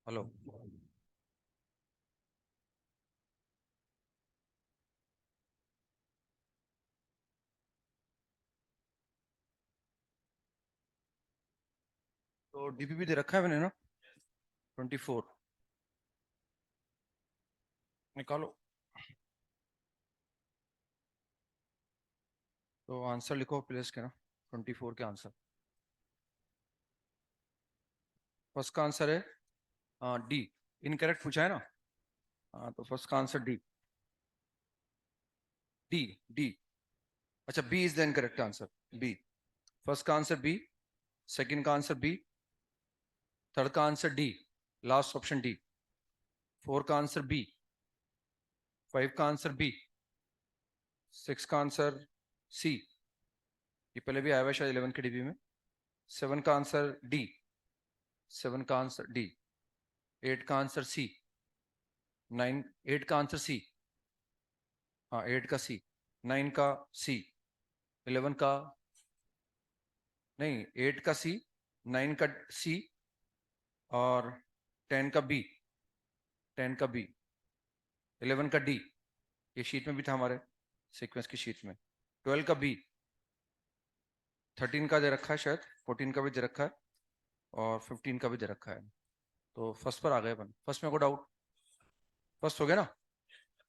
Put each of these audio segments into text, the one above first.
Hello. तो DPP दे रखा है मैंने ना 24। निकालो। तो आंसर लिखो प्लेस के ना 24 के आंसर। फर्स्ट का आंसर है डी। इनकरेक्ट पूछा है ना। हाँ तो फर्स्ट का आंसर डी। डी। डी। अच्छा B is the incorrect answer. B. First का आंसर बी। सेकंड का आंसर बी। थर्ड का answer D. Last option D. Four का आंसर बी। फाइव का आंसर बी। सिक्स का आंसर सी। ये पहले भी आया हुआ है शायद 11 के डीबी में। सेवन का आंसर डी। सेवन का आंसर डी। एट का आंसर सी। नाइन। एट का आंसर सी। हाँ एट का सी। नाइन का सी। 11 का नहीं। एट का सी। नाइन का सी। और 10 का बी। 10 का बी। 11 का डी। ये शीट में भी था हमारे सीक्वेंस की शीट में। 12 का बी। 13 का दे रखा है शायद। 14 का भी दे रखा है। और 15 का भी दे रखा है। तो फर्स्ट पर आ गए अपन। फर्स्ट में को डाउट। फर्स्ट हो गया ना।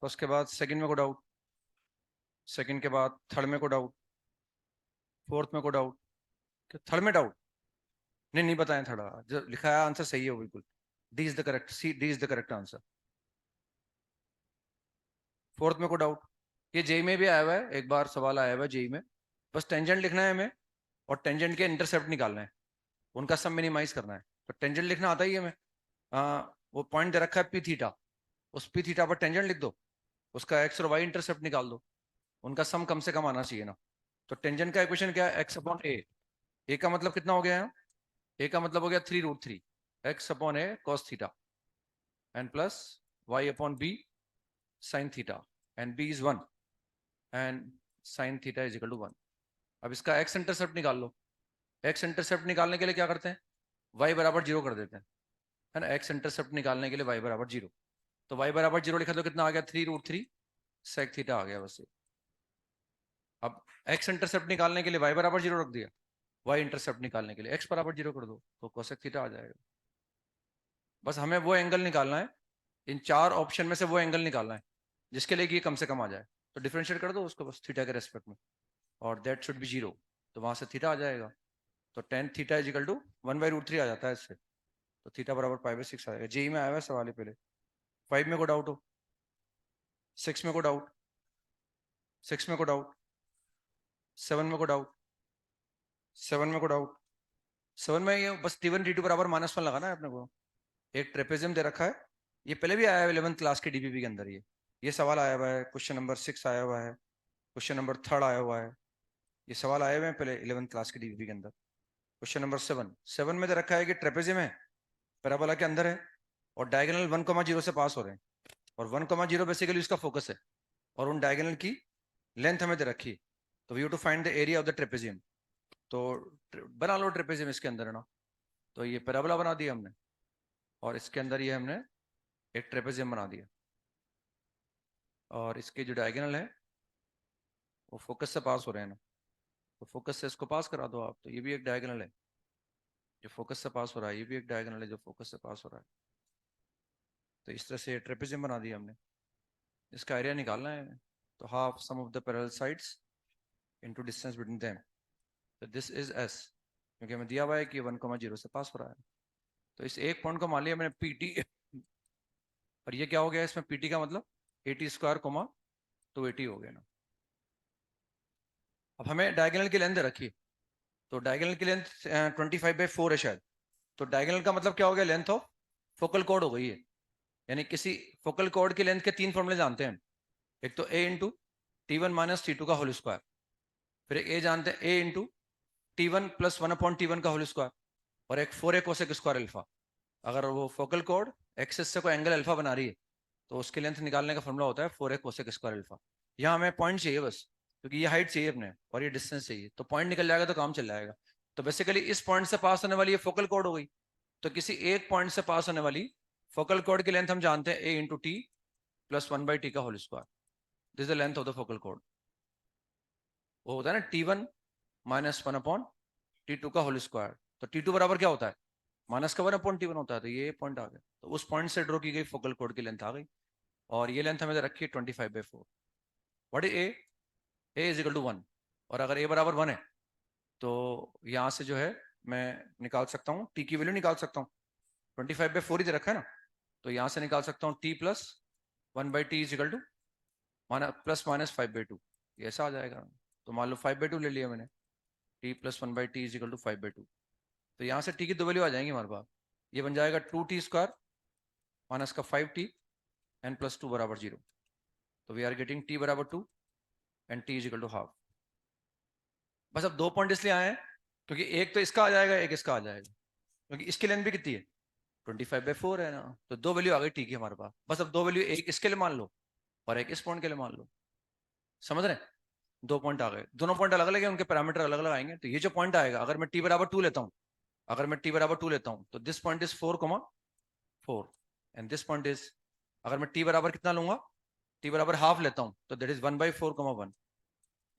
फर्स्ट के बाद सेकंड में को डाउट। सेकंड के बाद थर्ड में को डाउट। फोर्थ में को डाउट। थर्ड में डाउट। नहीं नहीं बताएं थर्ड। जो लिखा है आंसर सही है वो बिल्कुल। D is the correct. C D is the correct answer. Fourth में को डाउट। ये जेई में भी आया हुआ है। एक बार सवाल आया हुआ है जेई में। बस टेंजेंट लिखना है हमें। और टेंजेंट के इंटरसेप्ट निकालना है। उनका सम मिनिमाइज करना है। तो टेंजेंट लिखना आता ही है हमें। वो पॉइंट दे रखा है पी थीटा। उस पी थीटा पर टेंजेंट लिख दो। उसका एक्स और वाई इंटरसेप्ट निकाल दो। उनका सम कम से कम आना चाहिए ना। तो टेंजेंट का इक्वेशन क्या है? एक्स अपॉन ए। ए का मतलब कितना हो गया है? ए का मतलब हो गया 3√3 x upon a cos theta and plus y upon b sine theta and b is 1 and sine theta is equal to 1। अब इसका एक्स इंटरसेप्ट निकाल लो। एक्स इंटरसेप्ट निकालने के लिए क्या करते हैं? वाई बराबर जीरो कर देते हैं। है ना। एक्स इंटरसेप्ट निकालने के लिए वाई बराबर जीरो। तो वाई बराबर जीरो लिखा तो कितना आ गया? 3√3 सेक थीटा आ गया बस ये। अब एक्स इंटरसेप्ट निकालने के लिए वाई बराबर जीरो रख दिया। वाई इंटरसेप्ट निकालने के लिए एक्स बराबर जीरो कर दो तो कोसेक थीटा आ जाएगा। बस हमें वो एंगल निकालना है। इन चार ऑप्शन में से वो एंगल निकालना है जिसके लिए कि ये कम से कम आ जाए। तो डिफरेंशिएट कर दो उसको बस थीटा के रेस्पेक्ट में। और दैट शुड बी जीरो। तो वहां से थीटा आ जाएगा। तो tan theta is equal to 1/√3 आ जाता है इससे। तो थीटा बराबर पाई/6 आएगा। जेई में आया हुआ है सवाल है पहले। फाइव में को डाउट हो। सिक्स में को डाउट। सिक्स में को डाउट। सेवन में को डाउट। सेवन में को डाउट। सेवन में ये बस T1 T2 बराबर -1 लगाना है अपने को। एक ट्रेपेजियम दे रखा है। ये पहले भी आया है 11th क्लास के डीबीबी के अंदर। ये सवाल आया हुआ है। क्वेश्चन नंबर 6 आया हुआ है। क्वेश्चन नंबर 3 आया हुआ है। ये सवाल आए हुए हैं पहले 11th क्लास के डीबीबी के अंदर। Question number 7। 7 में दे रखा है कि ट्रेपेजियम है, पैराबोला के अंदर है, और डायगोनल 1,0 से पास हो रहे हैं। और 1,0 बेसिकली उसका फोकस है। और उन डायगोनल की लेंथ हमें दे रखी है। तो we have to find the area of the trapezium. तो बना लो ट्रेपेजियम इसके अंदर है ना। तो ये पैराबोला बना दिया हमने। और इसके अंदर ये हमने एक ट्रेपेजियम बना दिया। और इसके जो डायगोनल है वो फोकस से पास हो रहे हैं ना। तो फोकस से इसको पास करा दो आप। तो ये भी एक डायगोनल है जो फोकस से पास हो रहा है। ये भी एक डायगोनल है जो फोकस से पास हो रहा है। तो इस तरह से ट्रेपेजियम बना दिया हमने। इसका एरिया निकालना है। तो half sum of the parallel sides into distance between them. तो दिस इज एस। क्योंकि हमें दिया हुआ है कि 1,0 से पास हो रहा है। तो इस एक पॉइंट को मान लिया मैंने पीटी। और ये क्या हो गया इसमें? पीटी का मतलब 80² 280 हो गया ना। अब हमें डायगोनल की लेंथ रखी। तो डायगोनल की लेंथ 25/4 है शायद। तो डायगोनल का मतलब क्या हो गया? लेंथ ऑफ फोकल कोड हो गई है। यानी किसी फोकल कोड की लेंथ के 3 फॉर्मूले जानते हैं। एक तो ए इंटू T1 - T2 का होल स्क्वायर। फिर एक ए जानते हैं ए इंटू T1 + 1/T1 का होल स्क्वायर। और एक 4a कोसेक स्क्वायर अल्फा। अगर वो फोकल कोड एक्सिस से कोई एंगल अल्फा बना रही है तो उसके लेंथ निकालने का फॉर्मूला होता है 4a कोसेक स्क्वायर अल्फा। यहाँ हमें पॉइंट चाहिए बस। क्योंकि ये हाइट चाहिए अपने और ये डिस्टेंस चाहिए। तो पॉइंट निकल जाएगा तो काम चल जाएगा। तो बेसिकली इस पॉइंट से पास होने वाली ये फोकल कोड हो गई। तो किसी एक पॉइंट से पास होने वाली फोकल कॉर्ड की लेंथ हम जानते हैं ए इंटू टी प्लस 1/t का whole square, this is the length of the focal chord. वो होता है ना T1 माइनस 1/T2 का होल स्क्वायर। तो T2 बराबर क्या होता है, माइनस का 1/T1 होता है। तो ये पॉइंट आ गया, तो उस पॉइंट से ड्रॉ की गई फोकल कॉर्ड की लेंथ आ गई। और ये लेंथ हमें रखी है 25/4। What is a is equal to 1। और अगर ए बराबर 1 है तो यहाँ से जो है मैं निकाल सकता हूँ टी की वैल्यू निकाल सकता हूँ। 25/4 ही तो रखा है ना, तो यहाँ से निकाल सकता हूँ T plus 1/t is equal two plus minus 5/2। ये ऐसा आ जाएगा। तो मान लो 5/2 ले लिया मैंने, t plus 1/t is equal to 5/2। तो यहाँ से टी की दो वैल्यू आ जाएंगी हमारे पास। ये बन जाएगा 2t² माइनस का 5t एन प्लस 2 बराबर 0। तो वी आर गेटिंग टी बराबर 2 and t is equal to half. बस अब दो पॉइंट इसलिए आए हैं क्योंकि एक तो इसका आ जाएगा, एक इसका आ जाएगा, क्योंकि इसकी लेंथ भी कितनी है 25/4 है ना। तो दो वैल्यू आ गई टी की हमारे पास। बस अब दो वैल्यू, एक इसके लिए मान लो और एक इस पॉइंट के लिए मान लो। समझ रहे हैं? दो पॉइंट आ गए, दोनों पॉइंट अलग अलग है, उनके पैरामीटर अलग अलग आएंगे। तो ये जो पॉइंट आएगा, अगर मैं टी बराबर 2 लेता हूँ, अगर मैं टी बराबर 2 लेता हूँ तो this point is 4,4 and this point is, अगर मैं टी बराबर कितना लूंगा, टी बराबर हाफ लेता हूँ तो दैट इज 1/4,1।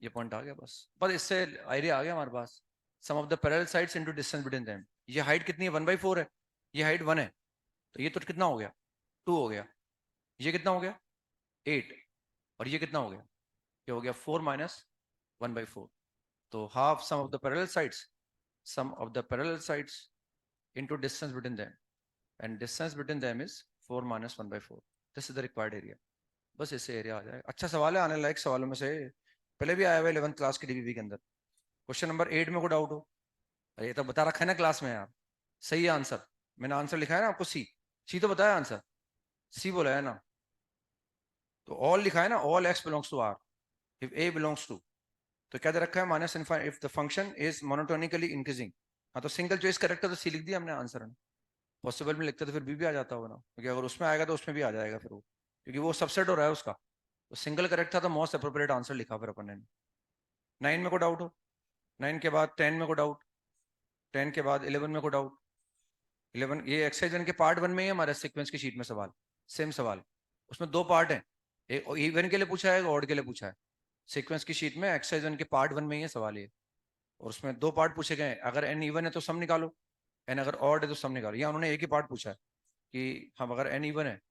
ये पॉइंट आ गया। बस बस इससे आइडिया आ गया हमारे पास। Sum of the parallel sides into distance between them. ये हाइट कितनी है 1/4 है, ये हाइट 1 है, तो ये तो कितना हो गया 2 हो गया। ये कितना हो गया 8, और ये कितना हो गया, ये हो गया 4 माइनस 1/4। तो half sum of the parallel sides, sum of the parallel sides into distance between them, and distance between them is 4 minus 1/4। This is the required area. बस इससे एरिया आ जाएगा। अच्छा सवाल है, आने लायक सवालों में से पहले भी आया हुआ 11th क्लास की डीबीबी के अंदर। क्वेश्चन नंबर 8 में को डाउट हो, अरे ये तो बता रखा है ना क्लास में यार। सही है आंसर, मैंने आंसर लिखा है ना आपको, सी। सी तो बताया आंसर, सी बोला है ना। तो ऑल लिखा है ना, all x belongs to R if a belongs to. तो क्या दे रखा है, minus if the function is monotonically increasing. हाँ तो सिंगल चॉइस करेक्ट है तो सी लिख दिया हमने आंसर में। पॉसिबल में लिखते तो फिर भी आ जाता होगा ना, क्योंकि अगर उसमें आएगा तो उसमें भी आ जाएगा फिर वो, क्योंकि वो सबसेट हो रहा है उसका। तो सिंगल करेक्ट था तो मोस्ट अप्रोप्रिएट आंसर लिखा फिर अपन ने। 9 में को डाउट हो, 9 के बाद 10 में को डाउट, 10 के बाद 11 में को डाउट। 11 ये एक्सरसाइज 1 के पार्ट 1 में ही हमारे सीक्वेंस की शीट में सवाल, सेम सवाल। उसमें दो पार्ट हैं, एक इवन के लिए पूछा है, एक ऑड के लिए पूछा है। सीक्वेंस की शीट में एक्सरसाइज 1 के पार्ट 1 में ही है सवाल ये। और उसमें दो पार्ट पूछे गए हैं, अगर एन इवन है तो सम निकालो, एन अगर ऑड है तो सम निकालो। या उन्होंने एक ही पार्ट पूछा है कि हम अगर एन इवन है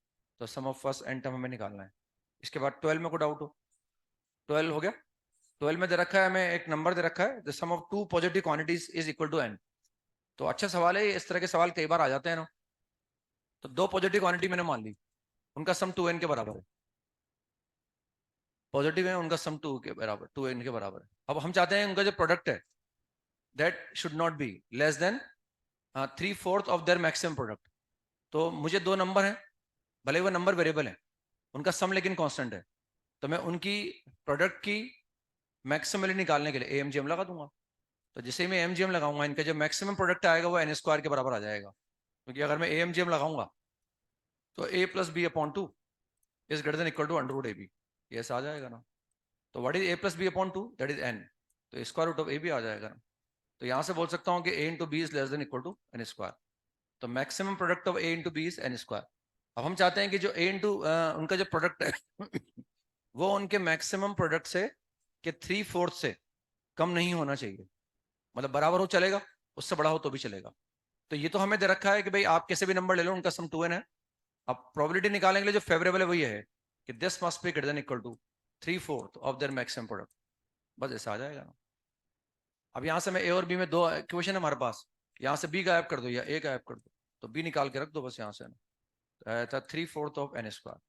तो सम ऑफ फर्स्ट एन टर्म हमें निकालना है। इसके बाद 12 में को डाउट हो, 12 हो गया। 12 में दे रखा है हमें, एक नंबर दे रखा है, the sum of two positive quantities is equal to n. तो अच्छा सवाल है, इस तरह के सवाल कई बार आ जाते हैं ना। तो दो पॉजिटिव क्वांटिटी मैंने मान ली, उनका सम 2n के बराबर है। पॉजिटिव है, उनका सम 2 के बराबर, 2n के बराबर है। अब हम चाहते हैं उनका जो प्रोडक्ट है that should not be less than 3/4 of their maximum product. तो मुझे दो नंबर हैं, भले वो नंबर वेरिएबल है, उनका सम लेकिन कांस्टेंट है। तो मैं उनकी प्रोडक्ट की मैक्सिमम निकालने के लिए एमजीएम लगा दूंगा। तो जैसे ही मैं एमजीएम लगाऊंगा, इनका जो मैक्सिमम प्रोडक्ट आएगा वो एन स्क्वायर के बराबर आ जाएगा। क्योंकि अगर मैं एमजीएम लगाऊंगा तो a plus b upon 2 is greater than equal to under root a b. ये ऐसा आ जाएगा ना। तो what is a plus b upon 2, that is n। तो स्क्वायर रूट ऑफ ए भी आ जाएगा ना। तो यहां से बोल सकता हूँ कि a into B is less than equal to n square. तो maximum product of a into B is n square. अब हम चाहते हैं कि जो a इंटू उनका जो प्रोडक्ट है वो उनके मैक्सिमम प्रोडक्ट से के 3/4 से कम नहीं होना चाहिए। मतलब बराबर हो चलेगा, उससे बड़ा हो तो भी चलेगा। तो ये तो हमें दे रखा है कि भाई आप कैसे भी नंबर ले लो, उनका सम 2n है। अब प्रोबेबिलिटी निकालने के लिए जो फेवरेबल है वो ये है कि this must be greater than equal to 3/4 of their maximum product. बस ऐसा आ जाएगा ना। अब यहाँ से मैं ए और बी में दो इक्वेशन है हमारे पास, यहाँ से बी गायब कर दो या ए गायब कर दो, तो बी निकाल के रख दो बस यहाँ से ना। 3/4 ऑफ एन स्क्वायर।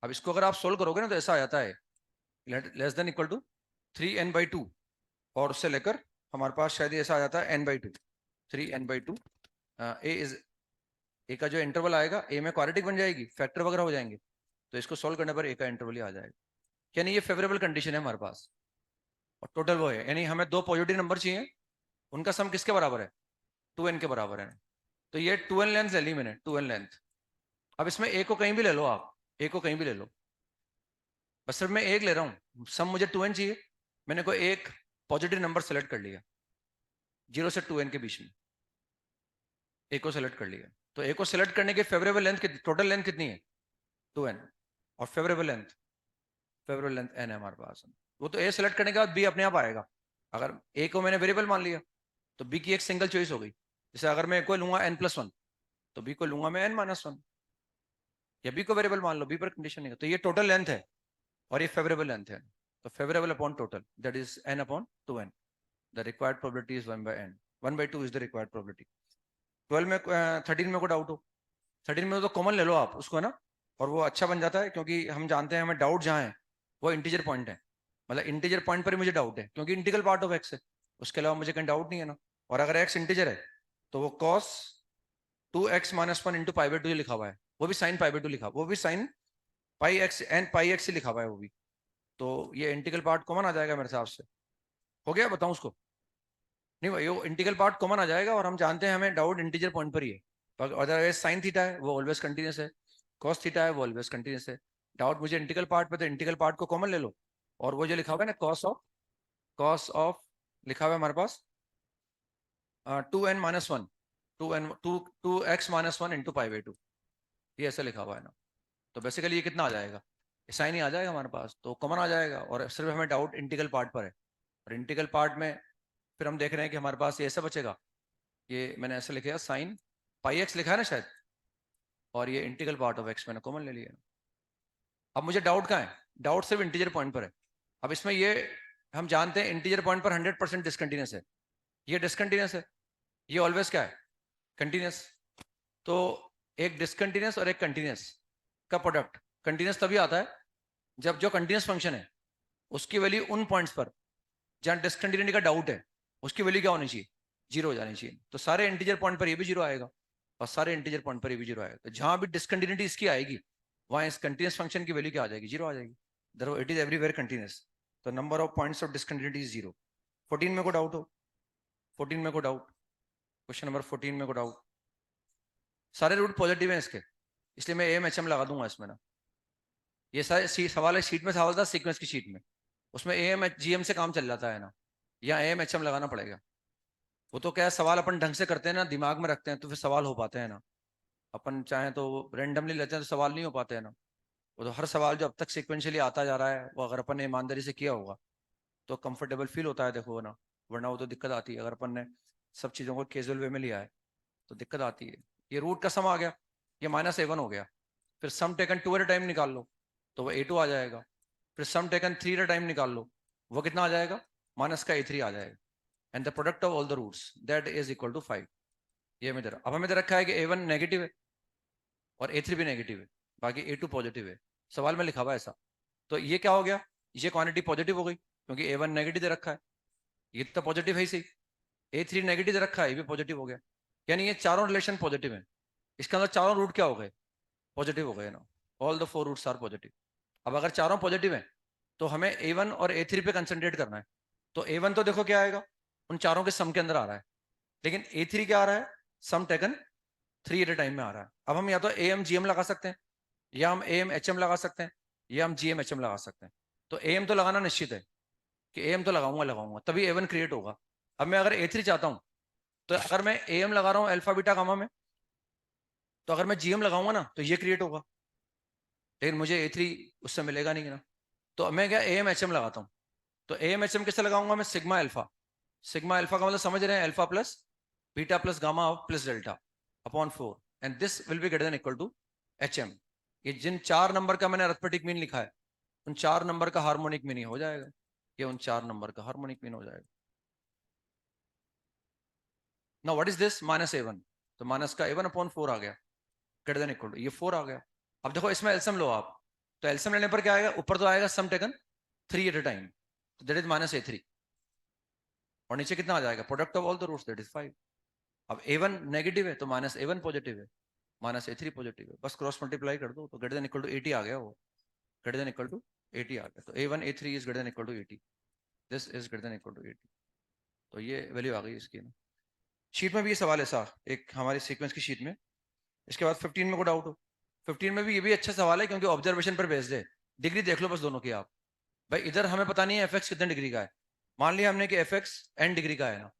अब इसको अगर आप सोल्व करोगे ना तो ऐसा आ जाता है less than equal to 3n/2, और उससे लेकर हमारे पास शायद ऐसा आ जाता है n/2, 3n/2। ए इज, ए का जो इंटरवल आएगा, ए में क्वाड्रेटिक बन जाएगी, फैक्टर वगैरह हो जाएंगे, तो इसको सोल्व करने पर ए का इंटरवल ही आ जाएगा। यानी ये फेवरेबल कंडीशन है हमारे पास। और टोटल वो है, यानी हमें दो पॉजिटिव नंबर चाहिए, उनका सम किसके बराबर है, 2n के बराबर है। तो ये 2n लेंथ ले ली मैंने, 2n लेंथ। अब इसमें ए को कहीं भी ले लो आप, ए को कहीं भी ले लो, बस सिर्फ मैं एक ले रहा हूँ, सम मुझे 2n चाहिए। मैंने कोई एक पॉजिटिव नंबर सेलेक्ट कर लिया 0 से 2n के बीच में, ए को सेलेक्ट कर लिया। तो ए को सिलेक्ट करने की फेवरेबल लेंथ कितनी, टोटल लेंथ कितनी है 2n, और फेवरेबल लेंथ n है हमारे पास। वो तो ए सिलेक्ट करने के बाद बी अपने आप आएगा। अगर ए को मैंने वेरिएबल मान लिया तो बी की एक सिंगल चॉइस हो गई। जैसे अगर मैं ए को लूंगा n+1 तो बी को लूंगा मैं n-1, या बी को वेरिएबल मान लो, बी पर कंडीशन नहीं है। तो ये टोटल लेंथ है और ये फेवरेबल लेंथ है। तो favourable upon total that is n/2n, the required probability is 1/n, 1/2 is the required probability. 12 में 13 में को डाउट हो, 13 में तो कॉमन ले लो आप उसको ना, और वो अच्छा बन जाता है, क्योंकि हम जानते हैं हमें डाउट जहाँ है वो इंटीजर पॉइंट है। मतलब इंटीजर पॉइंट पर ही मुझे डाउट है, क्योंकि इंटीग्रल पार्ट ऑफ एक्स है, उसके अलावा मुझे कहीं डाउट नहीं है ना। और अगर एक्स इंटीजर है तो वो cos 2x-1 इंटू π/2 लिखा हुआ है, वो भी sin π/2 लिखा, वो भी sin πx एंड πx लिखा हुआ है वो भी। तो ये इंटीग्रल पार्ट कॉमन आ जाएगा मेरे हिसाब से। हो गया, बताऊं उसको? नहीं भाई, वो इंटीग्रल पार्ट कॉमन आ जाएगा, और हम जानते हैं हमें डाउट इंटीजर पॉइंट पर ही है। अदरवाइज साइन थीटा है वो ऑलवेज कंटिन्यूस है, कॉस थीटा है वो ऑलवेज कंटिन्यूस है। डाउट मुझे इंटीग्रल पार्ट पे, तो इंटीग्रल पार्ट को कॉमन ले लो, और वो जो लिखा हुआ है ना कॉस ऑफ लिखा हुआ है हमारे पास 2n-1 2x-1 इंटू π/2, ये ऐसा लिखा हुआ है ना। तो बेसिकली ये कितना आ जाएगा, साइन ही आ जाएगा हमारे पास, तो कॉमन आ जाएगा। और सिर्फ हमें डाउट इंटीग्रल पार्ट पर है, और इंटीग्रल पार्ट में फिर हम देख रहे हैं कि हमारे पास ये ऐसा बचेगा, ये मैंने ऐसा लिखा साइन πx लिखा है ना शायद, और ये इंटीग्रल पार्ट ऑफ एक्स मैंने कॉमन ले लिया। अब मुझे डाउट कहाँ है, डाउट सिर्फ इंटीजर पॉइंट पर है। अब इसमें ये हम जानते हैं इंटीजर पॉइंट पर 100% डिसकंटिन्यूस है, ये डिसकंटिन्यूस है, ये ऑलवेज क्या है, कंटिन्यूस। तो एक डिसकंटिन्यूस और एक कंटिन्यूस का प्रोडक्ट कंटिन्यूस तभी आता है जब जो कंटिन्यूस फंक्शन है उसकी वैल्यू उन पॉइंट्स पर जहां डिसकंटिन्यूटी का डाउट है उसकी वैल्यू क्या होनी चाहिए, जीरो हो जानी चाहिए। तो सारे इंटीजर पॉइंट पर ये भी जीरो आएगा, और सारे इंटीजर पॉइंट पर ये भी जीरो आएगा। तो जहां भी डिसकंटिन्यूटी इसकी आएगी वहां इस कंटिन्यूस फंक्शन की वैल्यू क्या आ जाएगी, जीरो आ जाएगी। Therefore it is everywhere continuous, तो number of points of discontinuity is zero. 14 में को डाउट हो, 14 में को डाउट, क्वेश्चन नंबर 14 में को डाउट। सारे रूट पॉजिटिव हैं इसके, इसलिए मैं AMHM लगा दूंगा इसमें ना। ये सारे सवाल है, शीट में सवाल था सीक्वेंस की शीट में, उसमें AMGM से काम चल जाता है ना, या AMHM लगाना पड़ेगा। वो तो क्या है, सवाल अपन ढंग से करते हैं ना, दिमाग में रखते हैं तो फिर सवाल हो पाते हैं ना। अपन चाहें तो रेंडमली लेते हैं तो सवाल नहीं हो पाते हैं ना। वो तो हर सवाल जो अब तक सिक्वेंशियली आता जा रहा है वो अगर अपन ने ईमानदारी से किया होगा तो कंफर्टेबल फील होता है, देखो ना। वरना वो तो दिक्कत आती है, अगर अपन ने सब चीज़ों को कैजुअल वे में लिया है तो दिक्कत आती है। ये रूट का सम आ गया, ये -A1 हो गया, फिर sum taken 2 at a time निकाल लो तो वो A2 आ जाएगा, फिर sum taken 3 at a time निकाल लो वो कितना आ जाएगा, -A3 आ जाएगा। And the product of all the roots that is equal to 5। ये हमें अब हमें दे रखा है कि A1 नेगेटिव है और A3 भी नेगेटिव है, बाकी A2 पॉजिटिव है, सवाल में लिखा हुआ है ऐसा। तो ये क्या हो गया, ये क्वांटिटी पॉजिटिव हो गई क्योंकि A1 नेगेटिव दे रखा है, ये तो पॉजिटिव है ही सही। A3 नेगेटिव दे रखा है, ये भी पॉजिटिव हो गया, यानी ये चारों रिलेशन पॉजिटिव है। इसके अंदर चारों रूट क्या हो गए, पॉजिटिव हो गए ना, all the 4 roots are positive. अब अगर चारों पॉजिटिव है तो हमें A1 और A3 पे कंसंट्रेट करना है। तो A1 तो देखो क्या आएगा, उन चारों के सम के अंदर आ रहा है, लेकिन A3 क्या आ रहा है, सम टेकन 3 एट अ टाइम में आ रहा है। अब हम या तो AMGM लगा सकते हैं, या हम AMHM लगा सकते हैं, या हम GMHM लगा सकते हैं। तो AM तो लगाना निश्चित है कि AM तो लगाऊंगा तभी A1 क्रिएट होगा। अब मैं अगर A3 चाहता हूं तो अगर मैं AM लगा रहा हूं अल्फा बीटा गामा में, तो अगर मैं GM लगाऊंगा ना तो ये क्रिएट होगा, लेकिन मुझे A3 उससे मिलेगा नहीं ना। तो मैं क्या AMHM लगाता हूँ, तो AMHM किससे लगाऊंगा मैं, सिग्मा अल्फा। सिग्मा अल्फा का मतलब समझ रहे हैं, alpha plus beta plus gamma plus delta upon 4, and this will be greater than equal to HM। ये जिन 4 नंबर का मैंने अरिथमेटिक मीन लिखा है उन 4 नंबर का हार्मोनिक मीन हो जाएगा, ये उन 4 नंबर का हार्मोनिक मीन हो जाएगा। Now what is this, -A1, तो माइनस का A1 अपॉन 4 आ गया, ग्रेटर देन इक्वल टू, ये 4 आ गया। अब देखो इसमें एलसीएम लो आप, तो एलसीएम लेने पर क्या आएगा, ऊपर तो आएगा sum taken 3 at a time, that is -A3, और नीचे कितना आ जाएगा, product of all the roots that is 5। अब A1 नेगेटिव है तो -A1 पॉजिटिव है, -A3 पॉजिटिव है, बस क्रॉस मल्टीप्लाई कर दो तो ग्रेटर देन इक्वल टू 80 आ गया, वो ग्रेटर देन इक्वल टू 80 आ गया। तो A1 A3 is greater than equal to 80, this is greater than equal to 80। तो ये वैल्यू आ गई इसकी ना। शीट में भी ये सवाल है सा, एक हमारी सीक्वेंस की शीट में। इसके बाद 15 में को डाउट हो, 15 में भी ये भी अच्छा सवाल है क्योंकि ऑब्जर्वेशन पर बेस्ड है। डिग्री देख लो बस दोनों की आप। भाई इधर हमें पता नहीं है fx कितने डिग्री का है, मान लिया हमने कि fx n डिग्री का है ना,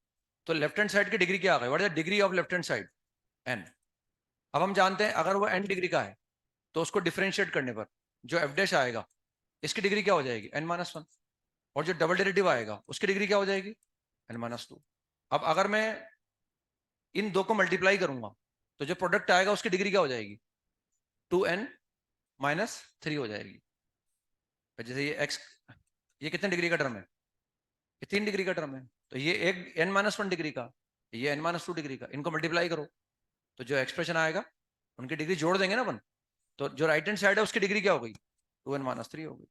तो लेफ्ट हैंड साइड की डिग्री क्या आ गई, what is the degree of left hand side, n। अब हम जानते हैं अगर वो n डिग्री का है तो उसको डिफरेंशिएट करने पर जो एफ डैश आएगा इसकी डिग्री क्या हो जाएगी n-1, और जो डबल डेरिवेटिव आएगा उसकी डिग्री क्या हो जाएगी n-2। अब अगर मैं इन दो को मल्टीप्लाई करूंगा तो जो प्रोडक्ट आएगा उसकी डिग्री क्या हो जाएगी 2n-3 हो जाएगी। जैसे ये x, ये कितने डिग्री का टर्म है, ये 3 डिग्री का टर्म है, तो ये एक n-1 डिग्री का, ये n-2 डिग्री का, इनको मल्टीप्लाई करो तो जो एक्सप्रेशन आएगा उनकी डिग्री जोड़ देंगे ना अपन, तो जो राइट हैंड साइड है उसकी डिग्री क्या हो गई 2n-3 हो गई।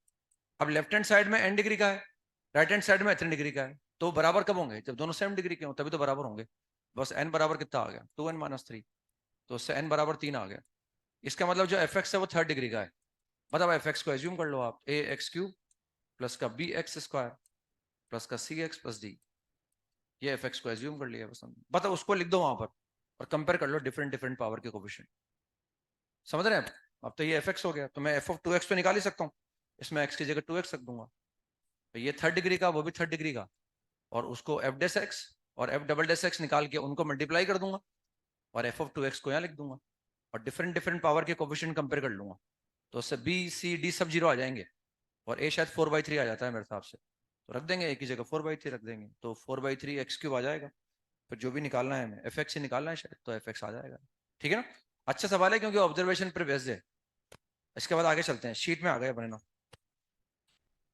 अब लेफ्ट हैंड साइड में n डिग्री का है, राइट हैंड साइड में 3 डिग्री का है, तो बराबर कब होंगे, जब दोनों सेम डिग्री के हों तभी तो बराबर होंगे। बस n बराबर कितना आ गया 2n-3, तो उससे n बराबर 3 आ गया। इसका मतलब जो एफ एक्स है वो 3 डिग्री का है। मतलब एफ एक्स को एज्यूम कर लो आप ax³ प्लस का bx² प्लस का cx प्लस d, ये एफ एक्स को एज्यूम कर लिया बस हमने। मतलब उसको लिख दो वहां पर और कंपेयर कर लो डिफरेंट डिफरेंट पावर के कोफिशिएंट। समझ रहे हैं अब तो ये एफ एक्स हो गया, तो मैं एफ ऑफ 2x तो निकाल ही सकता हूँ, इसमें x की जगह 2x रख दूंगा, तो ये 3 डिग्री का वो भी 3 डिग्री का, और उसको एफ डेस एक्स और एफ डबल डेस एक्स निकाल के उनको मल्टीप्लाई कर दूंगा और एफ ऑफ 2x को यहाँ लिख दूंगा और डिफरेंट डिफरेंट पावर के कोफिशिएंट कंपेयर कर लूंगा, तो उससे बी सी डी सब 0 आ जाएंगे और ए शायद 4/3 आ जाता है मेरे हिसाब से, तो रख देंगे एक ही जगह 4/3 रख देंगे, तो 4/3 x³ आ जाएगा। फिर जो भी निकालना है हमें एफ एक्स ही निकालना है शायद, तो एफ एक्स आ जाएगा। ठीक है ना, अच्छा सवाल है क्योंकि ऑब्जर्वेशन पर बेस्ड है। इसके बाद आगे चलते हैं, शीट में आ गए अपने ना,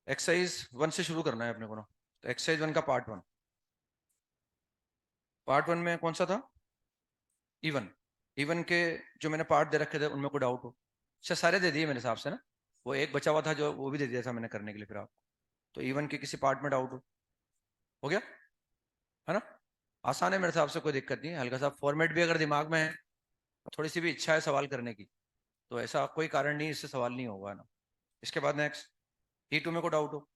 एक्सरसाइज 1 से शुरू करना है अपने को ना। तो एक्सरसाइज 1 का पार्ट वन में कौन सा था, इवन। इवन के जो मैंने पार्ट दे रखे थे उनमें कोई डाउट हो, अच्छा सारे दे दिए मेरे हिसाब से ना, वो एक बचा हुआ था जो वो भी दे दिया था मैंने करने के लिए फिर आपको। तो इवन के किसी पार्ट में डाउट हो गया है ना, आसान है मेरे हिसाब से, कोई दिक्कत नहीं है, हल्का सा फॉर्मेट भी अगर दिमाग में है, थोड़ी सी भी इच्छा है सवाल करने की, तो ऐसा कोई कारण नहीं इससे सवाल नहीं होगा ना। इसके बाद नेक्स्ट E2 में को डाउट हो,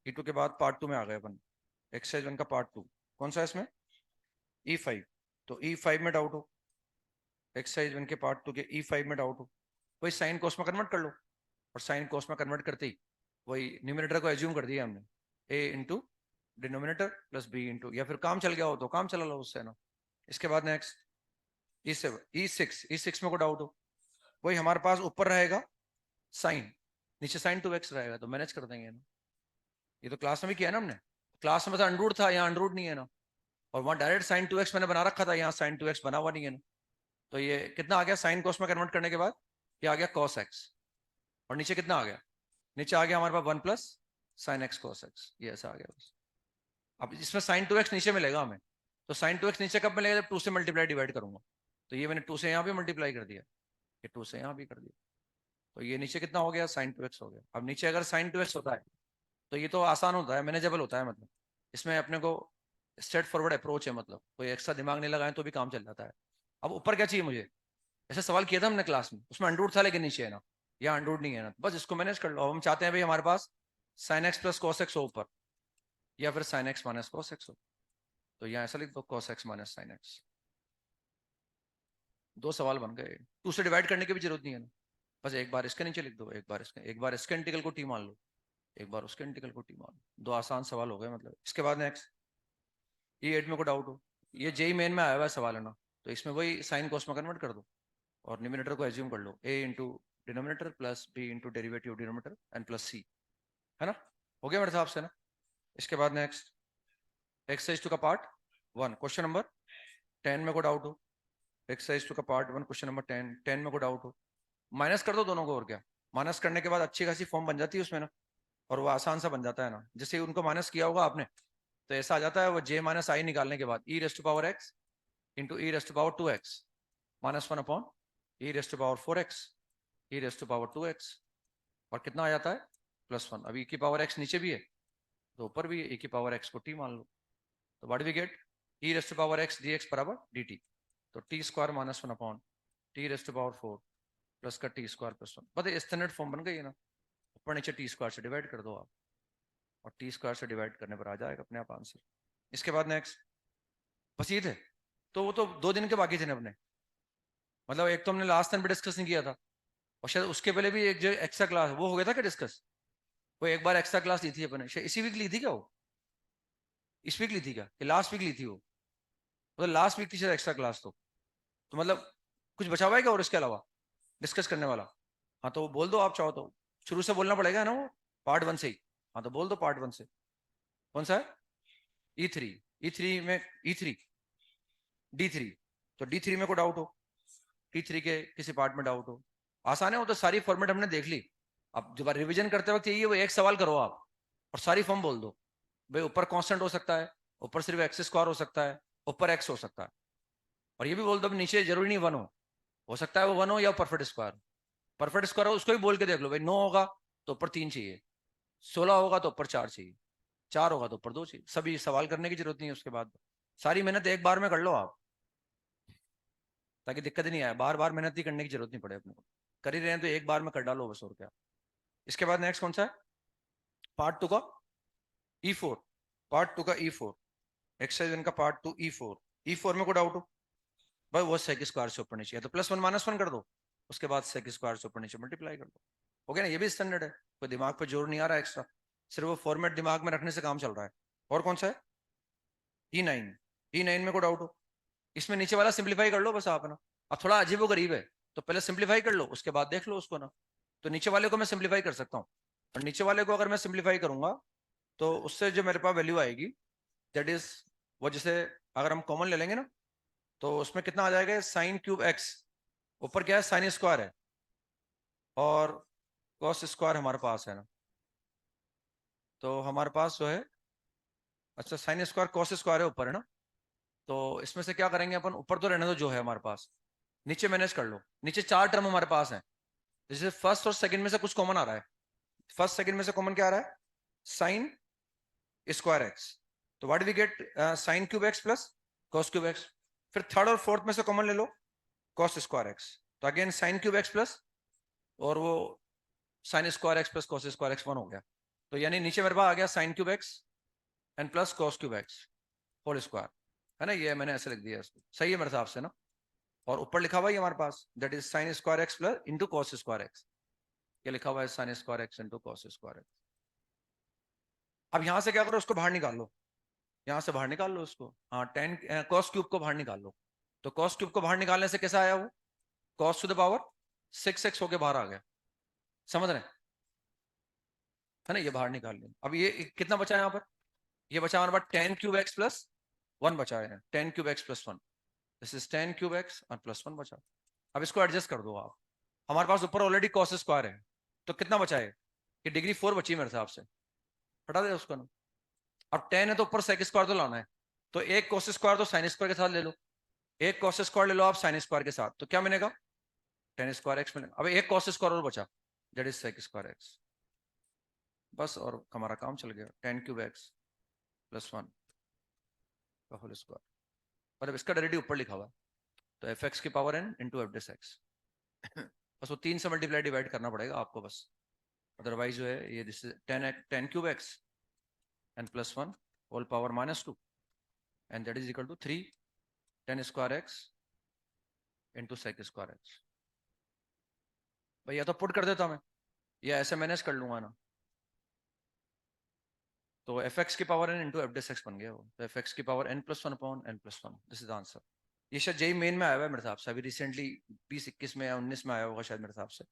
E2 के बाद पार्ट 2 में आ गए अपन, एक्सरसाइज 1 का पार्ट 2 कौन सा है इसमें, E5। तो E5 में डाउट हो, एक्सरसाइज 1 के पार्ट 2 के E5 में डाउट हो, वही साइन कोस में कन्वर्ट कर लो, और साइन कोस में कन्वर्ट करते ही वही न्यूमिनेटर को एज्यूम कर दिया हमने, a into denominator plus b into, या फिर काम चल गया हो तो काम चला लो उससे ना। इसके बाद नेक्स्ट E6 में को डाउट हो, वही हमारे पास ऊपर रहेगा साइन, नीचे साइन 2x रहेगा, तो मैनेज कर देंगे ना, ये तो क्लास में भी किया ना हमने, क्लास में तो अनरूट था, यहाँ अनरूट नहीं है ना, और वहाँ डायरेक्ट साइन 2x मैंने बना रखा था, यहाँ साइन 2x बना हुआ नहीं है ना, तो ये कितना आ गया साइन कोस में कन्वर्ट करने के बाद, ये आ गया cos x, और नीचे कितना आ गया, नीचे आ गया हमारे पास 1 plus sine x cos x, ये ऐसा आ गया बस। अब इसमें साइन 2x नीचे मिलेगा हमें, तो साइन 2x नीचे कब मिलेगा, जब 2 से मल्टीप्लाई डिवाइड करूंगा, तो ये मैंने 2 से यहाँ भी मल्टीप्लाई कर दिया, ये 2 से यहाँ भी कर दिया, तो ये नीचे कितना हो गया साइन 2x हो गया। अब नीचे अगर साइन 2x होता है तो ये तो आसान होता है, मैनेजेबल होता है, मतलब इसमें अपने को स्ट्रेट फॉरवर्ड अप्रोच है, मतलब कोई एक्स्ट्रा दिमाग नहीं लगाए तो भी काम चल जाता है। अब ऊपर क्या चाहिए मुझे, ऐसा सवाल किया था हमने क्लास में, उसमें अंडरूट था लेकिन नीचे है ना, यहाँ अंडरूट नहीं है ना, बस इसको मैनेज कर लो। अब हम चाहते हैं भाई हमारे पास sine x plus cos x हो ऊपर, या फिर sine x minus cos x हो, तो यहाँ ऐसा लिख दो cos x minus sine x, दो सवाल बन गए, 2 से डिवाइड करने की भी जरूरत नहीं है ना, बस एक बार इसके नीचे लिख दो, एक बार इसके इंटीग्रल को टी मान लो, एक बार उसके इंटीग्रल को टी मान लो, दो आसान सवाल हो गए मतलब। इसके बाद नेक्स्ट E8 में को डाउट हो, ये जेई मेन में आया हुआ है सवाल है ना, तो इसमें वही साइन कॉस में कन्वर्ट कर दो और न्यूमिनेटर को एज्यूम कर लो a into denominator plus b into derivative denominator and plus c, है ना, हो गया मेरे हिसाब से ना। इसके बाद नेक्स्ट एक्सरसाइज 2 का पार्ट 1 क्वेश्चन नंबर 10 में को डाउट हो, एक्सरसाइज 2 का पार्ट 1 क्वेश्चन नंबर 10 में को डाउट हो, माइनस कर दो दोनों को, और क्या, माइनस करने के बाद अच्छी खासी फॉर्म बन जाती है उसमें ना, और वो आसान सा बन जाता है ना, जैसे उनको माइनस किया होगा आपने तो ऐसा आ जाता है, वो j माइनस आई निकालने के बाद e raised to power x into e raised to power 2x minus 1 upon e raised to power 4x e raised to power 2x, और कितना आ जाता है +1। अब e की पावर x नीचे भी है तो ऊपर भी e की पावर x को t मान लो, तो what we get e raised to power x dx बराबर dt, तो t square minus 1 upon t raised to power 4 plus का t स्क्वायर प्लस 1, बस स्टैंडर्ड फॉर्म बन गई है ना, ऊपर नीचे t स्क्वायर से डिवाइड कर दो आप, और टी स्क्वायर से डिवाइड करने पर आ जाएगा अपने आप आंसर। इसके बाद नेक्स्ट बस ये थे, तो वो तो 2 दिन के बाकी थे अपने, मतलब एक तो हमने लास्ट टाइम भी डिस्कस नहीं किया था, और शायद उसके पहले भी एक जो एक्स्ट्रा क्लास वो हो गया था क्या डिस्कस, वो एक बार एक्स्ट्रा क्लास ली थी अपने, शायद इसी वीक ली थी क्या वो, इस वीक ली थी क्या कि लास्ट वीक ली थी वो, मतलब लास्ट वीक थी शायद एक्स्ट्रा क्लास, तो मतलब कुछ बचा हुआ है क्या और इसके अलावा डिस्कस करने वाला? हाँ तो बोल दो आप चाहो तो, शुरू से बोलना पड़ेगा ना वो, पार्ट वन से ही। हाँ तो बोल दो पार्ट वन से। कौन सा है? E3। E3 में E3 D3, तो D3 में कोई डाउट हो, T3 के किसी पार्ट में डाउट हो, आसान है वो तो, सारी फॉर्मेट हमने देख ली। अब जब रिवीजन करते वक्त यही है, वो एक सवाल करो आप और सारी फॉर्म बोल दो। भाई ऊपर कांस्टेंट हो सकता है, ऊपर सिर्फ एक्स स्क्वायर हो सकता है, ऊपर एक्स हो सकता है, और ये भी बोल दो नीचे जरूरी नहीं वन हो सकता है वो वन हो या परफेक्ट स्क्वायर। परफेक्ट स्क्वायर हो उसको भी बोल के देख लो, भाई 9 होगा तो ऊपर 3 चाहिए, 16 होगा तो ऊपर 4 चाहिए, 4 होगा तो ऊपर 2 चाहिए। सभी सवाल करने की जरूरत नहीं है उसके बाद, सारी मेहनत एक बार में कर लो आप, ताकि दिक्कत ही नहीं आए, बार बार मेहनत ही करने की जरूरत नहीं पड़े अपने को। कर ही रहे हैं तो एक बार में कर डालो बस, और क्या। इसके बाद नेक्स्ट कौन सा है? पार्ट टू का E4। पार्ट टू का E4, एक्सरसाइज इनका पार्ट टू E4। E4 में कोई डाउट हो? भाई वो सेक स्क्वायर से ऊपर नीचे है तो प्लस वन माइनस वन कर दो, उसके बाद सेक स्क्वायर से ऊपर नीचे मल्टीप्लाई कर दो। हो गया ना, ये भी स्टैंडर्ड है, कोई दिमाग पे जोर नहीं आ रहा एक्स्ट्रा, सिर्फ वो फॉर्मेट दिमाग में रखने से काम चल रहा है। और कौन सा है? E9। E9 में कोई डाउट हो? इसमें नीचे वाला सिंप्लीफाई कर लो बस आप ना। अब थोड़ा अजीब व गरीब है, तो पहले सिंप्लीफाई कर लो उसके बाद देख लो उसको ना। तो नीचे वाले को मैं सिंप्लीफाई कर सकता हूँ, और नीचे वाले को अगर मैं सिंप्लीफाई करूंगा तो उससे जो मेरे पास वैल्यू आएगी, दैट इज, वो जैसे अगर हम कॉमन ले लेंगे ना, तो उसमें कितना आ जाएगा, साइन क्यूब एक्स, ऊपर क्या है साइन स्क्वायर है, और कॉस स्क्वायर हमारे पास है ना, तो हमारे पास जो है, अच्छा साइन स्क्वायर कॉस स्क्वायर है ऊपर है ना, तो इसमें से क्या करेंगे अपन, ऊपर तो रहने दो जो है हमारे पास, नीचे मैनेज कर लो। नीचे चार टर्म हमारे पास है, जैसे फर्स्ट और सेकंड में से कुछ कॉमन आ रहा है, फर्स्ट सेकंड में से कॉमन क्या आ रहा है, साइन स्क्वायर एक्स, तो what we get, sine cube x plus cos cube x. फिर थर्ड और फोर्थ में से कॉमन ले लो, कॉस स्क्वायर एक्स, तो again sine cube x plus, और वो sine square x plus cos square x one हो गया। तो यानी नीचे मेरे पास आ गया sine cube x and plus cos cube x whole square, है ना, ये मैंने ऐसे लिख दिया इसको, सही है मेरे हिसाब से ना। और ऊपर लिखा हुआ है हमारे पास, that is sine square x plus into cos square x, ये लिखा हुआ है sine square x into cos square x. अब यहां से क्या करो, उसको बाहर निकाल लो, यहां से बाहर निकाल लो उसको, हाँ टेन कॉस क्यूब को बाहर निकाल लो। तो कॉस क्यूब को बाहर निकालने से कैसा आया वो, cos to the power 6x होके बाहर आ गया, समझ रहे हैं, है ना, ये बाहर निकाल लिया। अब ये कितना बचा है यहाँ पर, ये बचा हमारे पास tan cube x plus one बचा है, tan cube x plus one, this is tan cube x और प्लस वन बचा। अब इसको एडजस्ट कर दो आप, हमारे पास ऊपर ऑलरेडी कॉस स्क्वायर है, तो कितना बचा है, कि डिग्री 4 बची मेरे हिसाब से, हटा दे उसको ना। अब 10 है तो ऊपर सेक स्क्वायर तो लाना है, तो एक कोस स्क्वायर तो साइन स्क्वायर के साथ ले लो, एक कॉस स्क्वायर ले लो आप साइन स्क्वायर के साथ, तो क्या मिलेगा, टेन स्क्वायर एक्स मिलेगा। अब एक कॉस स्क्वायर और बचा, that is sec square x, बस और हमारा काम चल गया, tan cube x plus one का होल स्क्वायर, मतलब इसका डायरेक्टली ऊपर लिखा हुआ है, तो एफ एक्स की power n into f dash x. बस वो 3 से मल्टीप्लाई डिवाइड करना पड़ेगा आपको बस, अदरवाइज जो है ये this tan tan cube x and plus one whole power minus two, and that is equal to 3 tan square x into sec square x. भैया तो पुट कर देता मैं, या ऐसे मैनेज कर लूंगा ना, तो एफ एक्स की power n into f dash x बन गया वो, तो एफ एक्स की power n plus one upon n plus one, this is answer. ये शायद जेई मेन में आया हुआ है मेरे हिसाब से, अभी रिसेंटली 2021 में या 19 में आया होगा शायद मेरे हिसाब से,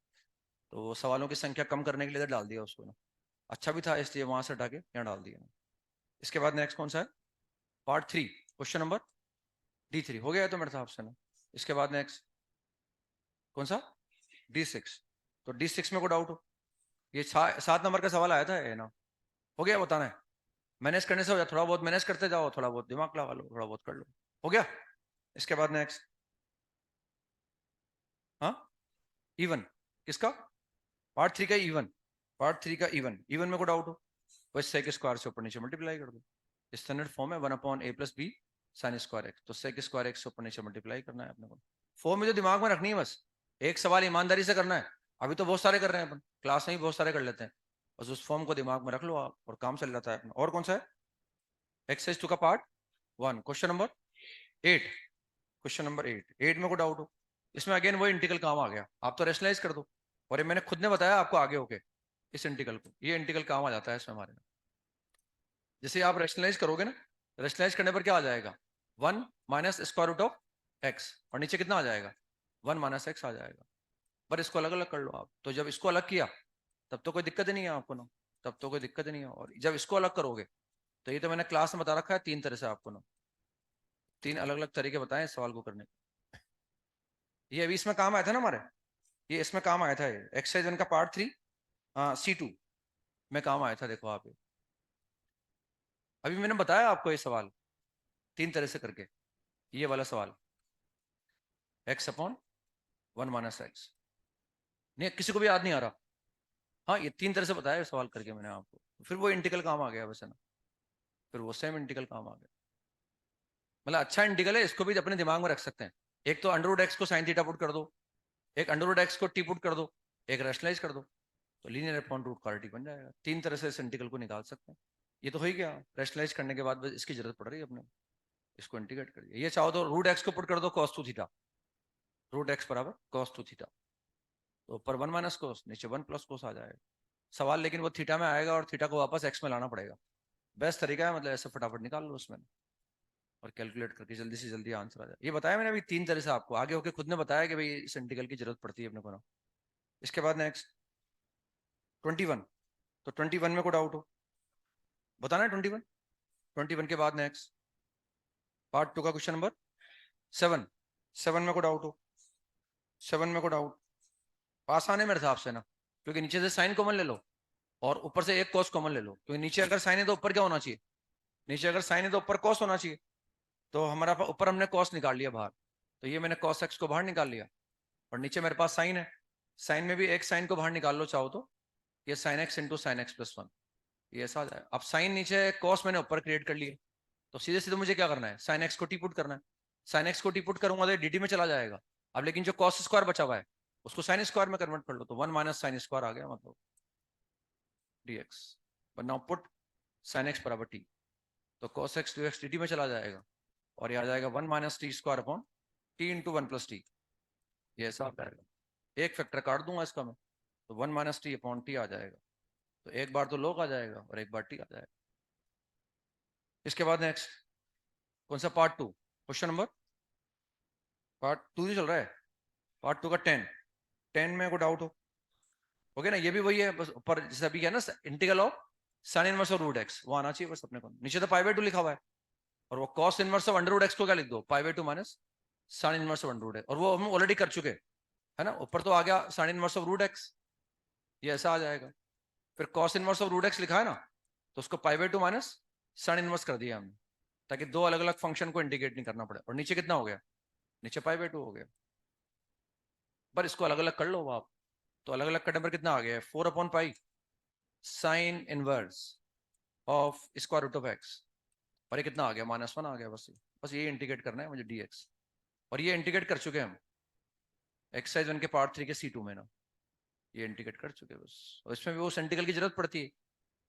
तो वो सवालों की संख्या कम करने के लिए डाल दिया उसको ना, अच्छा भी था इसलिए वहां से हटा के यहाँ डाल दिया। इसके बाद नेक्स्ट कौन सा है, part three, question number D3 हो गया है तो मेरे हिसाब से ना। इसके बाद नेक्स्ट कौन सा, D6, तो D6 में कोई डाउट हो, ये 7 नंबर का सवाल आया था ये ना, हो गया बताना है, मैनेज करने से हो जाए, थोड़ा बहुत मैनेज करते जाओ, थोड़ा बहुत दिमाग लगा लो, थोड़ा बहुत कर लो, हो गया। इसके बाद नेक्स्ट, हाँ इवन, किसका, पार्ट थ्री का इवन, पार्ट थ्री का इवन, इवन में कोई डाउट हो, बस सेक स्क्वायर से ऊपर नीचे मल्टीप्लाई कर दो, स्टैंडर्ड फॉर्म है 1/a+b साइन स्क्वायर एक्स, तो सेक स्क्वायर एक्स से ऊपर नीचे मल्टीप्लाई करना है अपने को, फॉर्म में जो दिमाग में रखनी है बस, एक सवाल ईमानदारी से करना है, अभी तो बहुत सारे कर रहे हैं अपन क्लास में ही बहुत सारे कर लेते हैं, बस उस फॉर्म को दिमाग में रख लो आप और काम चल जाता है अपना। और कौन सा है, एक्सरसाइज 2 का part 1 question number 8, question number 8, 8 में कोई डाउट हो, इसमें अगेन वो इंटीग्रल काम आ गया, आप तो रेशनलाइज कर दो, और ये मैंने खुद ने बताया आपको आगे होके, इस इंटीग्रल को, ये इंटीग्रल काम आ जाता है इसमें हमारे में, जैसे आप रेशनलाइज करोगे ना, रेशनलाइज करने पर क्या आ जाएगा, one minus square root of x, और नीचे कितना आ जाएगा, 1 माइनस एक्स आ जाएगा। पर इसको अलग अलग कर लो आप, तो जब इसको अलग किया तब तो कोई दिक्कत ही नहीं है आपको ना, तब तो कोई दिक्कत ही नहीं है। और जब इसको अलग करोगे तो ये तो मैंने क्लास में बता रखा है 3 तरह से आपको ना, 3 अलग अलग तरीके बताए इस सवाल को करने के। ये अभी इसमें काम आया था ना हमारे, ये इसमें काम आया था, ये एक्सरसाइज 1 का पार्ट 3 C2 में काम आया था। देखो आप ये अभी मैंने बताया आपको ये सवाल 3 तरह से करके, ये वाला सवाल एक्स अपॉन 1 माइनस एक्स। नहीं किसी को भी याद नहीं आ रहा? हाँ ये 3 तरह से बताया सवाल करके मैंने आपको। फिर वो इंटीग्रल काम आ गया वैसे ना, फिर वो सेम इंटीग्रल काम आ गया। मतलब अच्छा इंटीग्रल है, इसको भी अपने दिमाग में रख सकते हैं। एक तो अंडर रूट एक्स को साइन थीटा पुट कर दो, एक अंडर रूट एक्स को टी पुट कर दो, एक रैशनलाइज कर दो, तो लीनियर अपॉन रूट क्वाड्रेटिक बन जाएगा। 3 तरह से इस इंटीग्रल को निकाल सकते हैं। ये तो हो ही गया, रैशनलाइज करने के बाद बस इसकी जरूरत पड़ रही है अपने, इसको इंटीग्रेट कर दिया। ये चाहो तो रूट एक्स को पुट कर दो cos two theta, root x बराबर कॉस टू थीटा, तो ऊपर 1 माइनस कोस, नीचे 1 प्लस कोस आ जाएगा। सवाल लेकिन वो थीटा में आएगा और थीटा को वापस एक्स में लाना पड़ेगा। बेस्ट तरीका है, मतलब ऐसे फटाफट निकाल लो उसमें और कैलकुलेट करके जल्दी से जल्दी आंसर आ जाए। ये बताया मैंने अभी 3 तरह से आपको, आगे होके खुद ने बताया कि भाई इस इंटीग्रल की जरूरत पड़ती है अपने को ना। इसके बाद नेक्स्ट 21, तो 21 में को डाउट हो बताना है। 21, 21 के बाद नेक्स्ट पार्ट 2 का क्वेश्चन नंबर 7, 7 में को डाउट हो, 7 में को डाउट आसान है मेरे हिसाब से ना, क्योंकि नीचे से साइन कॉमन ले लो और ऊपर से एक कॉस कॉमन ले लो, क्योंकि नीचे अगर साइन है तो ऊपर क्या होना चाहिए, नीचे अगर साइन है तो ऊपर कॉस होना चाहिए। तो हमारा ऊपर हमने कॉस निकाल लिया बाहर, तो ये मैंने कॉस एक्स को बाहर निकाल लिया, और नीचे मेरे पास साइन है, साइन में भी एक साइन को बाहर निकाल लो चाहो तो, ये sine x into sine x plus 1, ये ऐसा आ जाए। अब साइन नीचे कॉस मैंने ऊपर क्रिएट कर लिए, तो सीधे सीधे मुझे क्या करना है, साइन एक्स को टी पुट करना है। साइन एक्स को टी पुट करूंगा तो डी में चला जाएगा। अब लेकिन जो कॉस स्क्वायर बचा हुआ है उसको साइन स्क्वायर में कन्वर्ट कर लो, तो 1 माइनस साइन स्क्वायर आ गया मतलब dx। But now put sine x बराबर टी, तो cos x 2x dt में चला जाएगा, और ये आ जाएगा 1 minus t square upon T into 1 plus T, ये ऐसा आ जाएगा। एक फैक्टर काट दूंगा इसका मैं, तो 1 माइनस टी अपॉन टी आ जाएगा, तो एक बार तो लोग आ जाएगा और एक बार टी आ जाएगा। इसके बाद नेक्स्ट कौन सा पार्ट 2, क्वेश्चन नंबर पार्ट 2 ही चल रहा है, पार्ट 2 का 10, 10 में को डाउट हो गया ना। ये भी वही है बस, ऊपर जैसे अभी क्या है ना integral of sine inverse of root x, वो आना चाहिए बस अपने को। नीचे तो पाई बाय 2 लिखा हुआ है, और वो cos inverse of under root x को क्या लिख दो, pi by 2 minus sine inverse of under root x, और वो हम ऑलरेडी कर चुके हैं है ना। ऊपर तो आ गया sine inverse of root x, ये ऐसा आ जाएगा। फिर cos inverse of root x लिखा है ना, तो उसको pi by 2 minus sine inverse कर दिया हमने, ताकि दो अलग अलग फंक्शन को इंटीग्रेट नहीं करना पड़े। और नीचे कितना हो गया, नीचे पाई बाय 2 हो गया। पर इसको अलग अलग कर लो आप, तो अलग अलग करने पर कितना आ गया, 4 upon pi sine inverse of square root of x, और ये कितना आ गया, -1 आ गया। बस ये इंटीग्रेट करना है मुझे dx, और ये इंटीग्रेट कर चुके हैं हम एक्सरसाइज 1 के पार्ट 3 के C2 में ना, ये इंटीग्रेट कर चुके हैं बस। और इसमें भी वो इंटीग्रल की जरूरत पड़ती है,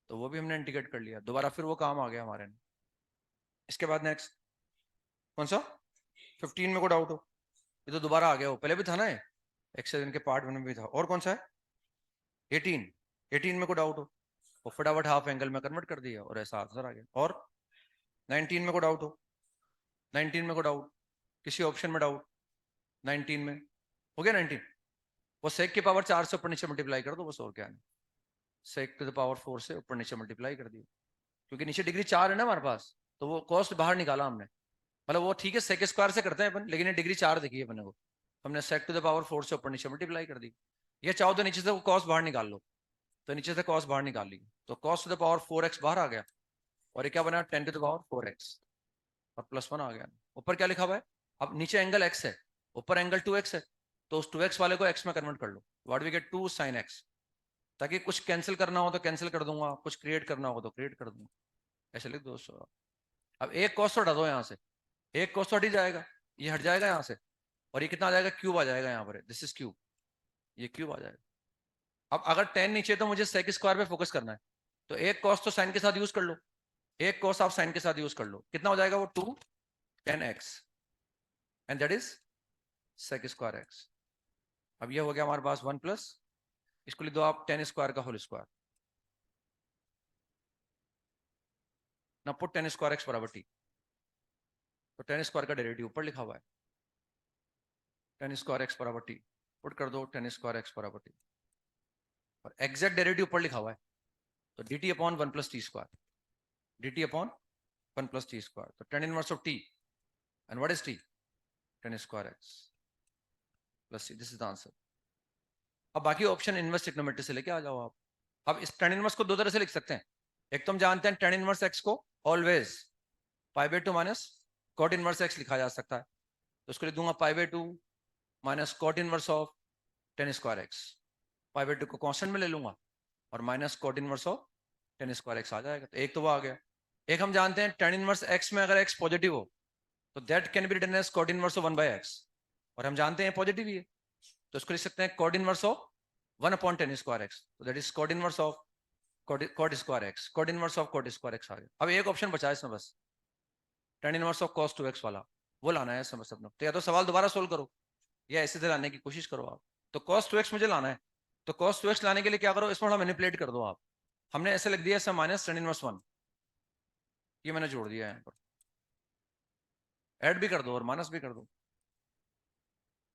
तो वो भी हमने इंटीग्रेट कर लिया दोबारा, फिर वो काम आ गया हमारे ने। इसके बाद नेक्स्ट कौन सा 15 में को डाउट हो, ये तो दोबारा आ गया, वो पहले भी था ना ये, एक्सरसाइज 1 के पार्ट 1 में भी था। और कौन सा है 18, 18 में को डाउट हो, वो फटाफट हाफ एंगल में कन्वर्ट कर दिया और ऐसा आंसर आ गया। और 19 में को डाउट हो, 19 में को डाउट, किसी ऑप्शन में डाउट 19 में हो गया 19, वो सेक की पावर 4 से ऊपर नीचे मल्टीप्लाई कर दो बस, और क्या है, सेक टू द पावर 4 से ऊपर नीचे मल्टीप्लाई कर दिया, क्योंकि नीचे डिग्री 4 है ना हमारे पास, तो वो कॉस्ट बाहर निकाला हमने। मतलब वो ठीक है सेक स्क्वायर से करते हैं अपन, लेकिन ये डिग्री 4 देखिए अपने को, हमने सेक टू द पावर 4 से ऊपर नीचे मल्टीप्लाई कर दी। ये चाहो तो नीचे से वो कॉस्ट बाहर निकाल लो, तो नीचे से कॉस्ट बाहर निकाल ली, तो cost to the power 4x बाहर आ गया, और ये क्या बना 10 टू द पावर 4x, और +1 आ गया। ऊपर क्या लिखा हुआ है, अब नीचे एंगल x है, ऊपर एंगल 2x है, तो उस 2x वाले को x में कन्वर्ट कर लो, what we get 2 sin x, ताकि कुछ कैंसिल करना हो तो कैंसिल कर दूंगा, कुछ क्रिएट करना हो तो क्रिएट कर दूंगा, ऐसे लिख दो। अब एक कॉस्ट हटा दो यहाँ से, एक कॉस्ट हट ही जाएगा, ये हट जाएगा यहाँ से, और ये कितना आ जाएगा, क्यूब आ जाएगा यहाँ पर, दिस इज क्यूब, ये क्यूब आ जाएगा। अब अगर 10 नीचे तो मुझे सेक स्क्वायर पे फोकस करना है, तो एक कॉस्ट तो साइन के साथ यूज कर लो, एक कॉस आप साइन के साथ यूज कर लो, कितना हो जाएगा वो 2 10x, and that is sec square x. अब ये हो गया हमारे पास 1 प्लस, इसको लिख दो आप 10 स्क्वायर का होल स्क्वायर, ना पुट 10 स्क्वायर एक्स बराबर टी, तो 10 स्क्वायर का डेरिवेटिव ऊपर लिखा हुआ है, टेन स्क्वायर एक्स बराबर टी, पुट कर दो टेन स्क्वायर एक्स बराबर टी, और एग्जैक्ट डेरिवेटिव ऊपर लिखा हुआ है, तो d t upon one plus t square, d t upon one plus t square, तो tan inverse of t, and what is t, tan square x plus T, this is the answer. अब बाकी option inverse trigonometry से लेके आ जाओ आप। अब इस tan inverse को दो तरह से लिख सकते हैं। एक तो हम जानते हैं टेन इनवर्स एक्स को always pi by two minus cot inverse x लिखा जा सकता है, तो उसको लिख दूंगा pi by two minus cot inverse of tan square x, pi by two को कांस्टेंट में ले लूंगा और minus cot inverse of tan square x आ जाएगा, तो एक तो वो आ गया। एक हम जानते हैं टेन इनवर्स एक्स में अगर एक्स पॉजिटिव हो तो that can be written as cot inverse of one by x, और हम जानते हैं पॉजिटिव ही है, तो इसको लिख सकते हैं cot inverse of one upon tan square x, तो that is cot inverse of cot square x, cot inverse of cot square x आ गया। अब एक ऑप्शन बचा है इसमें बस, tan inverse of cos two x वाला, वो लाना है इसमें सब, तो या तो सवाल दोबारा सोल्व करो या ऐसे से लाने की कोशिश करो आप। तो कॉस टू एक्स मुझे लाना है, तो कॉस टू एक्स लाने के लिए क्या करो, इसमें थोड़ा मैनिपुलेट कर दो आप। हमने ऐसे लिख दिया ऐसा माइनस टेन इनवर्स वन, ये मैंने जोड़ दिया है यहाँ पर, ऐड भी कर दो और माइनस भी कर दो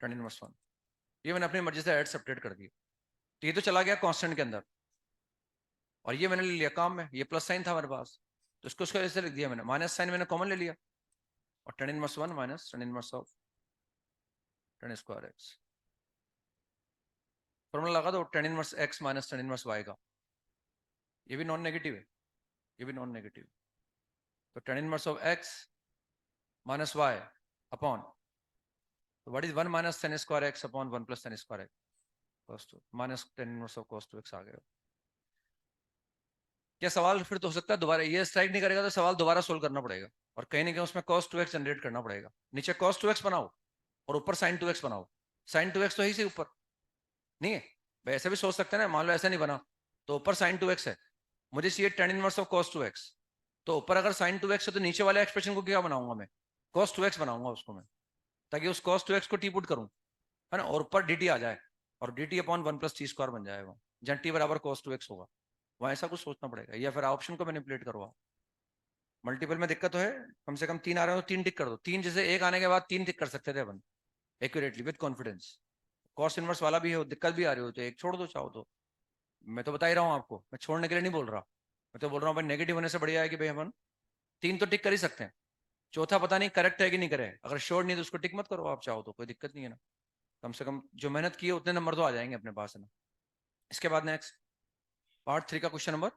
टेन इनवर्स वन, ये मैंने अपनी मर्जी से ऐड सेपरेट कर दिया, तो ये तो चला गया कांस्टेंट के अंदर, और ये मैंने ले लिया काम में, ये प्लस साइन था हमारे पास, तो इसको उसको ऐसे लिख दिया मैंने, माइनस साइन मैंने कॉमन ले लिया, और tan inverse one minus tan inverse of tan square x, formula लगा दो tan inverse x minus tan inverse y का, ये भी नॉन नेगेटिव है, ये भी नॉन नेगेटिव, तो tan inverse of x minus y upon, तो what is one minus tan square x upon one plus tan square x cos two minus tan inverse of cos two x आ गया। क्या सवाल फिर तो हो सकता है दोबारा ये स्ट्राइक नहीं करेगा तो सवाल दोबारा सोल्व करना पड़ेगा, और कहीं ना कहीं उसमें cos टू एक्स जनरेट करना पड़ेगा, नीचे cos टू एक्स बनाओ और ऊपर sin टू एक्स बनाओ, sin टू एक्स तो ही से ऊपर नहीं है भाई, ऐसे भी सोच सकते हैं ना, मान लो ऐसा नहीं बना तो ऊपर sin टू एक्स है, मुझे चाहिए tan inverse of cos two x, तो ऊपर अगर sin टू एक्स है तो नीचे वाले एक्सप्रेशन को क्या बनाऊंगा मैं, cos टू एक्स बनाऊंगा उसको मैं, ताकि उस cos टू एक्स को टी पुट करूं, है ना, और ऊपर डी टी आ जाए, और D t upon one plus t square बन जाएगा, जहां टी बराबर cos टू एक्स होगा, वहां ऐसा कुछ सोचना पड़ेगा, या फिर ऑप्शन को मैनिपुलेट करो आप। मल्टीपल में दिक्कत तो है, कम से कम तीन आ रहे हो तो तीन टिक कर दो, तीन जैसे एक आने के बाद तीन टिक कर सकते थे अपन accurately with confidence, cos inverse वाला भी हो दिक्कत भी आ रही हो तो एक छोड़ दो चाहो तो, मैं तो बता ही रहा हूँ आपको, मैं छोड़ने के लिए नहीं बोल रहा, मैं तो बोल रहा हूँ भाई नेगेटिव होने से बढ़िया है कि भाई अपन तीन तो टिक कर ही सकते हैं, चौथा पता नहीं करेक्ट है कि नहीं करे, अगर श्योर नहीं तो उसको टिक मत करो आप चाहो तो, कोई दिक्कत नहीं है ना, कम से कम जो मेहनत की है उतने नंबर तो आ जाएंगे अपने पास, है ना। इसके बाद नेक्स्ट पार्ट थ्री का क्वेश्चन नंबर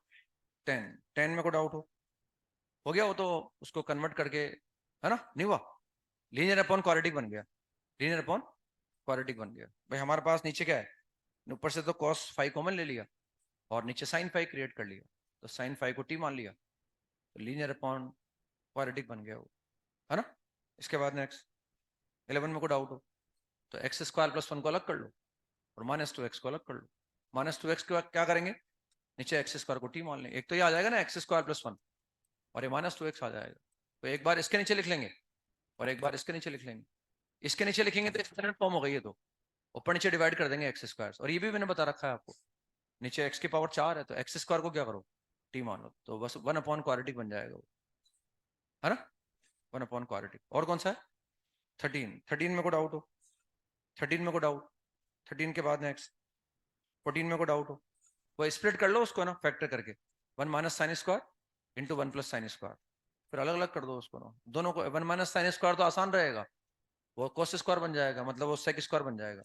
टेन, टेन में को डाउट हो गया वो तो उसको कन्वर्ट करके, है ना, नहीं हुआ, लीनियर अपॉन क्वाड्रेटिक बन गया, लीनियर अपॉन क्वाड्रेटिक बन गया, भाई हमारे पास नीचे क्या है, ऊपर से तो cos फाइव कॉमन ले लिया और नीचे sin फाइव क्रिएट कर लिया, तो sin फाइव को t मान लिया, तो लीनियर अपॉन क्वाड्रेटिक बन गया वो, है ना। इसके बाद नेक्स्ट 11 में को डाउट हो तो एक्स स्क्वायर प्लस वन को अलग कर लो और माइनस टू एक्स को अलग कर लो, माइनस टू एक्स के बाद क्या करेंगे, नीचे एक्स स्क्वायर को t मान लेंगे, एक तो ये आ जाएगा ना एक्स स्क्वायर प्लस वन, और ये माइनस टू एक्स आ जाएगा, तो एक बार इसके नीचे लिख लेंगे और एक बार इसके नीचे लिख लेंगे, इसके नीचे लिखेंगे तो एक्सटेंडेड फॉर्म हो गई है, तो ऊपर नीचे डिवाइड कर देंगे एक्स स्क्वायर, और ये भी मैंने बता रखा है आपको, नीचे एक्स की पावर चार है तो एक्स स्क्वायर को क्या करो टी मान लो, तो बस वन अपॉन क्वाड्रेटिक बन जाएगा वो, है ना, वन अपॉन क्वाड्रेटिक। और कौन सा है, थर्टीन, थर्टीन में को डाउट हो, थर्टीन में को डाउट, थर्टीन के बाद नेक्स्ट फोर्टीन में को डाउट हो, वो स्प्लिट कर लो उसको ना फैक्टर करके, one minus sine square into one plus sine square, फिर अलग अलग कर दो उसको ना, दोनों को वन माइनस साइन स्क्वायर तो आसान रहेगा, वो कोस स्क्वायर बन जाएगा, मतलब वो सेक स्क्वायर बन जाएगा,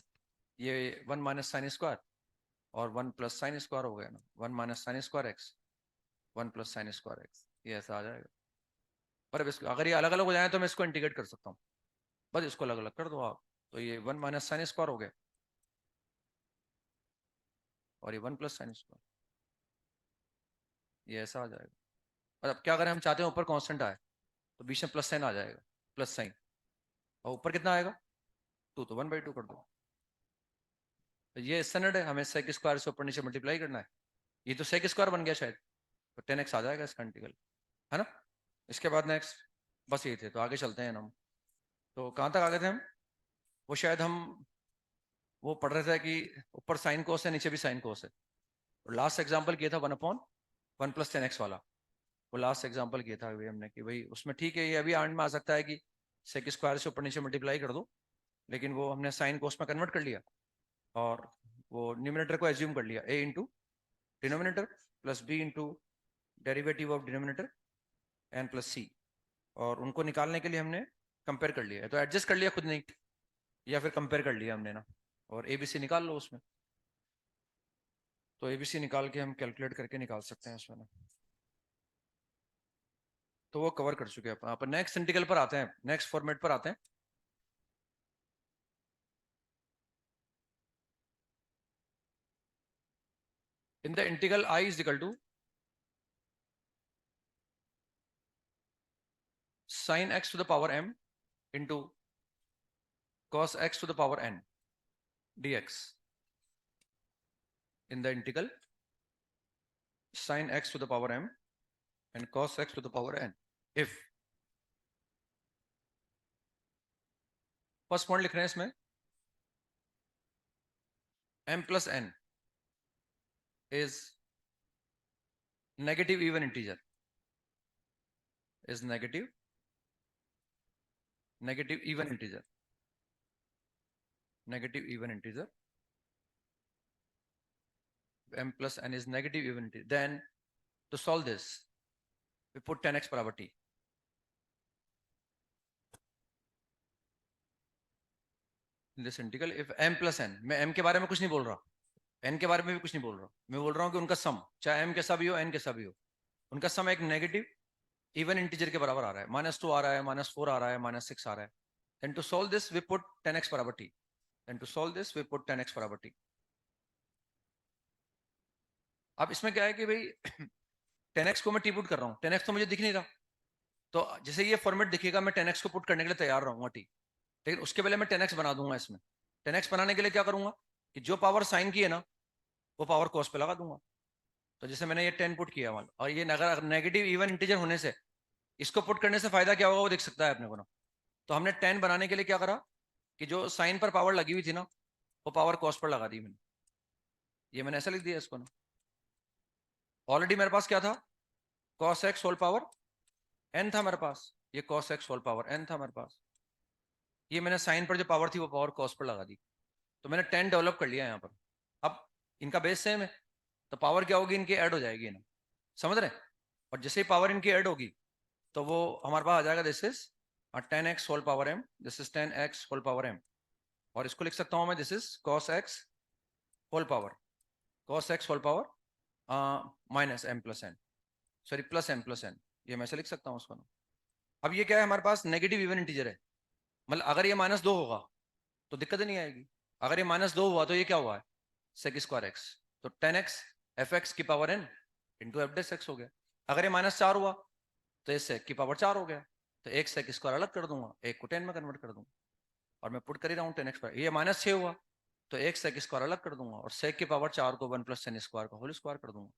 ये वन माइनस साइन स्क्वायर और वन प्लस साइन स्क्वायर हो गया ना, one minus sign square x one plus sign square x, ये ऐसा आ जाएगा। पर अब इसको अगर ये अलग अलग हो जाए तो मैं इसको इंटीग्रेट कर सकता हूँ, बस इसको अलग अलग कर दो आप, तो ये वन माइनस साइन स्क्वायर हो गया और ये वन प्लस साइन स्क्वायर, ये ऐसा आ जाएगा। और अब क्या करें, हम चाहते हैं ऊपर कांस्टेंट आए तो बीच में प्लस साइन आ जाएगा, प्लस साइन, और ऊपर कितना आएगा टू, तो वन बाई टू कर दो, तो ये स्टैंडर्ड है, हमें सेक स्क्वायर से ऊपर नीचे मल्टीप्लाई करना है, ये तो सेक स्क्वायर बन गया शायद, तो टेन एक्स आ जाएगा इसका इंटीग्रल, है ना। इसके बाद नेक्स्ट बस ये थे, तो आगे चलते हैं हम, तो कहाँ तक आ गए थे हम, वो शायद हम वो पढ़ रहे थे कि ऊपर साइन कोस है नीचे भी साइन कोस है, और लास्ट एग्जाम्पल किया था one upon one plus ten x वाला, वो लास्ट एग्जाम्पल किया था अभी हमने कि भाई उसमें ठीक है, ये अभी आंड में आ सकता है कि सेक स्क्वायर से ऊपर नीचे मल्टीप्लाई कर दो लेकिन वो हमने साइन कोस में कन्वर्ट कर लिया और वो न्यूमिनेटर को एज्यूम कर लिया a into denominator plus b into derivative of denominator n plus c, और उनको निकालने के लिए हमने कंपेयर कर लिया है, तो एडजस्ट कर लिया खुद नहीं, या फिर कंपेयर कर लिया हमने ना, और एबीसी निकाल लो उसमें। तो एबीसी निकाल के हम कैलकुलेट करके निकाल सकते हैं उसमें ना। तो वो कवर कर चुके हैं अपन। अपन नेक्स्ट इंटीग्रल पर आते हैं, नेक्स्ट फॉर्मेट पर आते हैं। In the integral I is equal to sin x to the power m into cos x to the power n dx, in the integral sin x to the power m and cos x to the power n if, first point लिख रहे हैं इसमें, m plus n is negative even integer, is negative even integer, negative even integer, m plus n is negative even integer, then to solve this we put 10x बराबर t। in this integral if m plus n, मैं m के बारे में कुछ नहीं बोल रहा, n के बारे में भी कुछ नहीं बोल रहा, मैं बोल रहा हूँ कि उनका सम, चाहे m कैसा भी हो n कैसा भी हो, उनका सम एक नेगेटिव इवन इंटीजर के बराबर आ रहा है, -2 आ रहा है, -4 आ रहा है, -6 आ रहा है, then to solve this we put 10x बराबर t, then to solve this we put 10x बराबर t। अब इसमें क्या है कि भाई 10x को मैं t पुट कर रहा हूँ, 10x तो मुझे दिख नहीं रहा, तो जैसे ये फॉर्मेट दिखेगा मैं 10x को पुट करने के लिए तैयार रहूंगा t, लेकिन उसके पहले मैं 10x बना दूंगा इसमें। 10x बनाने के लिए क्या करूंगा कि जो पावर साइन की है ना वो पावर कॉस पे लगा दूंगा। तो जैसे मैंने ये 10 पुट किया मान, और ये अगर नेगेटिव इवन इंटीजर होने से इसको पुट करने से फायदा क्या होगा वो दिख सकता है अपने को ना। तो हमने 10 बनाने के लिए क्या करा कि जो साइन पर पावर लगी हुई थी ना वो पावर कॉस पर लगा दी मैंने, ये मैंने ऐसा लिख दिया इसको ना। ऑलरेडी मेरे पास क्या था, cos x whole power n था मेरे पास, ये cos x whole power n था मेरे पास, ये मैंने साइन पर जो पावर थी वो पावर कॉस पर लगा दी, तो मैंने 10 डेवलप कर लिया यहाँ पर। अब इनका बेस सेम है तो पावर क्या होगी, इनकी ऐड हो जाएगी ना, समझ रहे हैं? और जैसे ही पावर इनकी ऐड होगी तो वो हमारे पास आ जाएगा, this is 10x whole power m, this is 10x whole power m, और इसको लिख सकता हूं मैं, this is cos x whole power, cos x whole power minus m plus n, sorry plus m plus n, ये मैं ऐसे लिख सकता हूँ उसको ना। अब ये क्या है, हमारे पास नेगेटिव इवन इंटीजर है, मतलब अगर ये -2 होगा तो दिक्कत ही नहीं आएगी, अगर ये -2 हुआ तो ये क्या हुआ है, सेक स्क्वायर एक्स, तो 10x एफ एक्स की power n into f dash x हो गया। अगर ये -4 हुआ तो ये सेक की पावर 4 हो गया, तो एक सेक स्क्वायर अलग कर दूंगा, एक को 10 में कन्वर्ट कर दूंगा, और मैं पुट कर ही रहा हूँ 10x पर। ये -6 हुआ तो एक सेक स्क्वायर अलग कर दूंगा, और सेक की पावर 4 को 1 + 10 स्क्वायर का होल स्क्वायर कर दूंगा।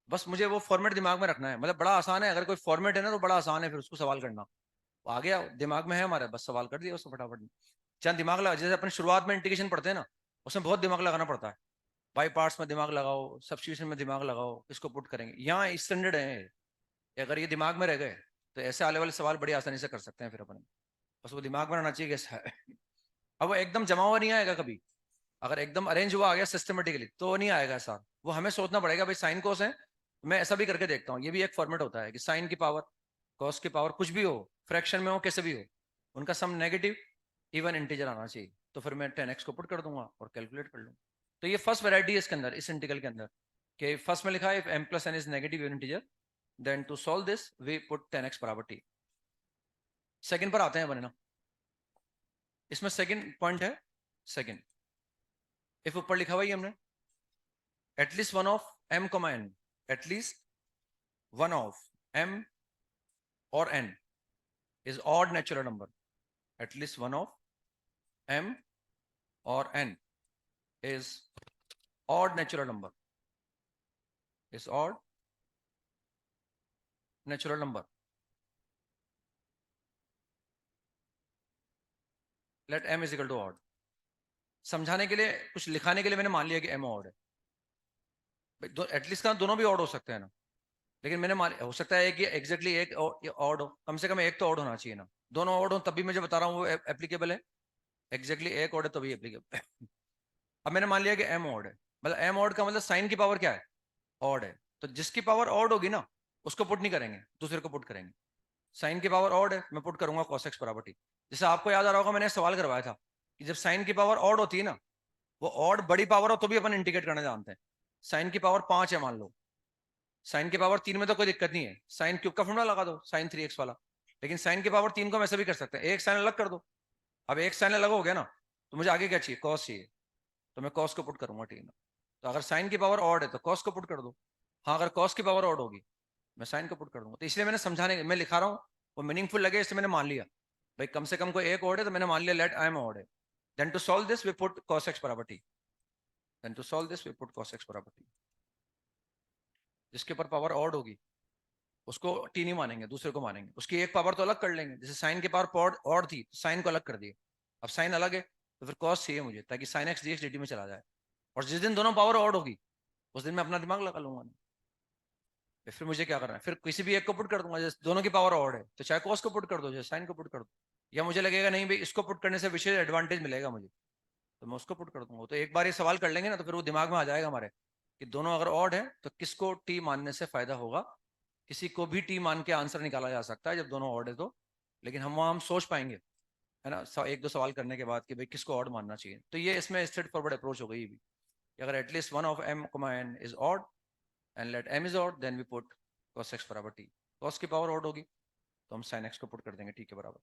बस मुझे वो फॉर्मेट दिमाग में रखना है, मतलब बड़ा आसान है, अगर कोई फॉर्मेट है ना तो बड़ा आसान है फिर उसको सवाल करना, आ गया दिमाग में है हमारे, बस सवाल कर दिया उसको फटाफट। जहाँ दिमाग लगा, जैसे अपन शुरुआत में इंटीग्रेशन पढ़ते हैं ना उसमें बहुत दिमाग लगाना पड़ता है, बाई पार्ट्स में दिमाग लगाओ, सब्स्टिट्यूशन में दिमाग लगाओ, इसको पुट करेंगे, यहाँ स्टैंडर्ड है, अगर ये दिमाग में रह गए तो ऐसे आने वाले सवाल बड़ी आसानी से कर सकते हैं फिर अपन, बस वो दिमाग में रहना चाहिए कैसा है। अब वो एकदम जमा हुआ नहीं आएगा कभी, अगर एकदम अरेंज हुआ आ गया सिस्टमेटिकली तो नहीं आएगा सर, वो हमें सोचना पड़ेगा भाई साइन कोस है, मैं ऐसा भी करके देखता हूँ, ये भी एक फॉर्मेट होता है कि साइन की पावर कॉस की पावर कुछ भी हो, फ्रैक्शन में हो कैसे भी हो, उनका सम नेगेटिव इवन इंटीजर आना चाहिए, तो फिर मैं 10x को पुट कर दूंगा और कैलकुलेट कर लूंगा। तो ये फर्स्ट वैरायटी है इसके अंदर, इस इंटीग्रल के अंदर, कि फर्स्ट में लिखा है if m plus n is negative even integer then to solve this we put 10x बराबर t। सेकंड पर आते हैं बने ना, इसमें सेकंड पॉइंट है, सेकंड इफ ऊपर लिखा हुआ है हमने at least one of m, n, at least one of m और n is odd natural number, at least one of m or n is odd natural number, is odd natural number, let m is equal to odd। समझाने के लिए कुछ लिखाने के लिए मैंने मान लिया कि m odd है, एटलीस्ट का दोनों भी ऑड हो सकते हैं ना, लेकिन मैंने मान, हो सकता है कि एग्जैक्टली एक ऑड हो, कम से कम एक तो ऑड होना चाहिए ना, दोनों ऑड हो तब भी मुझे बता रहा हूँ वो एप्लीकेबल है, एग्जैक्टली एक ऑड है तो भी एप्लीकेबल। अब मैंने मान लिया कि एम ऑड है, मतलब एम ऑड का मतलब साइन की पावर क्या है, ऑड है। तो जिसकी पावर ऑड होगी ना उसको पुट नहीं करेंगे, दूसरे को पुट करेंगे। साइन की पावर ऑड है, मैं पुट करूंगा cos x बराबर टी। जैसे आपको याद आ रहा होगा मैंने सवाल करवाया था कि जब साइन की पावर ऑड होती है ना, वो ऑड बड़ी पावर हो तो भी अपन इंटीग्रेट करना जानते हैं। साइन की पावर 5 है मान लो, साइन की पावर 3 में तो कोई दिक्कत नहीं है, साइन क्यूब का फॉर्मूला लगा दो साइन 3x वाला। लेकिन साइन की पावर 3 को हम ऐसे भी कर सकते हैं, एक साइन अलग कर दो। अब एक साइन अलग हो गया ना, तो मुझे आगे क्या चाहिए, कॉस चाहिए, तो मैं कॉस को पुट करूंगा टी में। तो अगर साइन की पावर ऑड है तो कॉस को पुट कर दो। हाँ, अगर कॉस की पावर ऑड होगी मैं साइन को पुट कर दूंगा। तो इसलिए मैंने समझाने, मैं लिखा रहा हूँ वो मीनिंगफुल लगे इसलिए मैंने मान लिया भाई कम से कम कोई एक ऑड है, तो मैंने मान लिया लेट आई एम ऑड है। Then to solve this we put cos x बराबर t. Then to solve this we put cos x बराबर टी। जिसके ऊपर पावर ऑड होगी उसको टी नहीं मानेंगे, दूसरे को मानेंगे। उसकी एक पावर तो अलग कर लेंगे, जैसे साइन की पावर ऑड थी तो साइन को अलग कर दिए, अब साइन अलग है तो फिर कॉस चाहिए मुझे, ताकि sine x d x D T में चला जाए। और जिस दिन दोनों पावर ऑड होगी उस दिन मैं अपना दिमाग लगा लूंगा। फिर मुझे क्या करना है, फिर किसी भी एक को पुट कर दूंगा, जैसे दोनों की पावर ऑड है तो चाहे कॉस को पुट कर दो चाहे साइन को पुट कर दो। या मुझे लगेगा नहीं भाई इसको पुट करने से विशेष एडवांटेज मिलेगा मुझे, तो मैं उसको पुट कर दूंगा। तो एक बार ये सवाल कर लेंगे ना तो फिर वो दिमाग में आ जाएगा हमारे कि दोनों अगर ऑड है तो किसको टी मानने से फायदा होगा। किसी को भी टी मान के आंसर निकाला जा सकता है जब दोनों ऑड है तो। लेकिन हम सोच पाएंगे, है ना, एक दो सवाल करने के बाद कि भाई किसको ऑड मानना चाहिए। तो ये इसमें स्ट्रेट फॉरवर्ड अप्रोच हो गई भी कि अगर at least one of m comma n is odd and let m is odd then we put cos x बराबर टी। cos की पावर ऑड होगी तो हम sin x को पुट कर देंगे टी के बराबर।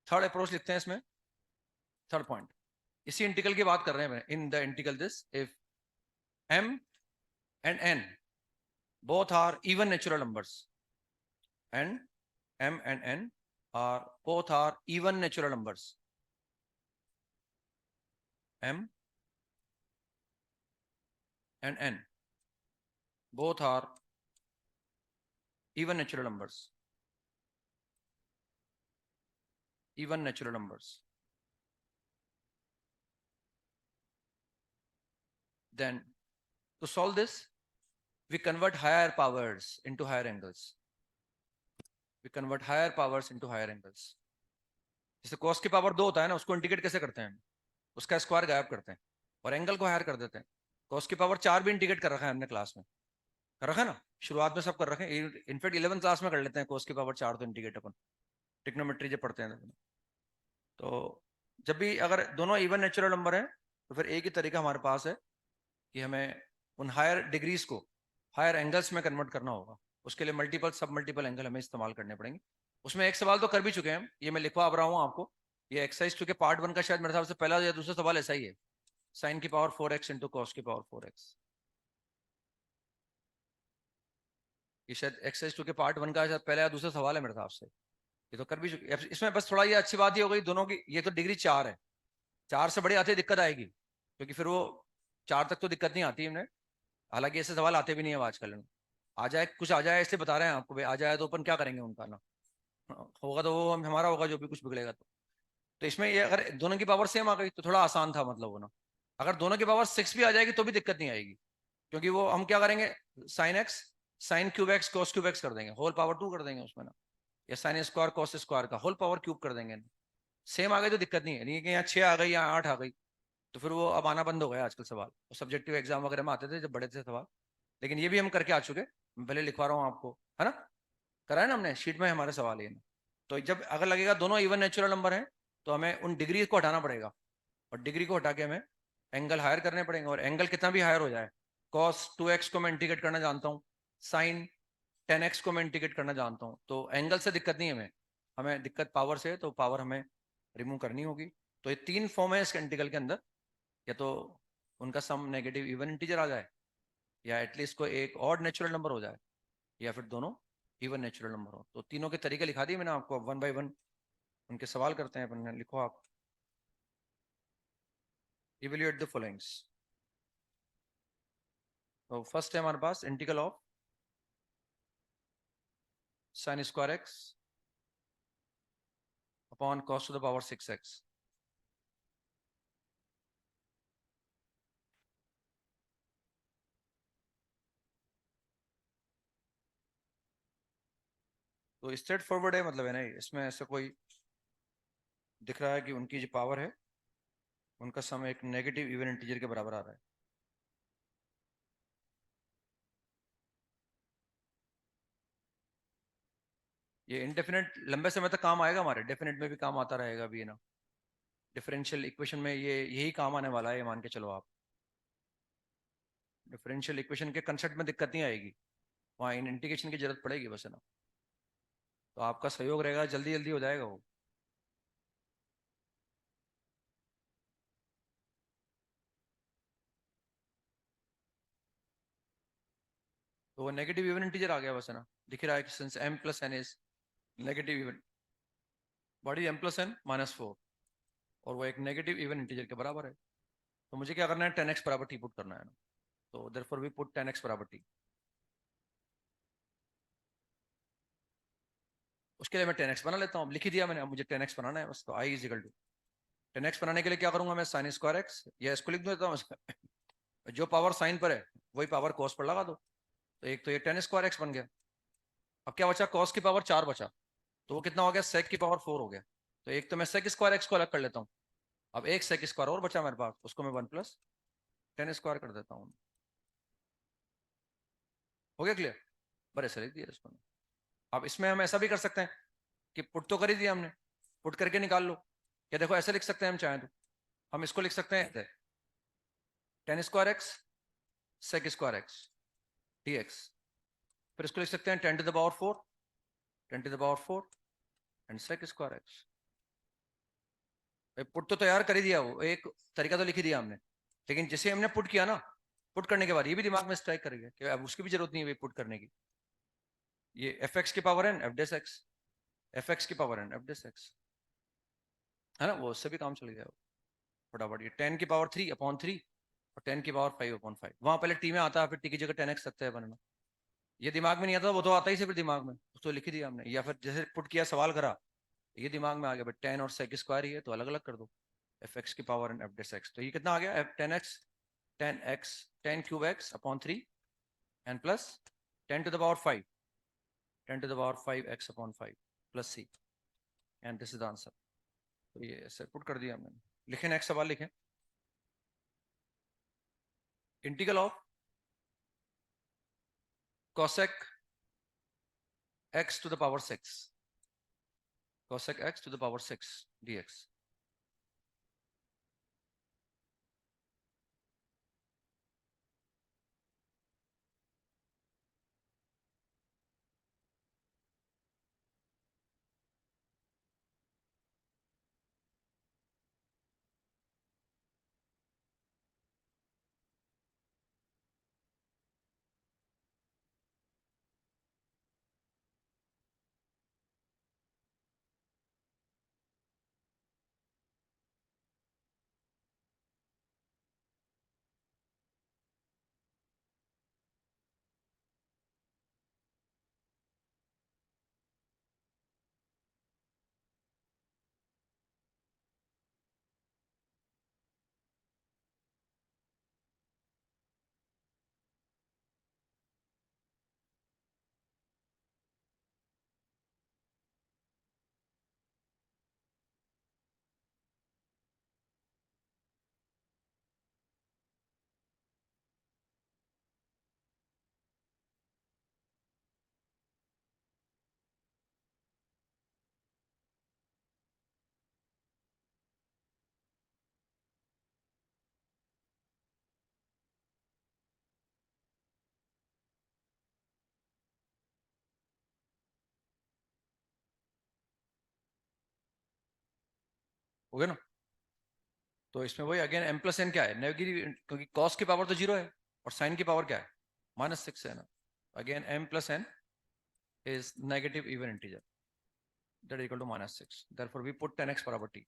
थर्ड अप्रोच लिखते हैं इसमें, थर्ड पॉइंट। इसी इंटीग्रल की बात कर रहे हैं in the integral this if m and n both are even natural numbers and m and n are both are even natural numbers, m and n both are even natural numbers, even natural numbers, then to solve this we convert higher powers into higher angles, we convert higher powers into higher angles। जैसे cos की power 2 होता है ना, उसको integrate कैसे करते हैं, उसका स्क्वायर गायब करते हैं और एंगल को हायर कर देते हैं। cos की पावर 4 भी इंटीग्रेट कर रखा है हमने क्लास में, कर रखा है ना, शुरुआत में सब कर रखे हैं। इनफेक्ट 11 क्लास में कर लेते हैं cos की पावर 4 तो इंटीग्रेट अपन, ट्रिग्नोमेट्री जब पढ़ते हैं तो। जब भी अगर दोनों इवन नेचुरल नंबर हैं तो फिर एक ही तरीका हमारे पास है कि हमें उन हायर डिग्रीज को हायर एंगल्स में कन्वर्ट करना होगा। उसके लिए मल्टीपल सब मल्टीपल एंगल हमें इस्तेमाल करने पड़ेंगे। उसमें एक सवाल तो कर भी चुके हैं, ये मैं लिखवा अब रहा हूँ आपको। ये एक्सरसाइज चूंकि पार्ट 1 का शायद मेरे हिसाब से पहला या दूसरा सवाल ऐसा ही है, साइन की पावर 4x इंटू कॉस की पावर 4x। ये शायद एक्सरसाइज टू के पार्ट 1 का शायद पहला या दूसरा सवाल है मेरे हिसाब से। ये तो कर भी चुके। अब इसमें बस थोड़ा ये अच्छी बात ये हो गई दोनों की, ये तो डिग्री 4 है, 4 से बड़ी आती है दिक्कत आएगी, क्योंकि फिर वो 4 तक तो दिक्कत नहीं आती है। हालांकि ऐसे सवाल आते भी नहीं है आजकल में। आ जाए कुछ आ जाए इसलिए बता रहे हैं आपको भाई, आ जाए तो अपन क्या करेंगे उनका ना, होगा तो वो हमारा होगा जो भी कुछ बिगड़ेगा तो इसमें ये अगर दोनों की पावर सेम आ गई तो थोड़ा आसान था मतलब वो ना। अगर दोनों की पावर 6 भी आ जाएगी तो भी दिक्कत नहीं आएगी, क्योंकि वो हम क्या करेंगे, sine x sign cube x cos cube x कर देंगे, होल पावर 2 कर देंगे उसमें ना, या साइन स्क्वायर कॉस स्क्वायर का होल पावर क्यूब कर देंगे। सेम आ गई तो दिक्कत नहीं है, नहीं कि यहाँ 6 आ गई या 8 आ गई तो फिर वो अब आना बंद हो गया आजकल सवाल। सब्जेक्टिव एग्जाम वगैरह में आते थे जब बड़े थे सवाल, लेकिन ये भी हम करके आ चुके। मैं पहले लिखवा रहा हूँ आपको, है ना, करा है ना हमने, शीट में हमारे सवाल ये ना। तो जब अगर लगेगा दोनों इवन नेचुरल नंबर हैं तो हमें उन डिग्री को हटाना पड़ेगा, और डिग्री को हटा के हमें एंगल हायर करने पड़ेंगे। और एंगल कितना भी हायर हो जाए, कॉस 2x को मैं इंटीग्रेट करना जानता हूँ, साइन 10x को मैं इंटीग्रेट करना जानता हूँ, तो एंगल से दिक्कत नहीं है हमें। हमें दिक्कत पावर से है, तो पावर हमें रिमूव करनी होगी। तो ये 3 फॉर्म है इसके इंटीग्रल के अंदर, या तो उनका सम नेगेटिव इवन इंटीजर आ जाए, या एटलीस्ट कोई एक और नेचुरल नंबर हो जाए, या फिर दोनों इवन नेचुरल नंबर हो। तो तीनों के तरीके लिखा दिए मैंने आपको, वन बाय वन उनके सवाल करते हैं अपन। लिखो आप, इवेल्युएट द फॉलोइंग्स। तो फर्स्ट है हमारे पास integral of sine square x upon cos to the power 6x। तो स्ट्रेट फॉरवर्ड है मतलब, है ना, इसमें ऐसा कोई दिख रहा है कि उनकी जो पावर है उनका सम एक नेगेटिव इवन इंटीजर के बराबर आ रहा है। ये इनडेफिनेट लंबे समय तक काम आएगा, हमारे डेफिनेट में भी काम आता रहेगा अभी ना। डिफरेंशियल इक्वेशन में ये यही काम आने वाला है, ये मान के चलो आप। डिफरेंशियल इक्वेशन के कंसेप्ट में दिक्कत नहीं आएगी, वहाँ इन इंटीग्रेशन की जरूरत पड़ेगी बस, है ना। तो आपका सहयोग रहेगा, जल्दी जल्दी हो जाएगा वो। तो वो नेगेटिव इवन इंटीजर आ गया बस, है ना। दिख रहा है कि since m plus n is negative even, बॉडी m+n-4, और वो एक नेगेटिव इवन इंटीजर के बराबर है। तो मुझे क्या करना है, 10x बराबर t पुट करना है ना। तो देयरफॉर वी पुट 10x बराबर t। उसके लिए मैं 10x बना लेता हूँ, लिख ही दिया मैंने, अब मुझे 10x बनाना है बस। तो आई इज इक्वल टू 10x बनाने के लिए क्या करूंगा मैं, साइन स्क्वायर एक्स, या इसको लिख देता हूँ जो पावर साइन पर है वही पावर कॉस पर लगा दो। तो एक तो ये 10 स्क्वायर एक्स बन गया। अब क्या बचा, कॉस की पावर 4 बचा, तो वो कितना हो गया, सेक की पावर 4 हो गया। तो एक तो मैं सेक स्क्वायर एक्स को अलग कर लेता हूँ। अब एक सेक स्क्वायर और बचा मेरे पास, उसको मैं 1+10 स्क्वायर कर देता हूँ। हो गया क्लियर, बड़े से लिख दिया इसको। अब इसमें हम ऐसा भी कर सकते हैं कि पुट तो कर ही दिया हमने, पुट करके निकाल लो। या देखो ऐसे लिख सकते हैं हम चाहें तो, हम इसको लिख सकते हैं 10 square x sec square x d x. फिर इसको लिख सकते हैं 10⁴, 10⁴ and sec square x. Put तो तैयार कर ही दिया, वो एक तरीका तो लिख ही दिया हमने। लेकिन जैसे हमने पुट किया ना, पुट करने के बाद ये भी दिमाग में स्ट्राइक करेगा कि अब उसकी भी जरूरत नहीं है पुट करने की। ये एफ एक्स की power n f dash x, f x की power n f dash x, है ना, वो उससे भी काम चल गया फटाफट। ये 10⁻³ और 10⁻5/5, वहां पहले टी में आता है, फिर टी की जगह 10x सकते हैं बनना। ये दिमाग में नहीं आता, वो तो आता ही से फिर दिमाग में, उसको लिख ही दिया हमने। या फिर जैसे पुट किया, सवाल करा, ये दिमाग में आ गया, 10 और सेक स्क्वायर ही है तो अलग अलग कर दो, एफ एक्स की power and f dash x. तो ये कितना आ गया, f 10x, 10x, 10³ x/3 and plus 10⁵, 10⁵5x/5 plus c, and this is the answer. तो ये ऐसे पुट कर दिया हमने। लिखे नेक्स्ट सवाल लिखें, integral of cosec x to the power 6, cosec x to the power 6 dx। हो गया ना। तो इसमें वही अगेन m+n क्या है, नेगेटिव, क्योंकि cos की पावर तो 0 है और sin की पावर क्या है, -6 है ना। Again m+n is negative even integer that is equal to -6, therefore we put 10x बराबर t,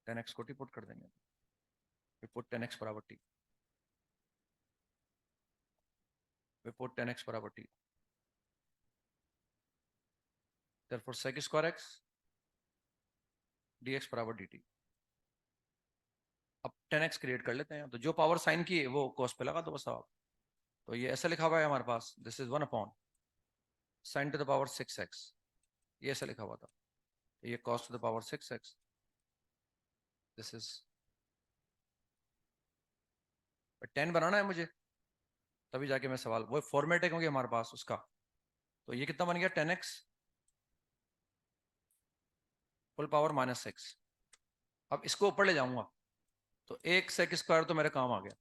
10x को t पुट कर देंगे, we put 10x बराबर t, we put 10x बराबर t, therefore sec square x dx बराबर dt। अब 10x create कर लेते हैं, तो जो पावर साइन की है वो cos पे लगा दो बस आप। तो ये ऐसा लिखा हुआ है हमारे पास, दिस इज 1/sin⁻⁶x, ये ऐसा लिखा हुआ था। ये cos⁻⁶x, दिस इज 10 बनाना है मुझे, तभी जाके मैं सवाल, वो फॉर्मेट है क्योंकि हमारे पास उसका। तो ये कितना बन गया, 10x फुल पावर -6। अब इसको ऊपर ले जाऊंगा तो एक सेक स्क्वायर तो मेरे काम आ गया।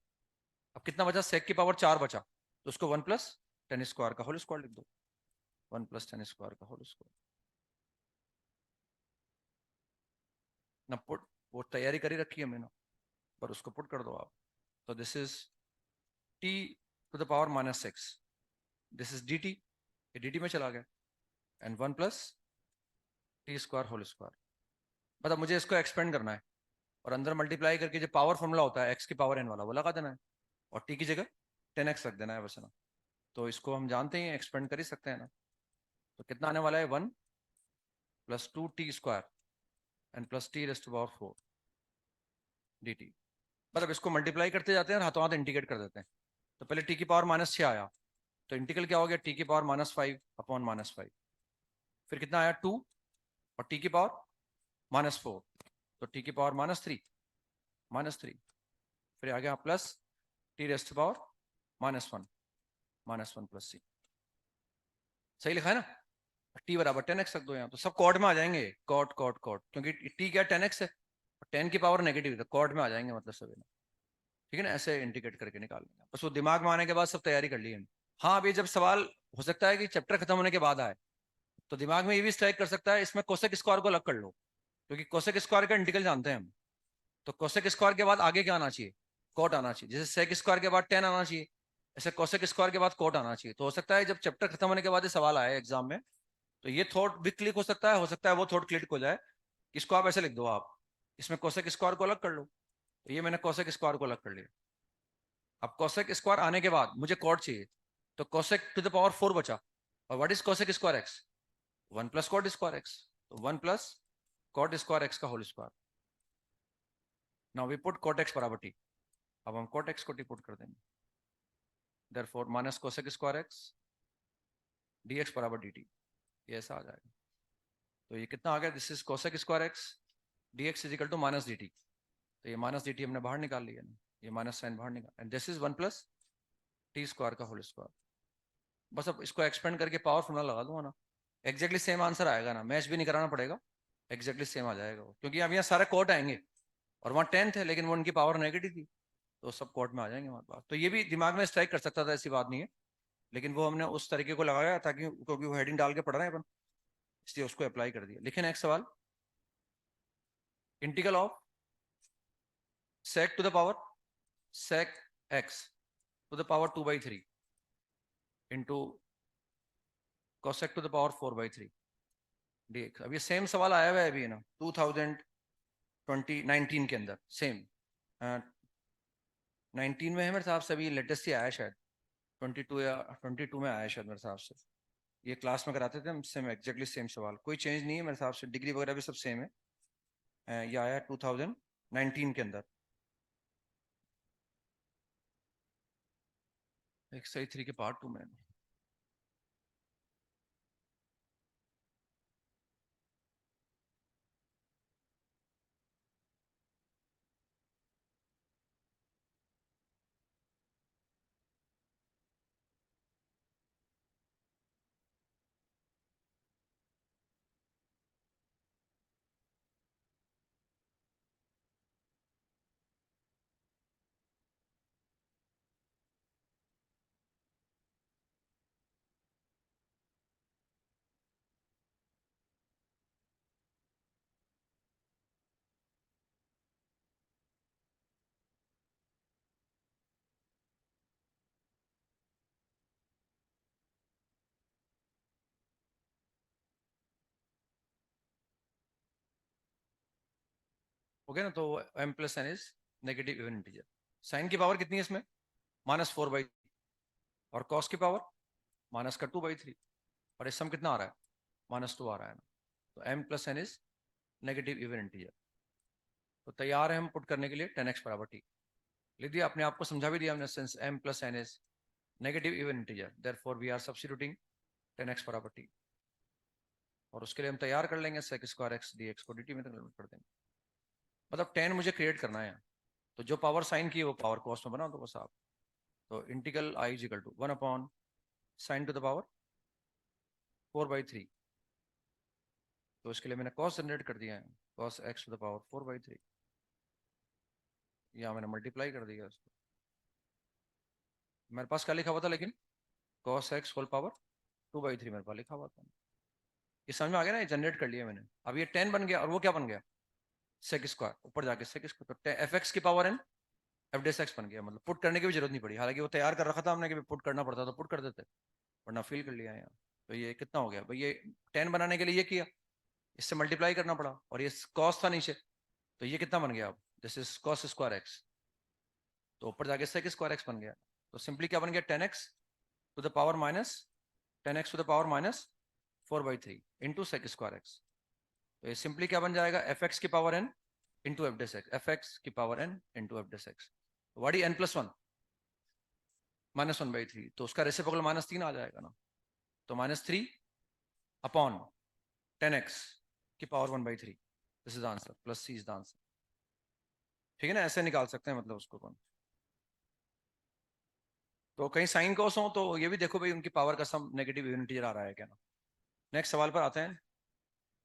अब कितना बचा, सेक की पावर 4 बचा, तो उसको 1 + 10² का होल स्क्वायर लिख दो। 1 + 10² का होल स्क्वायर। ना पुट, वो तैयारी करी रखी है मैंने, पर उसको पुट कर दो आप। तो this is t⁻⁻⁶, this is dt, ये dt में चला गया, एंड 1 + t² होल स्क्वायर। मतलब मुझे इसको एक्सपेंड करना है और अंदर मल्टीप्लाई करके जो पावर फॉर्मूला होता है x की पावर n वाला, वो लगा देना है, और t की जगह 10x रख देना है वैसे ना। तो इसको हम जानते हैं, एक्सपेंड कर ही सकते हैं ना। तो कितना आने वाला है, 1 + 2t² and plus t⁻⁴ dt। मतलब इसको मल्टीप्लाई करते जाते हैं और हाथों हाथ इंटीग्रेट कर देते हैं। तो पहले t की पावर -6 आया, तो इंटीग्रल क्या हो गया, t की पावर -5/-5। फिर कितना आया, 2, और t की पावर -4, तो t की पावर -3। फिर आ गया प्लस t⁻⁻1 -1 + c। सही लिखा है ना। t बराबर 10x रख दो यहाँ, तो सब कॉर्ड में आ जाएंगे, कॉट कॉट कॉट, क्योंकि t क्या 10x है, 10 की पावर नेगेटिव है, तो कॉर्ड में आ जाएंगे मतलब सभी ना। ठीक है ना, ऐसे इंटीग्रेट करके निकाल लेंगे, बस वो दिमाग में आने के बाद सब तैयारी कर ली है। हाँ, अभी जब सवाल हो सकता है कि चैप्टर खत्म होने के बाद आए, तो दिमाग में ये भी स्ट्राइक कर सकता है, इसमें कोसेक स्क्वायर को अलग कर लो, क्योंकि कोसेक स्क्वायर का इंटीग्रल जानते हैं हम। तो कोसेक स्क्वायर के बाद आगे क्या आना चाहिए, कोट आना चाहिए। जैसे सेक स्क्वायर के बाद 10 आना चाहिए, ऐसे कोसेक स्क्वायर के बाद कोट आना चाहिए। तो हो सकता है जब चैप्टर खत्म होने के बाद ये सवाल आए एग्जाम में, तो ये थॉट भी क्लिक हो सकता है वो थॉट क्लिक हो जाए। इसको आप ऐसे लिख दो, आप इसमें कोसेक स्क्वायर को अलग कर लो। तो ये मैंने कोसेक स्क्वायर को अलग कर लिया। अब कोसेक स्क्वायर आने के बाद मुझे कोट चाहिए, तो कोसेक टू द पावर 4 बचा। और what is cosec square x, 1 + cot square x. तो 1 + cot स्क्वायर एक्स का whole square. Now we put cot x बराबर टी। अब हम कोट एक्स को टी पुट कर देंगे, therefore minus cosec square x dx बराबर dt। ये ऐसा आ जाएगा। तो ये कितना आ गया, this is cosec square x dx is equal to -dt। तो ये -dt हमने बाहर निकाल लिया ना, ये माइनस साइन बाहर निकाल, एंड दिस इज 1 + t² का होल स्क्वायर। बस अब इसको एक्सपेंड करके पावर फॉर्मूला लगा दूंगा ना, एग्जैक्टली सेम आंसर आएगा ना, मैच भी नहीं कराना पड़ेगा, एग्जैक्टली सेम आ जाएगा वो। क्योंकि अब यहाँ सारे कोट आएंगे, और वहाँ 10 थे लेकिन वो उनकी पावर नेगेटिव थी, तो सब कोट में आ जाएंगे हमारे पास। तो ये भी दिमाग में स्ट्राइक कर सकता था, ऐसी बात नहीं है, लेकिन वो हमने उस तरीके को लगाया ताकि, क्योंकि वो हेडिंग डाल के पढ़ रहे हैं अपन, इसलिए उसको अप्लाई कर दिया। लिखे नेक्स्ट सवाल, integral of sec to the power sec x to the power 2/3 into cosec to the power 4/3 dx। अब ये सेम सवाल आया हुआ है अभी ना 2019 के अंदर, सेम 19 में है मेरे हिसाब से, अभी लेटेस्ट ही आया शायद, 22 या 22 में आया शायद मेरे हिसाब से। ये क्लास में कराते थे हम, सेम एग्जैक्टली सेम सवाल, कोई चेंज नहीं है मेरे हिसाब से, डिग्री वगैरह भी सब सेम है। ये आया 2019 के अंदर, एक्सरसाइज 3 के पार्ट 2 में। ओके ना, तो m+n is negative even integer. Sine की पावर कितनी है इसमें, -4/, और कॉस की पावर -2/3, और इस सम कितना आ रहा है, -2 आ रहा है ना। तो m+n is negative even integer. तो तैयार है हम पुट करने के लिए 10x बराबर t। लिख दिया, अपने आप को समझा भी दिया हमने, since m+n is negative even integer, therefore we are substituting 10x बराबर t। और उसके लिए हम तैयार कर लेंगे sec² x dx को dt में कन्वर्ट कर देंगे। मतलब 10 मुझे क्रिएट करना है, तो जो पावर साइन की है वो पावर कॉस में बना दो बस आप। तो integral I is equal to 1/sin⁴/4/3। तो इसके लिए मैंने कॉस जनरेट कर दिया है, cos x⁴/4/3। यहाँ मैंने मल्टीप्लाई कर दिया उसको। मेरे पास क्या लिखा हुआ था लेकिन cos x⁴ मेरे पास लिखा हुआ था। ये समझ में आ गया ना, ये जनरेट कर लिया मैंने। अब ये 10 बन गया और वो क्या बन गया, सेक स्क्वायर, ऊपर जाके सेक स्क्वायर, तो एफ एक्स की power n f dash x बन गया। मतलब पुट करने की भी जरूरत नहीं पड़ी, हालांकि वो तैयार कर रखा था हमने कि पुट करना पड़ता तो पुट कर देते, वरना फिल कर लिया यहाँ। तो ये कितना हो गया भाई, ये 10 बनाने के लिए ये किया, इससे मल्टीप्लाई करना पड़ा, और ये कॉस था नीचे, तो ये कितना बन गया अब, this is cos square x, तो ऊपर जाके सेक स्क्वायर एक्स बन गया। तो सिंपली क्या बन गया, 10x to the power minus 10x to the power minus 4/3 into sec square x. तो ये सिंपली क्या बन जाएगा, एफ एक्स की power n into f dash x, f x की power n into f dash x. वाड़ी n+1 -1/3, तो उसका रेसिप्रोकल -3 आ जाएगा ना, तो -3 अपॉन 10x की power 1/3, this is answer, plus c is the answer. ठीक है ना, ऐसे निकाल सकते हैं मतलब उसको कौन। तो कहीं साइन कॉस हो तो ये भी देखो भाई, उनकी पावर का सम नेगेटिव यूनिटी आ रहा है क्या ना। नेक्स्ट सवाल पर आते हैं,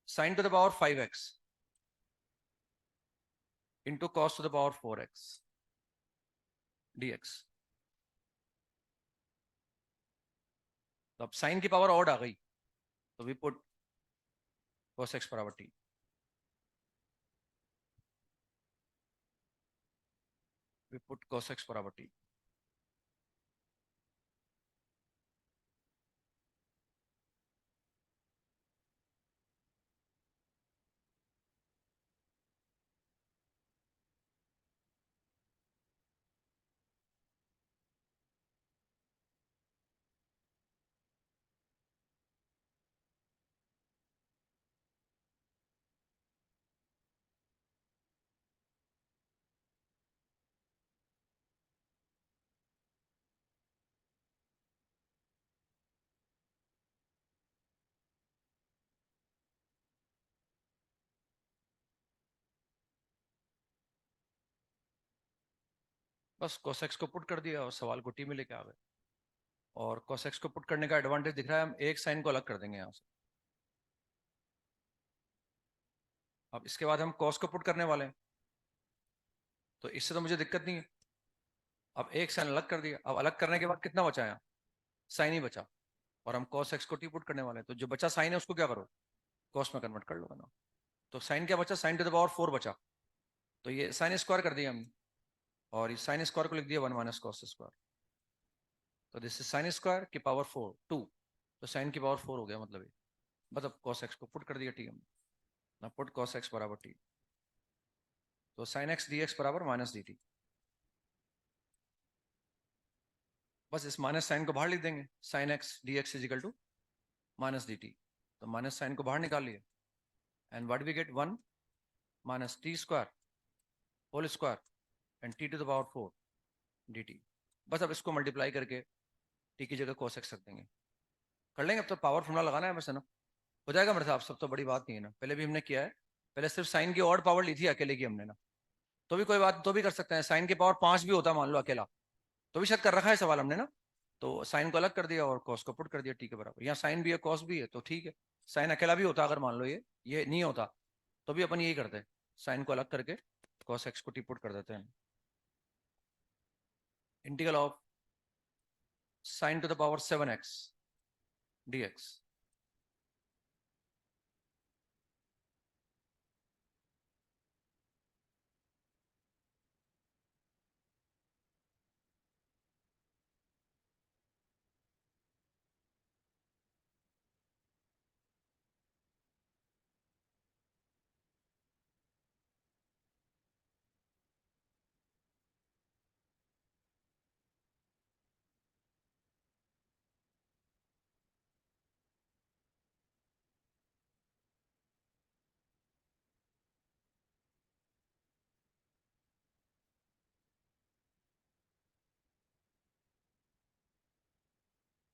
sign to the power 5x into cos to the power 4x dx। तो अब साइन की पावर ऑड आ गई, तो वी पुट cos x बराबर t। We put cos x बराबर t। बस cos x को पुट कर दिया और सवाल को t में लेके आ गए। और cos x को पुट करने का एडवांटेज दिख रहा है, हम एक साइन को अलग कर देंगे यहाँ से। अब इसके बाद हम cos को पुट करने वाले हैं, तो इससे तो मुझे दिक्कत नहीं है। अब एक साइन अलग कर दिया, अब अलग करने के बाद कितना बचा यहाँ, साइन ही बचा, और हम cos x को t पुट करने वाले हैं, तो जो बचा साइन है उसको क्या करो, cos में कन्वर्ट कर लो ना। तो साइन क्या बचा, साइन टू द पावर 4 बचा, तो ये साइन स्क्वायर कर दिया हमने, और इस साइन स्क्वायर को लिख दिया 1 माइनस कॉस स्क्वायर। तो दिस इज साइन स्क्वायर की पावर 4 2, तो साइन की पावर 4 हो गया मतलब ये। मतलब cos x को पुट कर दिया t हमने ना, पुट cos x बराबर t, तो साइन x dx बराबर माइनस dt। बस इस माइनस साइन को बाहर लिख देंगे, sine x dx is equal to minus dt। तो माइनस साइन को बाहर निकाल लिए, and what we get 1 minus t square whole square and t to the power 4 dt। बस अब इसको मल्टीप्लाई करके t की जगह cos x रख देंगे, कर लेंगे। अब तो पावर फॉर्मूला लगाना है बस, है ना, हो जाएगा मेरे साहब, सब तो बड़ी बात नहीं है ना, पहले भी हमने किया है। पहले सिर्फ साइन की ऑड पावर ली थी अकेले की हमने ना, तो भी कोई बात, तो भी कर सकते हैं। साइन की पावर 5 भी होता मान लो अकेला, तो भी शायद कर रखा है सवाल हमने ना। तो साइन को अलग कर दिया और कॉस को पुट कर दिया टी के बराबर। यहाँ साइन भी है कॉस भी है, तो ठीक है। साइन अकेला भी होता अगर मान लो ये नहीं होता, तो भी अपन यही करते हैं, साइन को अलग करके कॉस एक्स को टी पुट कर देते हैं। Integral of sign to the power 7x dx।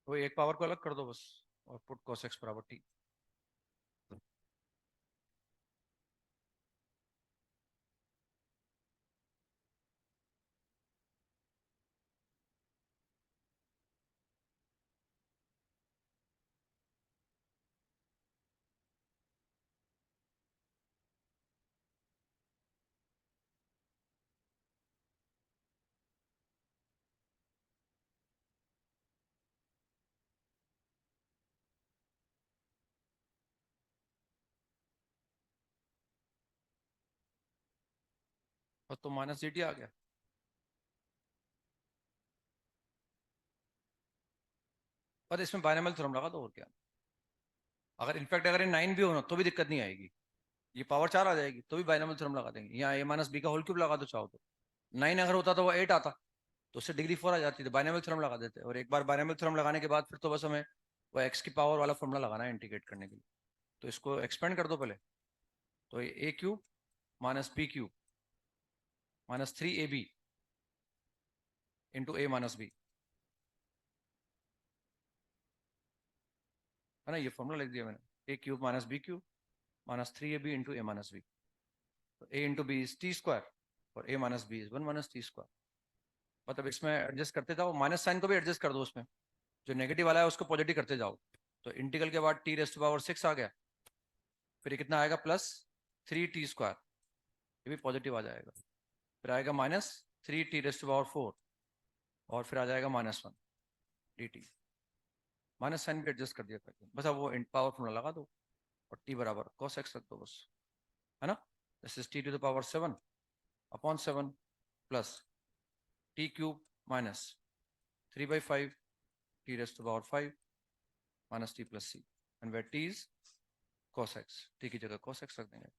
वो एक पावर को अलग कर दो बस, और पुट कॉस एक्स बराबर टी। और तो माइनस डी टी आ गया। पर इसमें बायनॉमियल थ्योरम लगा दो और क्या। अगर इनफैक्ट अगर ये 9 भी हो ना तो भी दिक्कत नहीं आएगी, ये पावर 4 आ जाएगी तो भी बायनॉमियल थ्योरम लगा देंगे। यहाँ ए माइनस बी का होल क्यूब लगा दो चाहो तो। 9 अगर होता तो वो 8 आता, तो उससे डिग्री 4 आ जाती है, बायनॉमियल थ्योरम लगा देते। और एक बार बायनॉमियल थ्योरम लगाने के बाद फिर तो बस हमें वो एक्स की पावर वाला फॉर्मूला लगाना है इंटीग्रेट करने के लिए। तो इसको एक्सपेंड कर दो पहले। तो A cube minus B cube minus 3ab into A minus B, है ना, ये फॉर्मूला लिख दिया मैंने। A cube minus B cube minus 3ab into A minus B. तो A into B is t square और A minus B is 1 minus t square. मतलब इसमें एडजस्ट करते जाओ, माइनस साइन को भी एडजस्ट कर दो, उसमें जो नेगेटिव वाला है उसको पॉजिटिव करते जाओ। तो इंटीग्रल के बाद टी रेस्ट टू पावर 6 आ गया, फिर ये कितना आएगा प्लस 3t स्क्वायर, ये भी पॉजिटिव आ जाएगा। फिर आएगा माइनस 3t⁴ और फिर आ जाएगा -1 dt। माइनस साइन भी एडजस्ट कर दिया करके, बस अब वो पावर फॉर्मूला लगा दो और टी बराबर cos x रख दो बस, है ना। This is t⁻7 upon 7 plus t cube minus 3/5 t⁻5 minus t plus c, and where t is cos x, t की जगह cos x रख देंगे।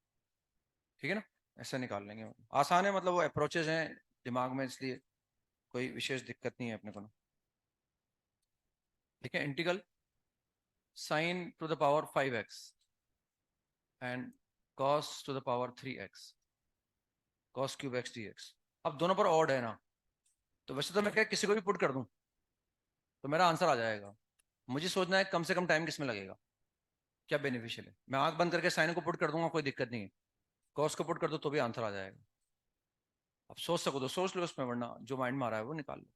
ठीक है ना, ऐसे निकाल लेंगे। आसान है, मतलब वो अप्रोचेज हैं दिमाग में, इसलिए कोई विशेष दिक्कत नहीं है अपने को। ठीक है, integral sine to the power 5x and cos to the power 3x cos cube x dx। अब दोनों पर ऑड है ना, तो वैसे तो मैं क्या किसी को भी पुट कर दूं तो मेरा आंसर आ जाएगा। मुझे सोचना है कम से कम टाइम किस में लगेगा, क्या बेनिफिशियल है। मैं आंख बंद करके साइन को पुट कर दूंगा, कोई दिक्कत नहीं है। कॉस को पुट कर दो तो भी आंसर आ जाएगा। अब सोच सको तो सोच लो उसमें, वरना जो माइंड में आ रहा है वो निकाल लो।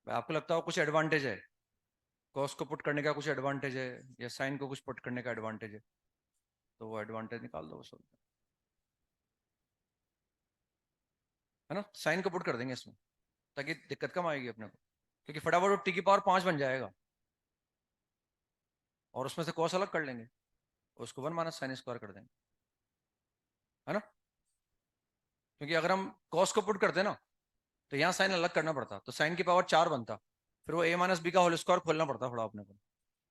आपको लगता हो कुछ एडवांटेज है, कॉस को पुट करने का कुछ एडवांटेज है, या साइन को कुछ पुट करने का एडवांटेज है, तो वो एडवांटेज निकाल दो बस, है ना। साइन को पुट कर देंगे इसमें ताकि दिक्कत कम आएगी अपने को, क्योंकि फटाफट वो टी की पावर 5 बन जाएगा और उसमें से कॉस अलग कर लेंगे, उसको 1 माइनस साइन स्क्वायर कर देंगे, है ना। क्योंकि अगर हम कॉस को पुट करते ना तो यहाँ साइन अलग करना पड़ता, तो साइन की पावर 4 बनता, फिर वो ए माइनस बी का होल स्क्वायर खोलना पड़ता थोड़ा अपने को।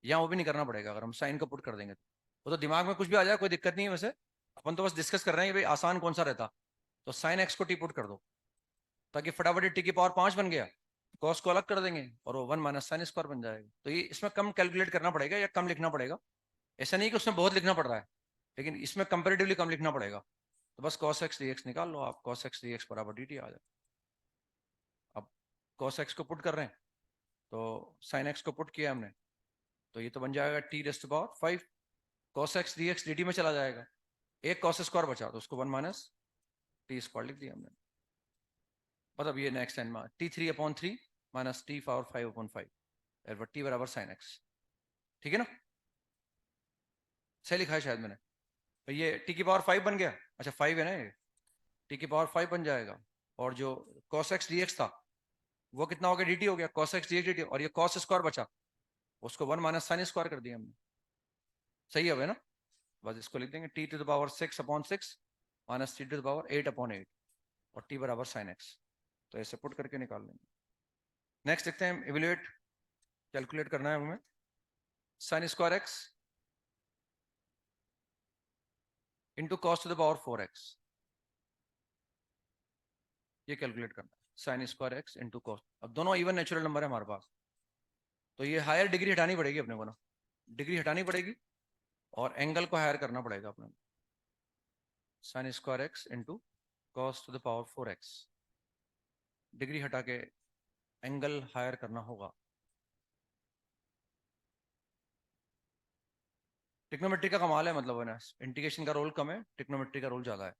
यहाँ वो भी नहीं करना पड़ेगा अगर हम साइन को पुट कर देंगे तो। वो तो दिमाग में कुछ भी आ जाए कोई दिक्कत नहीं है वैसे, अपन तो बस डिस्कस कर रहे हैं कि भाई आसान कौन सा रहता। तो साइन एक्स को टी पुट कर दो ताकि फटाफट टी की पावर 5 बन गया, कॉस को अलग कर देंगे और वो 1 माइनस साइन स्क्वायर बन जाएगा। तो ये इसमें कम कैलकुलेट करना पड़ेगा या कम लिखना पड़ेगा, ऐसा नहीं कि उसमें बहुत लिखना पड़ रहा है, लेकिन इसमें कंपेरेटिवली कम लिखना पड़ेगा। तो बस cos x dx निकाल लो आप, cos x dx बराबर dt आ जाए। अब cos x को पुट कर रहे हैं तो sin x को पुट किया हमने, तो ये तो बन जाएगा t⁻5, cos x dx dt में चला जाएगा, एक cos स्क्वायर बचा तो उसको 1 माइनस टी स्क्वायर लिख दिया हमने। मतलब ये next time t3/3 minus t⁻5/5 T बराबर साइन एक्स। ठीक है ना, सही लिखा है शायद मैंने। तो ये टी की पावर 5 बन गया, अच्छा 5 है ना ये, टी की पावर 5 बन जाएगा। और जो cos x dx था वो कितना हो गया, dt हो गया, cos x dx dt, और ये cos स्क्वायर बचा, उसको 1 माइनस साइन स्क्वायर कर दिया हमने। सही है ना, बस इसको लिख देंगे t⁻6/6 माइनस t⁻8/8 और t बराबर साइन एक्स। तो ऐसे पुट करके निकाल लेंगे। नेक्स्ट देखते हैं, इवेल्युएट कैलकुलेट करना है हमें। Sign square x into cos to the power 4x, ये कैलकुलेट करना है। Sine square x into cos, अब दोनों इवन नेचुरल नंबर है हमारे पास, तो ये हायर डिग्री हटानी पड़ेगी अपने को ना, डिग्री हटानी पड़ेगी और एंगल को हायर करना पड़ेगा अपने को। Sign square x into cos to the power 4x, degree हटा के एंगल हायर करना होगा। टिक्नोमेट्री का कमाल है, मतलब है ना, इंटीग्रेशन का रोल कम है, टिक्नोमेट्री का रोल ज्यादा है।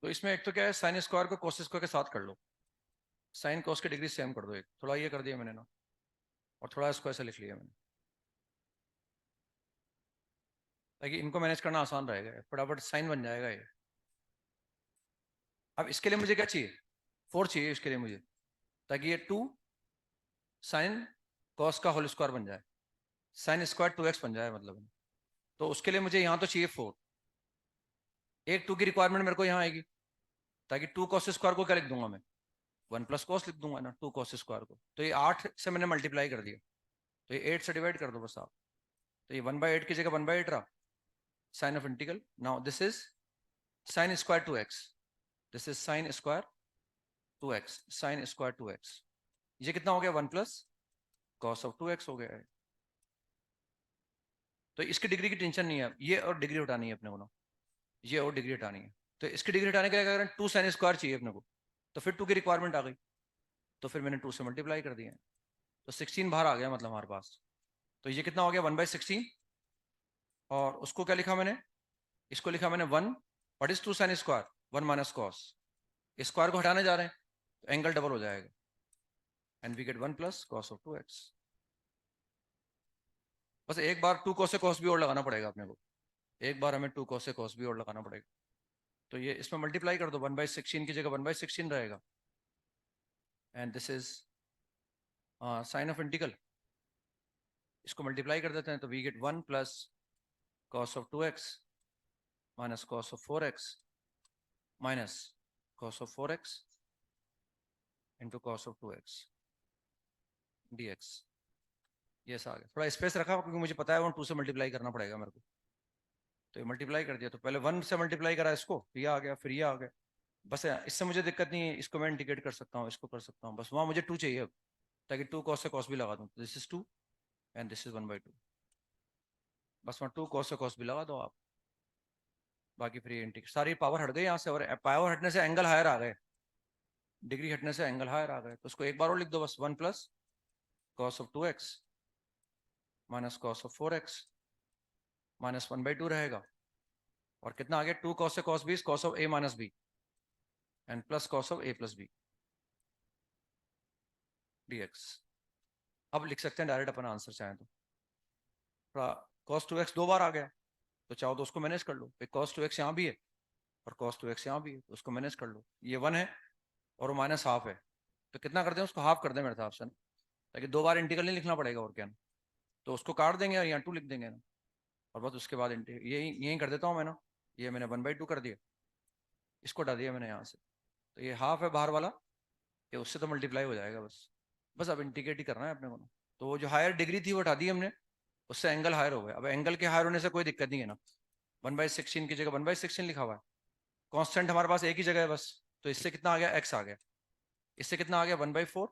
तो इसमें एक तो क्या है, साइन स्क्वायर को कोस स्क्वायर के साथ कर लो, साइन कोस की डिग्री सेम कर दो, एक थोड़ा ये कर दिया मैंने ना, और थोड़ा स्क्वायर से लिख लिया मैंने, ताकि इनको मैनेज करना आसान रहेगा, फटाफट साइन बन जाएगा ये। अब इसके लिए मुझे क्या चाहिए, 4 चाहिए इसके लिए मुझे, ताकि ये 2 साइन कॉस का होल स्क्वायर बन जाए, साइन स्क्वायर 2x बन जाए मतलब। तो उसके लिए मुझे यहाँ तो चाहिए 4, एक 2 की रिक्वायरमेंट मेरे को यहाँ आएगी, ताकि 2 कॉस स्क्वायर को क्या लिख दूंगा मैं, 1 प्लस कॉस लिख दूंगा ना 2 कॉस स्क्वायर को। तो ये 8 से मैंने मल्टीप्लाई कर दिया, तो ये 8 से डिवाइड कर दो बस आप। तो ये 1/8 की जगह 1/8 रहा, sine of integral, now this is sine square 2x, this is sine square 2x, sine square 2x। ये कितना हो गया, 1 प्लस कॉस ऑफ 2x हो गया है। तो इसकी डिग्री की टेंशन नहीं है, ये और डिग्री हटानी है अपने को ना, ये और डिग्री हटानी है। तो इसकी डिग्री हटाने के लिए क्या करें, 2 साइन स्क्वायर चाहिए अपने को, तो फिर 2 की रिक्वायरमेंट आ गई, तो फिर मैंने 2 से मल्टीप्लाई कर दिया, तो 16 बाहर आ गया मतलब हमारे पास। तो ये कितना हो गया, 1/16, और उसको क्या लिखा मैंने, इसको लिखा मैंने 1, what is 2 sine square, 1 minus cos, square को हटाने जा रहे हैं तो एंगल डबल हो जाएगा, and we get 1 plus cos of 2x। बस एक बार 2 कॉस से कॉस भी और लगाना पड़ेगा अपने को, एक बार हमें 2 कॉस से कॉस भी और लगाना पड़ेगा। तो ये इसमें मल्टीप्लाई कर दो, 1/16 की जगह 1/16 रहेगा, and this is sine of integral, इसको मल्टीप्लाई कर देते हैं, तो we get 1 plus cos of 2x minus cos of 4x minus cos of 4x into cos of 2x dx। ये आ गया, थोड़ा स्पेस रखा क्योंकि मुझे पता है वो 2 से मल्टीप्लाई करना पड़ेगा मेरे को। तो ये मल्टीप्लाई कर दिया, तो पहले 1 से मल्टीप्लाई करा इसको, ये आ गया, फिर ये आ गया, बस इससे मुझे दिक्कत नहीं है, इसको मैं इंटीग्रेट कर सकता हूँ, इसको कर सकता हूँ, बस वहाँ मुझे 2 चाहिए अब, ताकि 2 कॉस से कॉस भी लगा दूँ, this is 2 and this is 1/2, बस वहाँ 2 कॉस से कॉस भी लगा दो आप, बाकी फिर ये इंटीग्रेट, सारी पावर हट गई यहाँ से, और पावर हटने से एंगल हायर आ गए, डिग्री हटने से एंगल हायर आ गए, तो उसको एक बार और लिख दो बस, 1 plus cos of 2x minus cos of 4x minus 1/2 रहेगा, और कितना आ गया, 2 कॉस से cos b cos of a minus b and plus cos of a plus b dx। अब लिख सकते हैं डायरेक्ट अपन आंसर चाहें तो, कॉस 2x 2 बार आ गया, तो चाहो तो उसको मैनेज कर लो, कॉस 2x यहाँ भी है और कॉस 2x यहाँ भी है, तो उसको मैनेज कर लो, ये 1 है और वो माइनस हाफ है, तो कितना करते हैं उसको हाफ कर दें मेरे हिसाब से ना, ताकि 2 बार इंटीग्रल नहीं लिखना पड़ेगा और क्या ना, तो उसको काट देंगे और यहाँ 2 लिख देंगे ना, और बस उसके बाद यही यही कर देता हूँ मैं ना, ये मैंने 1/2 कर दिया, इसको हटा दिया मैंने यहाँ से, तो ये हाफ है बाहर वाला, ये उससे तो मल्टीप्लाई हो जाएगा बस, बस अब इंटीग्रेट ही करना है अपने को ना। तो वो जो हायर डिग्री थी वो हटा दी हमने, उससे एंगल हायर हो गया, अब एंगल के हायर होने से कोई दिक्कत नहीं है ना, 1/16 की जगह 1/16 लिखा हुआ है, कांस्टेंट हमारे पास एक ही जगह है बस, तो इससे कितना आ गया, x आ गया, इससे कितना आ गया 1/4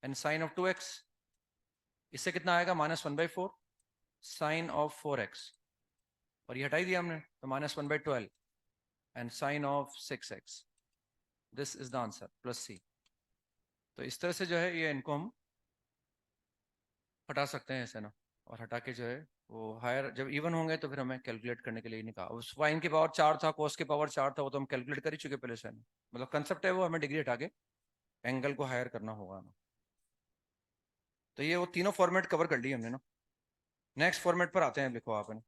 एंड साइन ऑफ 2x, इससे कितना आएगा -1/4 साइन ऑफ 4x, और ये हटाई दिया हमने, तो -1/12 and sine of 6x, this is the answer plus सी। तो इस तरह से जो है ये इनको हम हटा सकते हैं ऐसे ना, और हटा के जो है वो हायर जब इवन होंगे तो फिर हमें कैलकुलेट करने के लिए नहीं कहा, उस साइन की पावर 4 था, कोस की पावर 4 था, वो तो हम कैलकुलेट कर ही चुके पहले से ना, मतलब कंसेप्ट है वो, हमें डिग्री हटा के एंगल को हायर करना होगा ना। तो ये वो तीनों फॉर्मेट कवर कर लिए हमने ना, नेक्स्ट फॉर्मेट पर आते हैं, लिखो आपने,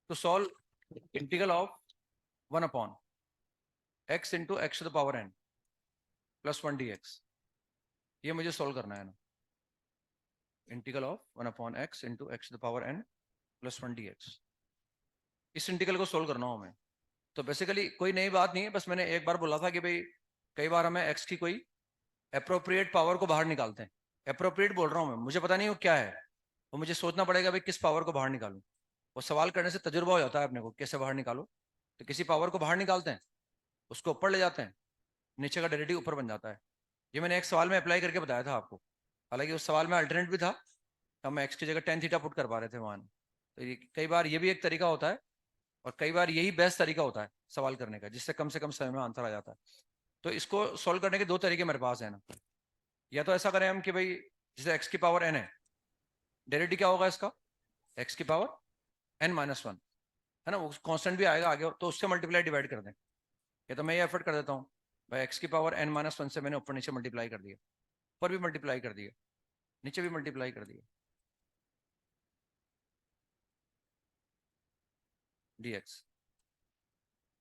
तो solve integral of 1 upon x into x to the power n plus 1 dx, ये मुझे सॉल्व करना है ना, integral of 1 upon x into x to the power n plus 1 dx, इस इंटीग्रल को सॉल्व करना हो हमें। तो बेसिकली कोई नई बात नहीं है, बस मैंने एक बार बोला था कि भाई कई बार हमें x की कोई अप्रोप्रिएट पावर को बाहर निकालते हैं, अप्रोप्रिएट बोल रहा हूँ मैं, मुझे पता नहीं वो क्या है, वो मुझे सोचना पड़ेगा भाई किस पावर को बाहर निकालूं, वो सवाल करने से तजुर्बा हो जाता है अपने को कैसे बाहर निकालो। तो किसी पावर को बाहर निकालते हैं, उसको ऊपर ले जाते हैं, नीचे का डेरिवेटिव ऊपर बन जाता है। ये मैंने एक सवाल में अप्लाई करके बताया था आपको, हालांकि उस सवाल में अल्टरनेट भी था, तो हम एक्स की जगह टेन थीटा पुट कर पा रहे थे वहां। तो ये कई बार ये भी एक तरीका होता है, और कई बार यही बेस्ट तरीका होता है सवाल करने का, जिससे कम से कम समय में आंसर आ जाता है। तो इसको सॉल्व करने के दो तरीके मेरे पास है ना, या तो ऐसा करें हम कि भाई जैसे एक्स की पावर n है, डेरिवेटिव क्या होगा इसका? एक्स की पावर एन माइनस वन, है ना, वो कांस्टेंट भी आएगा आगे, तो उससे मल्टीप्लाई डिवाइड कर दें। ये तो मैं ये एफर्ट कर देता हूँ भाई, एक्स की पावर एन माइनस वन से मैंने ऊपर नीचे मल्टीप्लाई कर दिया, ऊपर भी मल्टीप्लाई कर दिया, नीचे भी मल्टीप्लाई कर दिया, dx,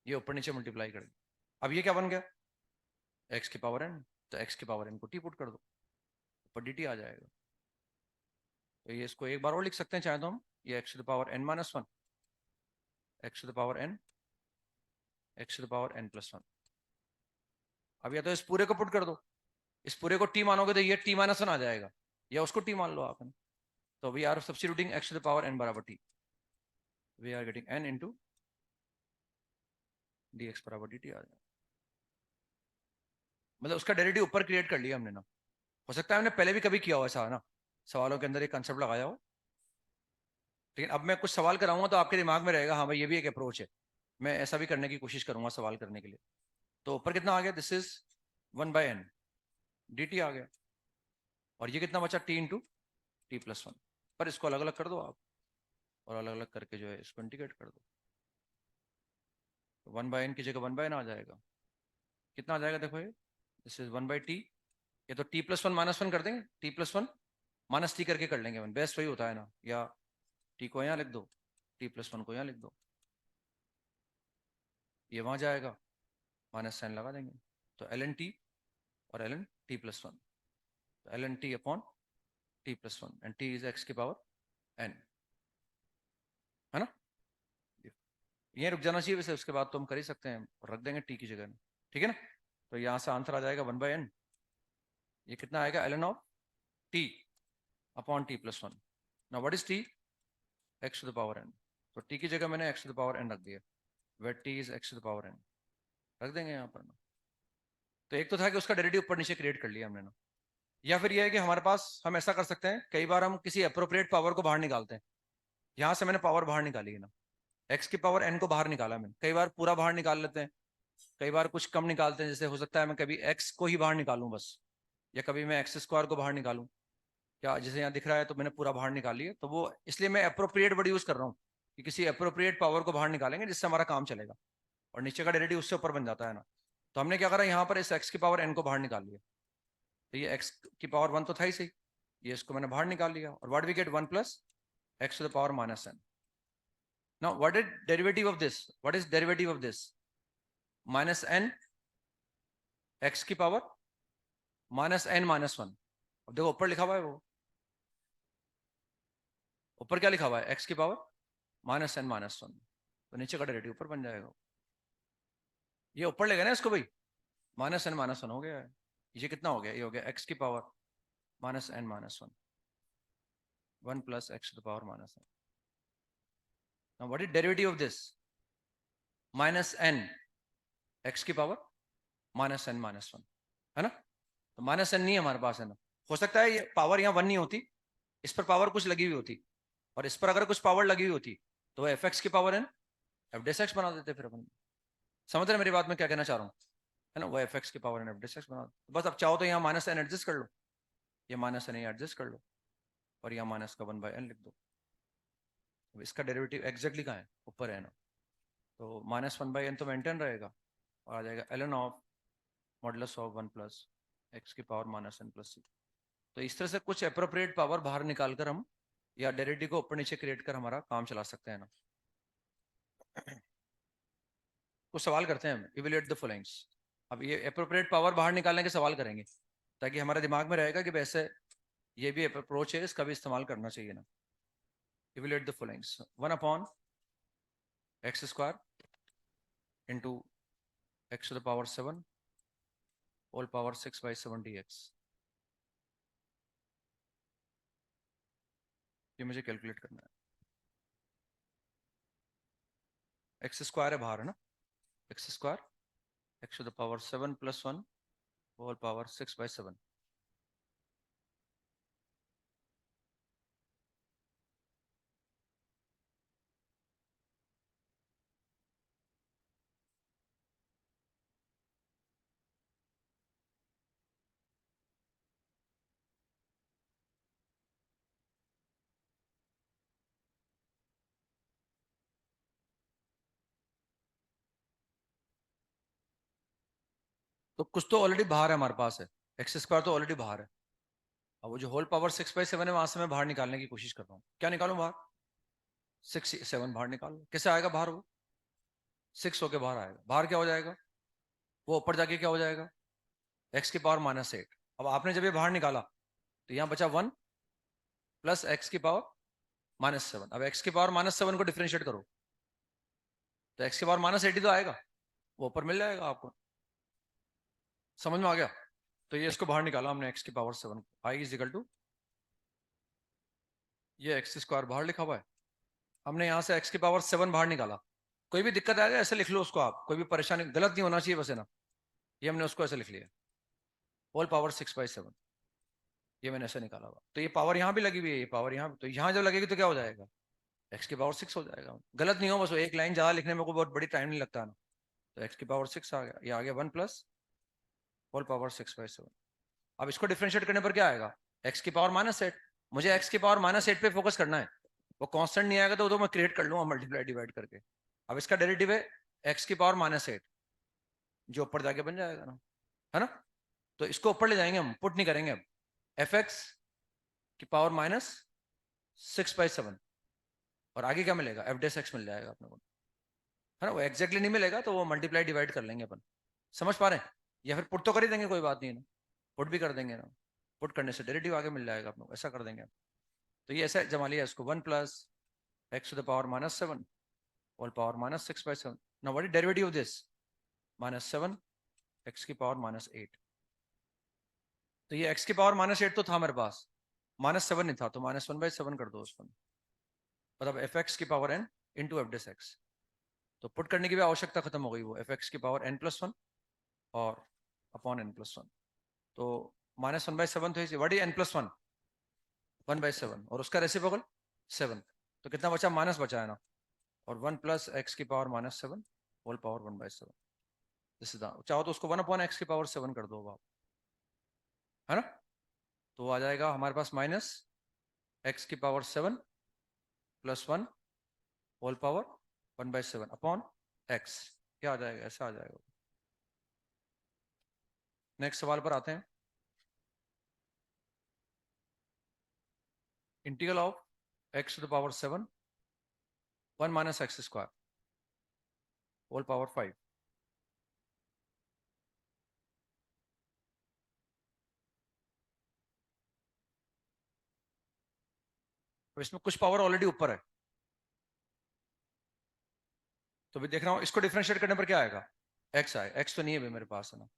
ये ऊपर नीचे मल्टीप्लाई कर दिया। अब ये क्या बन गया? एक्स की पावर एन, तो एक्स की पावर एन को टी पुट कर दो, ऊपर डी टी आ जाएगा। तो ये इसको एक बार और लिख सकते हैं चाहे तो हम, ये x to the power n minus one, x to the power n, x to the power n plus one. अब या तो इस पूरे को पुट कर दो, इस पूरे को टी मानोगे तो ये टी माइनस वन आ जाएगा, या उसको टी मान लो आपने। तो we are substituting x to the power n बराबर t, we are getting n into d x बराबर डी टी आ जाएगा। मतलब उसका डेरिवेटिव ऊपर क्रिएट कर लिया हमने ना। हो सकता है हमने पहले भी कभी किया हो ऐसा, है ना, सवालों के अंदर एक कंसेप्ट लगाया हो, लेकिन अब मैं कुछ सवाल कराऊंगा तो आपके दिमाग में रहेगा हाँ भाई ये भी एक अप्रोच है। मैं ऐसा भी करने की कोशिश करूंगा सवाल करने के लिए। तो ऊपर कितना आ गया? This is one by n d t आ गया, और ये कितना बचा? T into t plus one. पर इसको अलग अलग कर दो आप, और अलग अलग करके जो है इसको इंटीग्रेट कर दो, तो वन बाई एन की जगह वन बाई एन आ जाएगा। कितना आ जाएगा देखो, ये this is one by T, ये तो T plus one minus one कर देंगे, T plus one minus T करके कर लेंगे वन, बेस्ट वही होता है ना। या टी को यहाँ लिख दो, टी प्लस वन को यहाँ लिख दो, ये वहां जाएगा, माइनस साइन लगा देंगे, तो एल एन टी और l n t plus one, तो l n t upon t plus one, and t is x की पावर एन, है ना। ये रुक जाना चाहिए वैसे, उसके बाद तो हम कर ही सकते हैं, रख देंगे टी की जगह में, ठीक है ना। तो यहाँ से आंसर आ जाएगा वन बाई एन, ये कितना आएगा? L n of t upon t plus one. Now what is t? X to the power n, तो टी की जगह मैंने x to the power n रख दिया, wait t is x to the power n, रख देंगे यहाँ पर ना। तो एक तो था कि उसका डेरिवेटिव ऊपर नीचे क्रिएट कर लिया हमने ना, या फिर यह है कि हमारे पास हम ऐसा कर सकते हैं, कई बार हम किसी अप्रोप्रिएट पावर को बाहर निकालते हैं। यहाँ से मैंने पावर बाहर निकाली है ना, एक्स की पावर एन को बाहर निकाला मैंने, कई बार पूरा बाहर निकाल लेते हैं, कई बार कुछ कम निकालते हैं, जैसे हो सकता है मैं कभी एक्स को ही बाहर निकालूं बस, या कभी मैं एक्स स्क्वायर को बाहर निकालूं, क्या जैसे यहाँ दिख रहा है तो मैंने पूरा बाहर निकाली है, तो वो इसलिए मैं अप्रोप्रिएट वर्ड यूज कर रहा हूँ कि किसी अप्रोप्रिएट पावर को बाहर निकालेंगे जिससे हमारा काम चलेगा, और नीचे का डेरिवेटिव उससे ऊपर बन जाता है ना। तो हमने क्या करा, यहाँ पर इस एक्स की पावर एन को बाहर निकाल लिया, तो ये एक्स की पावर वन तो था ही सही, ये इसको मैंने बाहर निकाल लिया, और what we get? One plus x to the power minus n. Now what is derivative of this? What is derivative of this? Minus n x की power minus n minus one. अब देखो ऊपर लिखा हुआ है वो, ऊपर क्या लिखा हुआ है? एक्स की power minus n minus one, तो नीचे का डेरिवेटिव ऊपर बन जाएगा। ये ऊपर लेगा ना इसको भाई, माइनस एन माइनस वन हो गया है, ये कितना हो गया? ये हो गया एक्स की power minus n minus one, one plus x to the power minus n. Now what is derivative of this? Minus n x की power minus n minus one, है ना। तो माइनस एन नहीं है हमारे पास, है ना। हो सकता है ये पावर यहाँ वन नहीं होती, इस पर पावर कुछ लगी हुई होती, और इस पर अगर कुछ पावर लगी हुई होती तो एफ एक्स की power n f dash x बना देते फिर अपन। समझ रहे मेरी बात में क्या कहना चाह रहा हूँ, है ना, वो एफ एक्स की power n f dash x बना दो। बस अब चाहो तो यहाँ माइनस एन एडजस्ट कर लो, ये माइनस एन एडजस्ट कर लो, और यहाँ माइनस का वन बाई एन लिख दो। अब इसका डेरिवेटिव एग्जैक्टली कहाँ है? ऊपर है ना, तो माइनस वन बाई एन तो मेंटेन रहेगा, और आ जाएगा l n of modulus of one plus x की पावर माइनस एन प्लस सी। तो इस तरह से कुछ अप्रोप्रिएट पावर बाहर निकाल कर हम, या डेरिवेटिव को ऊपर नीचे क्रिएट कर हमारा काम चला सकते हैं ना। कुछ सवाल करते हैं हम, इवेल्युएट द फॉलोइंग्स। अब ये अप्रोप्रिएट पावर बाहर निकालने के सवाल करेंगे, ताकि हमारे दिमाग में रहेगा कि वैसे ये भी अप्रोच है, इसका भी इस्तेमाल करना चाहिए ना। Evaluate the followings, one upon x square into x to the power seven whole power six by seven d x. ये मुझे कैलकुलेट करना है। एक्स स्क्वायर है बाहर, है ना, x square x to the power seven plus one whole power six by seven. तो कुछ तो ऑलरेडी बाहर है हमारे पास है, एक्स स्क्वायर तो ऑलरेडी बाहर है। अब वो जो होल पावर 6/7 है वहां से मैं बाहर निकालने की कोशिश कर रहा हूँ। क्या निकालूं बाहर? 6 7 बाहर निकाल लो। कैसे आएगा बाहर वो? 6 होके बाहर आएगा। बाहर क्या हो जाएगा? वो ऊपर जाके क्या हो जाएगा? x⁻⁻8। अब आपने जब ये बाहर निकाला तो यहाँ बचा 1 प्लस x⁻⁻7। अब x⁻⁻7 को डिफरेंशिएट करो तो x⁻⁻8 ही तो आएगा, वो ऊपर मिल जाएगा आपको। समझ में आ गया? तो ये इसको बाहर निकाला हमने x⁻7 I is equal to, ये x² बाहर लिखा हुआ है, हमने यहाँ से x⁻7 बाहर निकाला। कोई भी दिक्कत आएगा ऐसे लिख लो उसको, आप कोई भी परेशानी गलत नहीं होना चाहिए बस, है ना। ये हमने उसको ऐसे लिख लिया, होल पावर 6/7, ये मैंने ऐसे निकाला हुआ। तो ये पावर यहाँ भी लगी हुई है, ये पावर यहाँ, तो यहाँ जब लगेगी तो क्या हो जाएगा? x⁻6 हो जाएगा। गलत नहीं हो बस, वो एक लाइन ज्यादा लिखने में को बहुत बड़ी टाइम नहीं लगता ना। तो x⁻6 आ गया, ये आ गया 1 प्लस होल पावर 6/7। अब इसको डिफरेंशिएट करने पर क्या आएगा? x⁻⁻8। मुझे x⁻⁻8 पे फोकस करना है, वो कांस्टेंट नहीं आएगा तो मैं क्रिएट कर लूंगा मल्टीप्लाई डिवाइड करके। अब इसका डेरिवेटिव है x⁻⁻8, जो ऊपर जाके बन जाएगा ना, है ना। तो इसको ऊपर ले जाएंगे हम, पुट नहीं करेंगे अब। f(x⁻⁻6/7) और आगे क्या मिलेगा? f(x) मिल जाएगा अपने को, है ना। वो एग्जैक्टली नहीं मिलेगा तो वो मल्टीप्लाई डिवाइड कर लेंगे अपन। समझ पा रहे हैं? या फिर पुट तो कर ही देंगे, कोई बात नहीं है ना, पुट भी कर देंगे ना। पुट करने से डेरिवेटिव आगे मिल जाएगा अपने को, ऐसा कर देंगे। तो ये ऐसे जमा लिया इसको, 1 plus x⁻⁻7 whole power -6/7। Now what is derivative of this? -7 x⁻⁻8। तो ये x⁻⁻8 तो था मेरे पास, -7 नहीं था, तो -1/7 कर दो उसको, मतलब f(x⁻n इंटू f(x)। तो पुट करने की भी आवश्यकता खत्म हो गई, वो f(x⁻n+1 और अपॉन n+1। तो -1/7 तो व्हाट इज n+1? 1/7, और उसका रेसिप्रोकल 7। तो कितना बचा? माइनस बचा है ना, और 1 प्लस x⁻⁻7 होल पावर 1/7। चाहो तो उसको 1/x⁻7 कर दो आप, है ना। तो आ जाएगा हमारे पास -x⁻7 +1 whole power 1/7 upon x। क्या आ जाएगा? ऐसा आ जाएगा। नेक्स्ट सवाल पर आते हैं। Integral of x⁻7 1 - x² whole power 5। तो इसमें कुछ पावर ऑलरेडी ऊपर है, तो भी देख रहा हूं इसको डिफरेंशिएट करने पर क्या आएगा? x आए, x तो नहीं है भाई मेरे पास, है ना।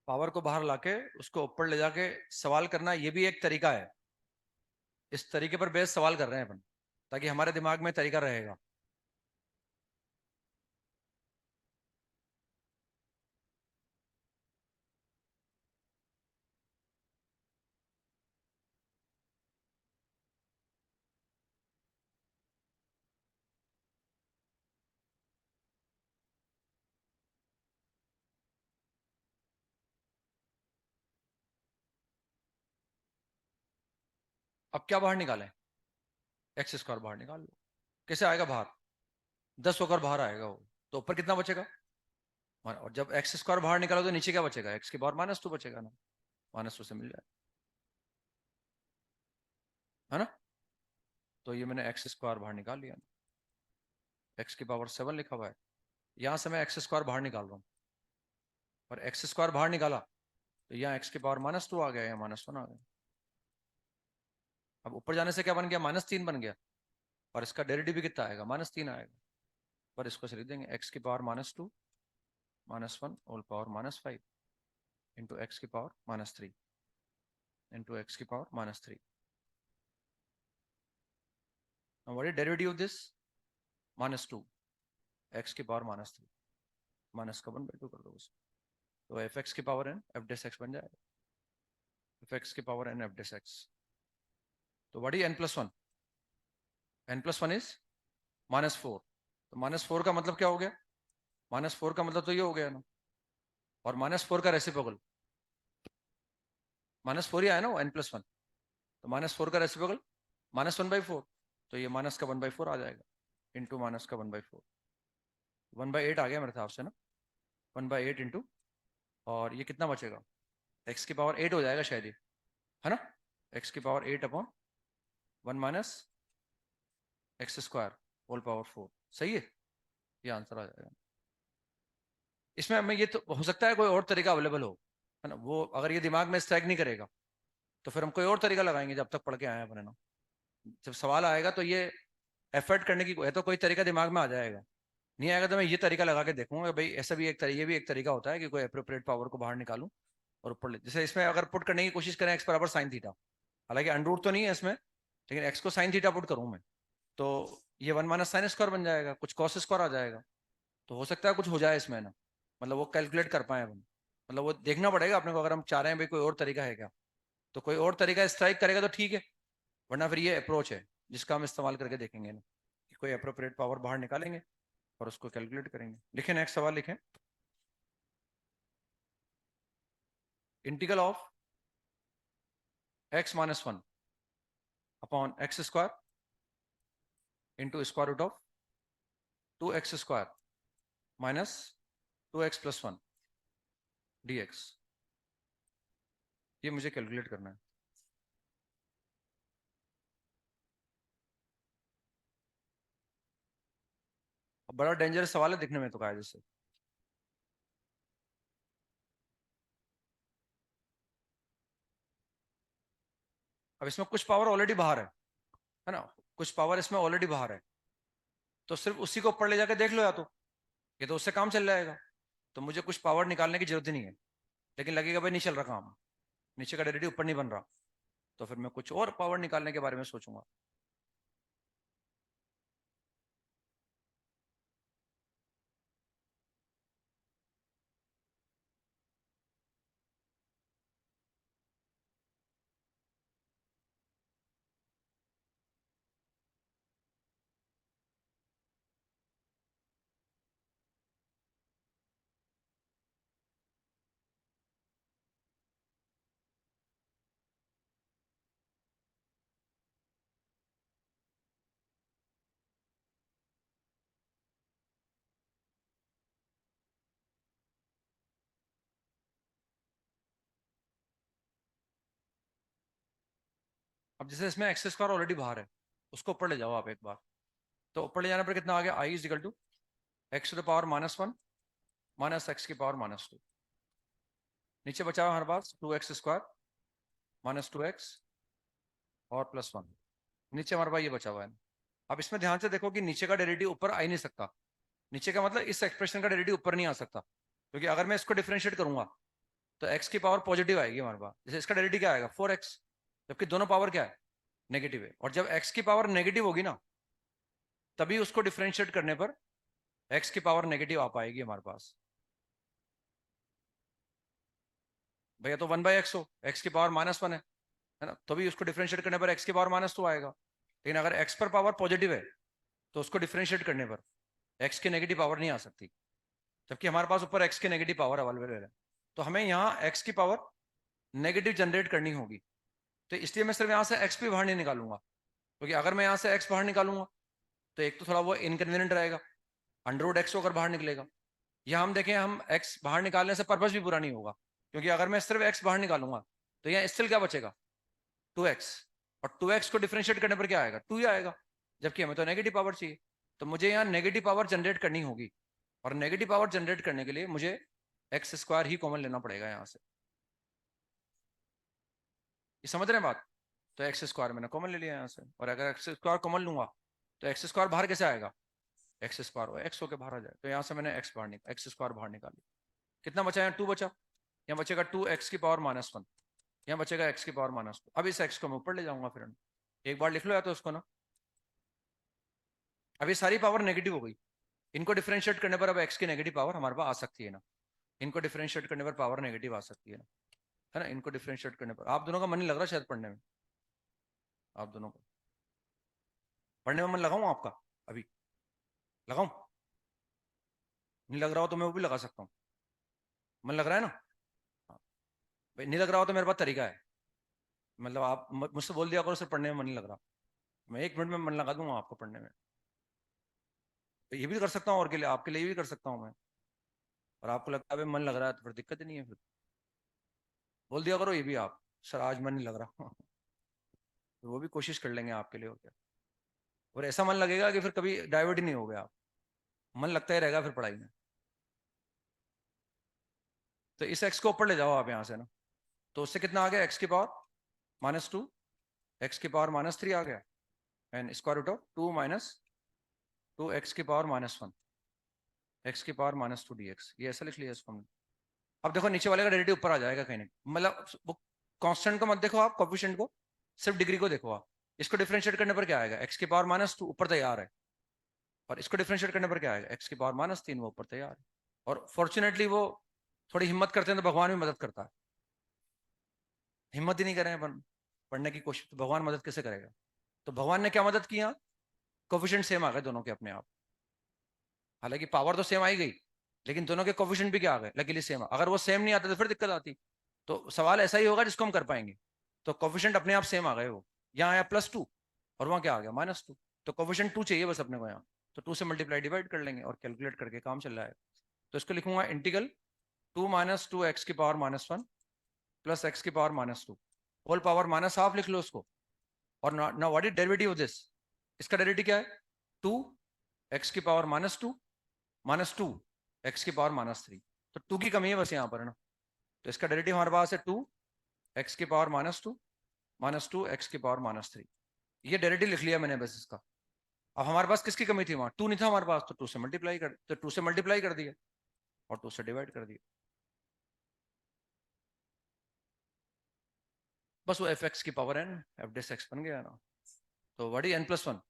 पावर को बाहर लाके उसको ऊपर ले जाके सवाल करना, ये भी एक तरीका है। इस तरीके पर बेस सवाल कर रहे हैं अपन, ताकि हमारे दिमाग में तरीका रहेगा। अब क्या बाहर निकालें? x² बाहर निकाल लो। कैसे आएगा बाहर? 10 होकर बाहर आएगा वो। तो ऊपर कितना बचेगा? और जब x² बाहर निकालो तो नीचे क्या बचेगा? x⁻⁻2 बचेगा ना, -2 से मिल जाए, है ना। तो ये मैंने x² बाहर निकाल लिया, x⁻7 लिखा हुआ है। यहां से मैं x² बाहर निकाल रहा हूँ, और x² बाहर निकाला तो यहाँ x⁻2 आ गया, या -1 आ गया। अब ऊपर जाने से क्या बन गया? -3 बन गया, और इसका डेरिवेटिव भी कितना आएगा? -3 आएगा। पर इसको से लिख देंगे x⁻2 -1 whole power -5 into x⁻3 into x⁻3। Now what is derivative of this? -2 x⁻3 minus का 1/2 कर दो उसको, तो f(x⁻n f(x) बन जाएगा, f(x⁻n f(x). तो what is n+1? n+1 is -4। तो -4 का मतलब क्या हो गया? -4 का मतलब तो ये हो गया ना, और -4 का रेसिप्रोकल -4 ही आया ना, वो n+1, तो -4 का रेसिप्रोकल -1/4, तो ये माइनस का 1/4 आ जाएगा, इंटू माइनस का 1/4, 1/8 आ गया मेरे हिसाब से ना, 1/8 इंटू, और ये कितना बचेगा, एक्स की पावर 8 हो जाएगा शायद ये, है ना, एक्स की power 8 upon 1 minus x square whole power 4, सही है, ये आंसर आ जाएगा। इसमें हमें ये तो हो सकता है कोई और तरीका अवेलेबल हो, है ना, वो अगर ये दिमाग में स्ट्राइक नहीं करेगा तो फिर हम कोई और तरीका लगाएंगे, जब तक पढ़ के आए हैं अपने ना, जब सवाल आएगा तो ये एफर्ट करने की है तो कोई तरीका दिमाग में आ जाएगा, नहीं आएगा तो मैं ये तरीका लगा के देखूंगा भाई, ऐसा भी एक ये भी एक तरीका होता है कि कोई अप्रोप्रिएट पावर को बाहर निकालूं और ऊपर ले, जैसे इसमें अगर पुट करने की कोशिश करें एक्स बराबर साइन थीटा, हालांकि अंडरूट तो नहीं है इसमें, लेकिन एक्स को साइन थीटा पुट करूं मैं, तो ये 1 माइनस साइन स्क्वायर बन जाएगा, कुछ कॉस स्क्वायर आ जाएगा, तो हो सकता है कुछ हो जाए इसमें ना, मतलब वो कैलकुलेट कर पाए अपन, मतलब वो देखना पड़ेगा अपने को, अगर हम चाह रहे हैं भाई कोई और तरीका है क्या, तो कोई और तरीका स्ट्राइक करेगा तो ठीक है, वरना फिर ये अप्रोच है जिसका हम इस्तेमाल करके देखेंगे ना, कि कोई अप्रोप्रिएट पावर बाहर निकालेंगे और उसको कैलकुलेट करेंगे। लिखें नेक्स्ट सवाल लिखें, integral of x-1 upon x square into square root of 2x² minus 2x+1 dx, ये मुझे कैलकुलेट करना है। अब बड़ा डेंजरस सवाल है दिखने में तो कायदे से, अब इसमें कुछ पावर ऑलरेडी बाहर है ना, कुछ पावर इसमें ऑलरेडी बाहर है, तो सिर्फ उसी को ऊपर ले जाकर देख लो, या तो ये तो उससे काम चल जाएगा, तो मुझे कुछ पावर निकालने की जरूरत ही नहीं है, लेकिन लगेगा भाई नहीं चल रहा काम, नीचे का डेरिवेटिव ऊपर नहीं बन रहा, तो फिर मैं कुछ और पावर निकालने के बारे में सोचूंगा। अब जैसे इसमें एक्स स्क्वायर ऑलरेडी बाहर है, उसको ऊपर ले जाओ आप एक बार, तो ऊपर ले जाने पर कितना आ गया, I is equal to x to the power -1 minus x की पावर -2, नीचे बचा हुआ हमारे पास 2x² माइनस 2x और +1, नीचे हमारे पास ये बचा हुआ है। अब इसमें ध्यान से देखो कि नीचे का डेरिवेटिव ऊपर आ ही नहीं सकता, नीचे का मतलब इस एक्सप्रेशन का डेरिवेटिव ऊपर नहीं आ सकता, क्योंकि अगर मैं इसको डिफरेंशिएट करूंगा तो x की पावर पॉजिटिव आएगी हमारे पास, जैसे इसका डेरिवेटिव क्या आएगा 4x, जबकि दोनों पावर क्या है नेगेटिव है, और जब x की पावर नेगेटिव होगी ना, तभी उसको डिफरेंशिएट करने पर x की पावर नेगेटिव आ पाएगी हमारे पास, भैया तो 1/x हो, x की पावर -1 है ना, तभी उसको डिफरेंशिएट करने पर x की पावर -2 आएगा, लेकिन अगर x पर पावर पॉजिटिव है तो उसको डिफरेंशिएट करने पर x की नेगेटिव पावर नहीं आ सकती, जबकि हमारे पास ऊपर x की नेगेटिव पावर अवेलेबल है, तो हमें यहाँ x की पावर नेगेटिव जनरेट करनी होगी, तो इसलिए मैं सिर्फ यहाँ से x भी बाहर नहीं निकालूंगा, क्योंकि अगर मैं यहाँ से x बाहर निकालूंगा तो एक तो थोड़ा वो इनकन्वीनियंट रहेगा, √x होकर बाहर निकलेगा, या हम देखें हम x बाहर निकालने से पर्पस भी पूरा नहीं होगा, क्योंकि अगर मैं सिर्फ x बाहर निकालूंगा तो यहाँ स्टिल क्या बचेगा 2x, और 2x को डिफरेंशिएट करने पर क्या आएगा 2 ही आएगा, जबकि हमें तो नेगेटिव पावर चाहिए, तो मुझे यहाँ नेगेटिव पावर जनरेट करनी होगी, और नेगेटिव पावर जनरेट करने के लिए मुझे x² ही कॉमन लेना पड़ेगा यहाँ से, ये समझ रहे हैं बात, तो x² मैंने कॉमन ले लिया यहाँ से, और अगर x² कॉमन लूंगा तो x² बाहर कैसे आएगा, x² x होकर बाहर आ जाए, तो यहाँ से मैंने x² बाहर निकाल लिया, कितना बचा, यहाँ 2 बचा, यहाँ बचेगा 2x की पावर -1, यहाँ बचेगा x की पावर -2, अब इस x को मैं ऊपर ले जाऊंगा, फिर एक बार लिख लो या तो उसको ना, अब ये सारी पावर नेगेटिव हो गई, इनको डिफरेंशिएट करने पर अब x की नेगेटिव पावर हमारे पास आ सकती है ना, इनको डिफरेंशिएट करने पर पावर नेगेटिव आ सकती है ना, इनको डिफरेंशिएट करने पर आप दोनों का मन नहीं लग रहा शायद पढ़ने में, आप दोनों को पढ़ने में मन लगाऊं आपका, अभी लगाऊं, नहीं लग रहा हो तो मैं वो भी लगा सकता हूँ, मन लग रहा है ना? हाँ। भाई नहीं लग रहा हो तो मेरे पास तरीका है। मतलब आप मुझसे बोल दिया करो सर पढ़ने में मन नहीं लग रहा, मैं 1 मिनट में मन लगा दूंगा आपको पढ़ने में। तो ये भी कर सकता हूँ, और के लिए आपके लिए भी कर सकता हूँ मैं। और आपको लगता है भाई मन लग रहा है तो फिर दिक्कत ही नहीं है, फिर बोल दिया करो ये भी आप, सर आज मन नहीं लग रहा। तो वो भी कोशिश कर लेंगे आपके लिए, हो क्या। और ऐसा मन लगेगा कि फिर कभी डाइवर्ट ही नहीं हो गया आप, मन लगता ही रहेगा फिर पढ़ाई में। तो इस एक्स को ऊपर ले जाओ आप यहाँ से ना, तो उससे कितना आ गया, एक्स की पावर -2, एक्स की पावर -3 आ गया, and square root of 2 - 2 x की पावर -1, एक्स की पावर -2 dx, ये ऐसा लिख लिया इसको हमने। अब देखो नीचे वाले का डेरिवेटिव ऊपर आ जाएगा कहीं नहीं, मतलब वो कांस्टेंट को मत देखो आप, कोफिशिएंट को, सिर्फ डिग्री को देखो आप। इसको डिफरेंशिएट करने पर क्या आएगा, एक्स की पावर -2 ऊपर तैयार है, और इसको डिफरेंशिएट करने पर क्या आएगा, एक्स की पावर -3 वो ऊपर तैयार है। और फॉर्चुनेटली वो थोड़ी हिम्मत करते हैं तो भगवान भी मदद करता है। हिम्मत ही नहीं करें अपन पढ़ने की कोशिश, तो भगवान मदद कैसे करेगा। तो भगवान ने क्या मदद किया, कोफिशिएंट सेम आ गए दोनों के अपने आप। हालांकि पावर तो सेम आई गई, लेकिन दोनों के कोफिशिएंट भी क्या आ गए, लकीली सेम। अगर वो सेम नहीं आता तो फिर दिक्कत आती। तो सवाल ऐसा ही होगा जिसको हम कर पाएंगे। तो कोफिशिएंट अपने आप सेम आ गए, वो यहाँ आया +2 और वहाँ क्या आ गया -2। तो कोफिशिएंट 2 चाहिए बस अपने को यहाँ। तो 2 से मल्टीप्लाई डिवाइड कर लेंगे और कैलकुलेट करके काम चल रहा है। तो इसको लिखूंगा इंटीग्रल 2 - 2 एक्स की पावर -1 प्लस एक्स की पावर -2 होल पावर -हाफ लिख लो उसको। और ना what is derivative of this, इसका डेरिवेटिव क्या है, 2 एक्स की पावर -2 -2 एक्स की पावर -3। तो 2 की कमी है बस यहाँ पर, है ना। तो इसका डेरिवेटिव हमारे पास है 2 एक्स की पावर -2 एक्स की पावर -3। ये डेरिवेटिव लिख लिया मैंने बस इसका। अब हमारे पास किसकी कमी थी, वहां 2 नहीं था हमारे पास, तो 2 से मल्टीप्लाई कर दिया और 2 से डिवाइड कर दिया। बस वो एफ एक्स की power n, f dash x बन गया ना। तो व्हाट इज n+1,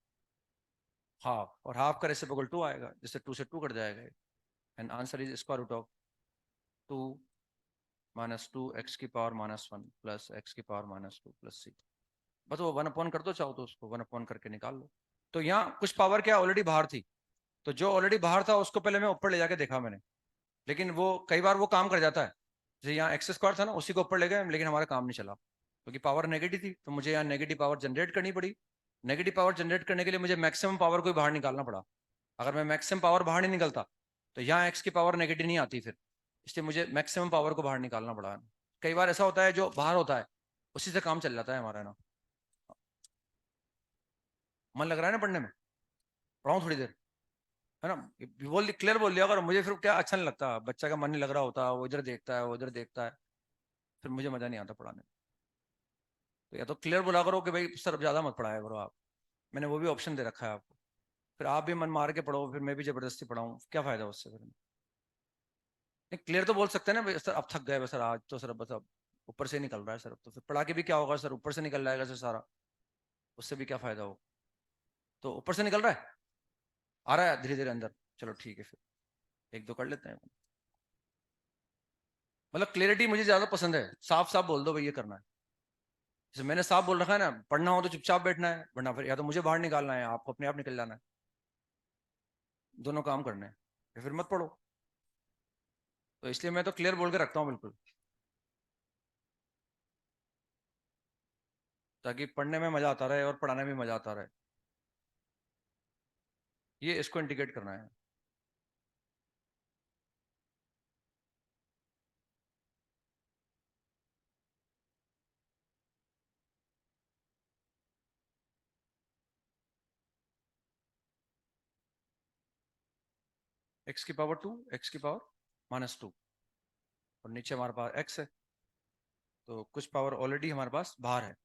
हाफ, और हाफ का रेसिप्रोकल 2 आएगा, जिससे 2 से 2 कट जाएगा। And answer is square root of 2 - 2 x की पावर -1 प्लस एक्स की पावर -2 प्लस सी। बस वो 1/, कर दो चाहो तो उसको 1/, करके निकाल लो। तो यहाँ कुछ पावर क्या ऑलरेडी बाहर थी, तो जो ऑलरेडी बाहर था उसको पहले मैं ऊपर ले जाके देखा मैंने, लेकिन वो कई बार वो काम कर जाता है। जैसे यहाँ x² था ना, उसी को ऊपर ले गए लेकिन हमारा काम नहीं चला, क्योंकि पावर नेगेटिव थी, तो मुझे यहाँ नेगेटिव पावर जनरेट करनी पड़ी। नेगेटिव पावर जनरेट करने के लिए मुझे मैक्सिमम पावर को ही बाहर निकालना पड़ा। अगर मैं मैक्सिमम पावर बाहर नहीं निकलता तो यहाँ एक्स की पावर नेगेटिव नहीं आती फिर, इसलिए मुझे मैक्सिमम पावर को बाहर निकालना पड़ा। कई बार ऐसा होता है जो बाहर होता है उसी से काम चल जाता है हमारा ना। मन लग रहा है ना पढ़ने में, पढ़ाऊँ थोड़ी देर, है ना। बोल क्लियर बोल दिया अगर, मुझे फिर क्या अच्छा नहीं लगता, बच्चा का मन नहीं लग रहा होता, वो इधर देखता है वो इधर देखता है, फिर मुझे मजा नहीं आता पढ़ाने में। तो या तो क्लियर बोला करो कि भाई सर ज्यादा मत पढ़ाया करो आप, मैंने वो भी ऑप्शन दे रखा है आपको। फिर आप भी मन मार के पढ़ो, फिर मैं भी जबरदस्ती पढ़ाऊँ, क्या फायदा उससे फिर। नहीं क्लियर तो बोल सकते हैं ना भाई सर अब थक गए बस सर, आज तो सर बस अब ऊपर से निकल रहा है सर, अब तो फिर पढ़ा के भी क्या होगा सर, ऊपर से निकल जाएगा सर सारा, उससे भी क्या फायदा हो। तो ऊपर से निकल रहा है, आ रहा है धीरे धीरे अंदर, चलो ठीक है फिर 1-2 कर लेते हैं। मतलब क्लियरिटी मुझे ज्यादा पसंद है, साफ साफ बोल दो भाई ये करना है। जैसे मैंने साफ बोल रखा है ना, पढ़ना हो तो चुपचाप बैठना है, वरना फिर या तो मुझे बाहर निकालना है, आपको अपने आप निकल जाना है, दोनों काम करने हैं, या फिर मत पढ़ो। तो इसलिए मैं तो क्लियर बोल के रखता हूँ बिल्कुल, ताकि पढ़ने में मजा आता रहे और पढ़ाने में मजा आता रहे। ये इसको इंडिकेट करना है। x⁻², x⁻², और नीचे हमारे पास x है, तो कुछ पावर ऑलरेडी हमारे पास बाहर है।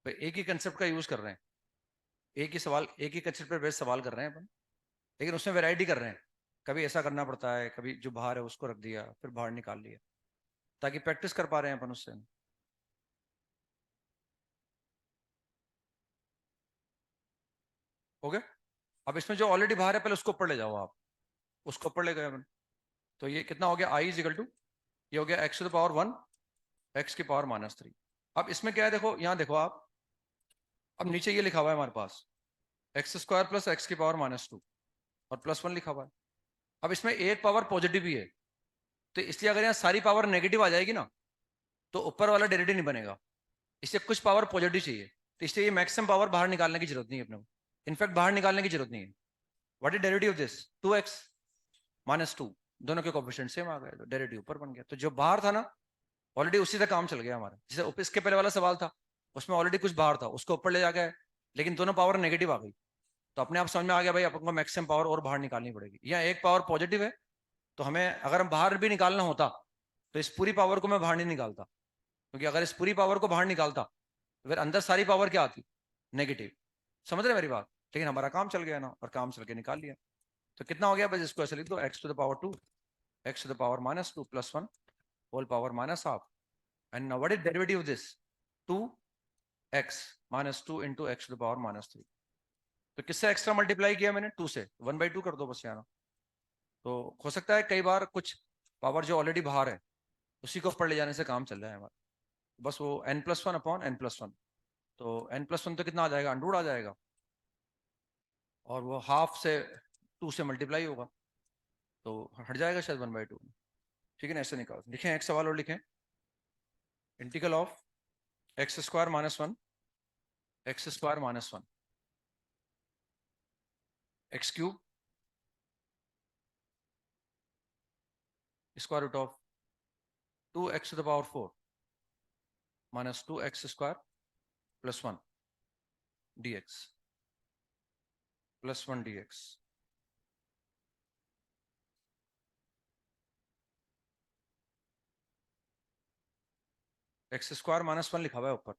तो एक ही कंसेप्ट का यूज कर रहे हैं, एक ही सवाल, एक ही कंसेप्ट पर बेस सवाल कर रहे हैं अपन, लेकिन उसमें वैरायटी कर रहे हैं। कभी ऐसा करना पड़ता है, कभी जो बाहर है उसको रख दिया फिर बाहर निकाल लिया, ताकि प्रैक्टिस कर पा रहे हैं अपन उससे। हो गया। अब इसमें जो ऑलरेडी बाहर है पहले उसको ऊपर ले जाओ आप, उसको ऊपर ले गए अपन। तो ये कितना हो गया, आई इज इक्वल टू, ये हो गया x to the power 1 x की पावर -3। अब इसमें क्या है देखो, यहाँ देखो आप, अब नीचे ये लिखा हुआ है हमारे पास x² प्लस एक्स की पावर -2 और +1 लिखा हुआ है। अब इसमें एक पावर पॉजिटिव ही है, तो इसलिए अगर यहाँ सारी पावर नेगेटिव आ जाएगी ना तो ऊपर वाला डेरिवेटिव नहीं बनेगा, इससे कुछ पावर पॉजिटिव चाहिए। तो इसलिए ये मैक्सिमम पावर बाहर निकालने की जरूरत नहीं है अपने को, इनफैक्ट बाहर निकालने की जरूरत नहीं है। What is derivative of this, 2x -2, दोनों के कोएफिशिएंट सेम आ गए तो डेरिवेटिव ऊपर बन गया। तो जो बाहर था ना ऑलरेडी उसी से काम चल गया हमारा। जैसे इसके पहले वाला सवाल था उसमें ऑलरेडी कुछ बाहर था उसको ऊपर ले जा गया, लेकिन दोनों पावर नेगेटिव आ गई, तो अपने आप समझ में आ गया भाई अपन को मैक्सिमम पावर और बाहर निकालनी पड़ेगी। यहाँ एक पावर पॉजिटिव है, तो हमें अगर हम बाहर भी निकालना होता तो इस पूरी पावर को मैं बाहर नहीं निकालता, क्योंकि अगर इस पूरी पावर को बाहर निकालता तो फिर अंदर सारी पावर क्या आती, नेगेटिव। समझ रहे मेरी बात, लेकिन हमारा काम चल गया ना, और काम चल के निकाल लिया। तो कितना हो गया, बस इसको ऐसे लिख दो, x to the power 2 x to the power -2 +1 whole power -12। And now what is derivative of this, 2x -2 into x to the power -3। तो किससे एक्स्ट्रा मल्टीप्लाई किया मैंने, 2 से, 1/2 कर दो बस यहाँ। तो हो सकता है कई बार कुछ पावर जो ऑलरेडी बाहर है उसी को ऊपर ले जाने से काम चल रहा है हमारा, बस वो n+1 अपॉन n+1। तो n+1 तो कितना आ जाएगा, अंडरूट आ जाएगा, और वो हाफ से 2 से मल्टीप्लाई होगा तो हट जाएगा शायद 1/2। ठीक है ना, ऐसे निकाल लिखें, एक सवाल और लिखें, integral of x² -1 x² -1 x³ square root of 2x to the power 4 -2x² +1 dx +1 dx। x² -1 लिखा हुआ है ऊपर,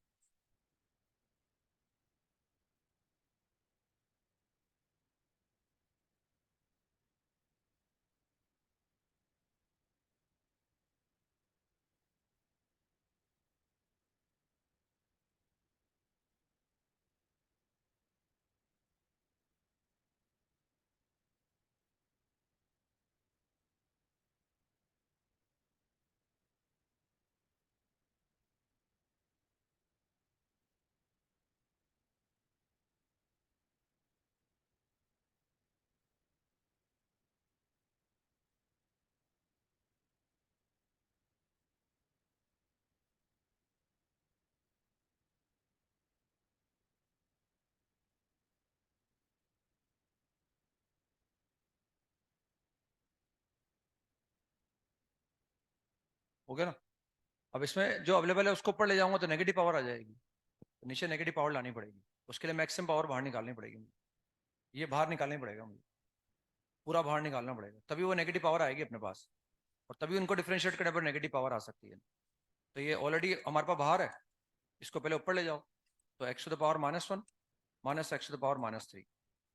हो गया ना। अब इसमें जो अवेलेबल है उसको ऊपर ले जाऊंगा तो नेगेटिव पावर आ जाएगी, तो नीचे नेगेटिव पावर लानी पड़ेगी, उसके लिए मैक्सिमम पावर बाहर निकालनी पड़ेगी मुझे, ये बाहर निकालनी पड़ेगा मुझे, पूरा बाहर निकालना पड़ेगा, तभी वो नेगेटिव पावर आएगी अपने पास, और तभी उनको डिफरेंशिएट करने पर नेगेटिव पावर आ सकती है। तो ये ऑलरेडी हमारे पास बाहर है, इसको पहले ऊपर ले जाओ, तो x to the power -1 -x to the power -3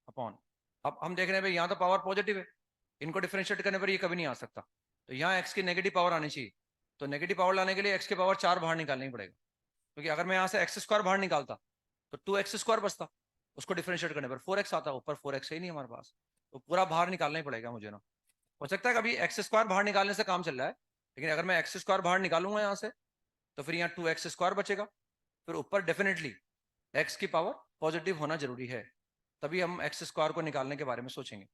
upon. अब हम देख रहे हैं भाई यहाँ तो पावर पॉजिटिव है, इनको डिफरेंशिएट करने पर ये कभी नहीं आ सकता, तो यहाँ एक्स की नेगेटिव पावर आनी चाहिए। तो नेगेटिव पावर लाने के लिए एक्स की पावर 4 बाहर निकालनी पड़ेगा, क्योंकि अगर मैं यहाँ से x² बाहर निकालता तो 2x² बचता, उसको डिफरेंशिएट करने पर 4x आता, ऊपर 4x ही नहीं हमारे पास, तो पूरा बाहर निकालना ही पड़ेगा मुझे ना। हो सकता है कभी x² बाहर निकालने से काम चल रहा है, लेकिन अगर मैं x² बाहर निकालूंगा यहाँ से तो फिर यहाँ 2x² बचेगा, फिर ऊपर डेफिनेटली x की पावर पॉजिटिव होना जरूरी है, तभी हम x² को निकालने के बारे में सोचेंगे,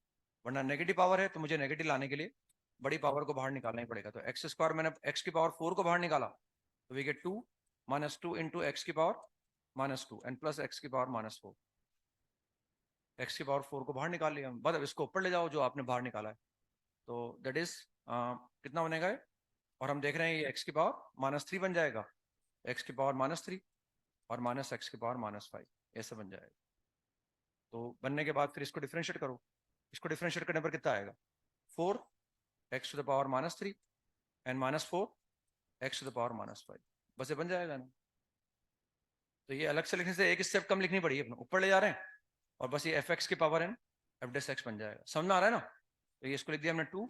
वरना नेगेटिव पावर है तो मुझे नेगेटिव लाने के लिए बड़ी पावर को बाहर निकालना ही पड़ेगा। तो x² मैंने x की पावर 4 को बाहर निकाला, तो वी गेट 2 -2 इंटू एक्स की पावर -2 एंड प्लस एक्स की पावर -4। एक्स की पावर 4 को बाहर निकाल लिया, बस अब इसको ऊपर ले जाओ जो आपने बाहर निकाला है, तो दैट इज कितना बनेगा ये, और हम देख रहे हैं ये एक्स की पावर -3 बन जाएगा, एक्स की पावर -3 और -x की पावर -5 ऐसे बन जाएगा। तो बनने के बाद फिर इसको डिफरेंशिएट करो, इसको डिफरेंशिएट करने पर कितना आएगा, 4 x to the power -3 and -4 x to the power -5, बस ये बन जाएगा ना। तो ये अलग से लिखने से एक स्टेप कम लिखनी पड़ी, अपने ऊपर ले जा रहे हैं, और बस ये एफ एक्स की power n f dash x बन जाएगा, समझ में आ रहा है ना। तो ये इसको लिख दिया हमने 2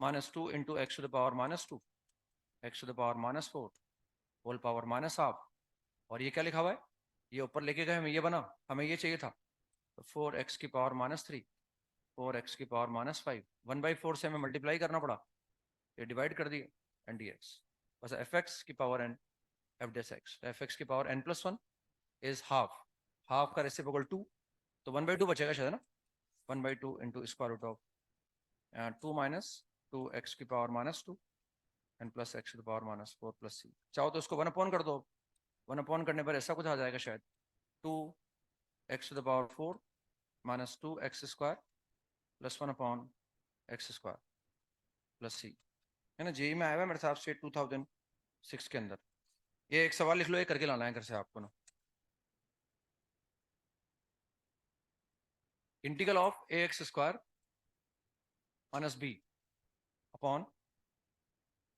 -2 into x to the power -2 x to the power -4 whole power -half, और ये क्या लिखा हुआ है, ये ऊपर लेके गए हमें ये बना, हमें ये चाहिए था, तो 4x⁻³ 4x⁻⁵ 1/4 से हमें मल्टीप्लाई करना पड़ा, ये डिवाइड कर दिया, एन डी एक्स बस fx⁻n f'(x). fx⁻n+1 is half, half का रेसिप्रोकल 2, तो 1/2 बचेगा शायद ना, 1/2 into square root of 2 minus 2x⁻², n plus x⁻⁴ plus c। चाहो तो इसको 1 कर दो, 1 करने पर ऐसा कुछ आ जाएगा शायद, 2x⁴ minus 2x² plus 1/x² plus c, है ना। जेई में आया हुआ है मेरे हिसाब से 2006 के अंदर। ये एक सवाल लिख लो, ये करके लाना है घर से आपको ना। Integral of ax² minus b upon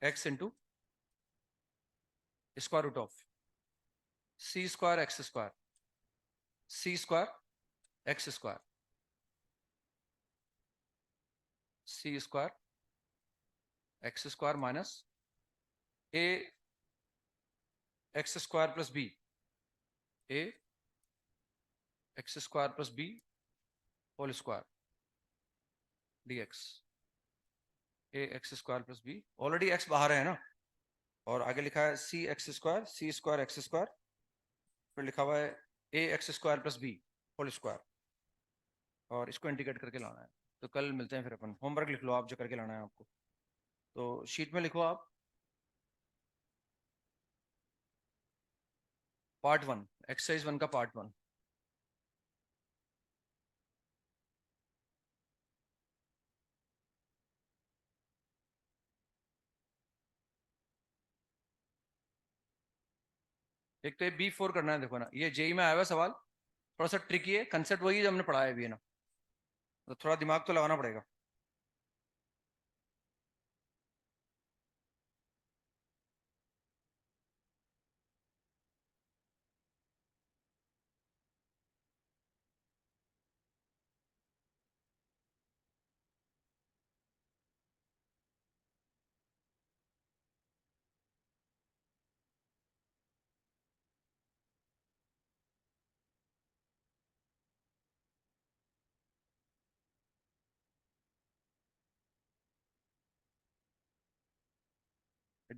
x into square root of c² x² c² x² c² x² minus a x² plus b, a x² plus b whole square dx, a x² plus b, already x बाहर है ना, और आगे लिखा है c² x², फिर लिखा हुआ है a x² plus b whole square, और इसको इंटीग्रेट करके लाना है। तो कल मिलते हैं फिर अपन, होमवर्क लिख लो आप जो करके लाना है आपको, तो शीट में लिखो आप पार्ट 1, एक्सरसाइज 1 का पार्ट 1। एक तो ये B4 करना है, देखो ना, ये जेई में आया हुआ सवाल, थोड़ा सा ट्रिकी है, कंसेप्ट वही जो हमने पढ़ा है अभी, है ना, तो थोड़ा दिमाग तो लगाना पड़ेगा।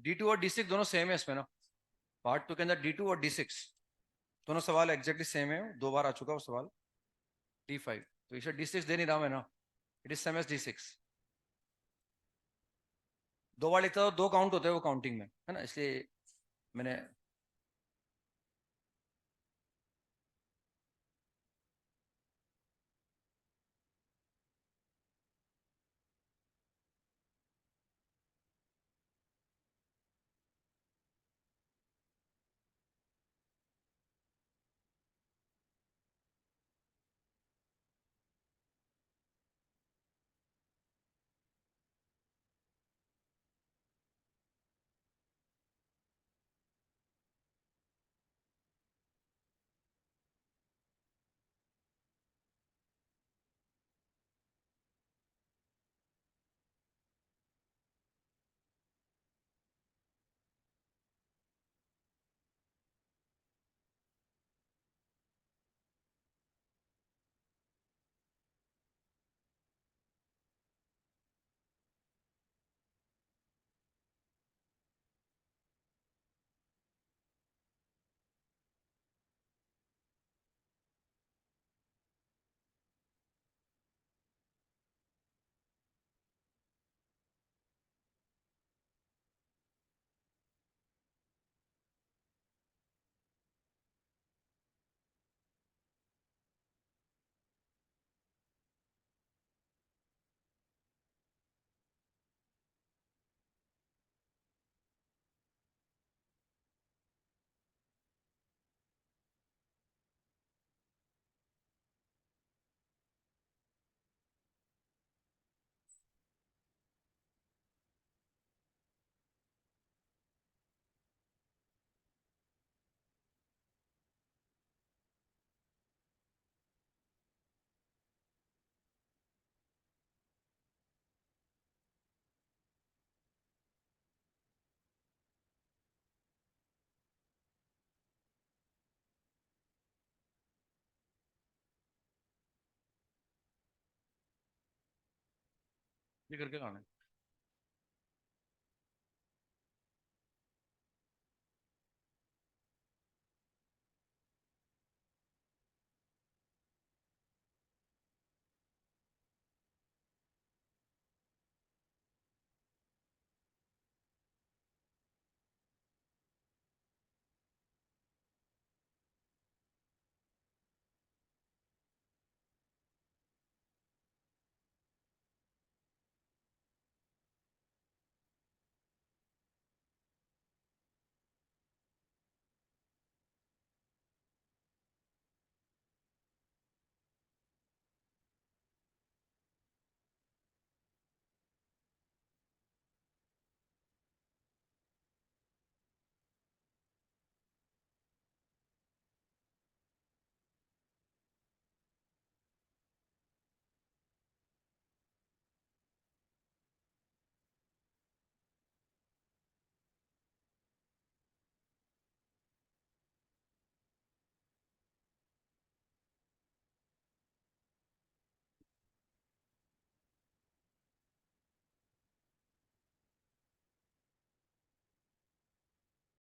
D2 और D6 दोनों सेम है इसमें ना, पार्ट 2 के अंदर D2 और D6 दोनों सवाल एग्जैक्टली सेम है, 2 बार आ चुका वो सवाल। D5 तो इसे D6 दे नहीं रहा मैं ना, it is same as D6। 2 बार लिखता तो 2 काउंट होते हैं वो काउंटिंग में, है ना, इसलिए मैंने करके लाना है।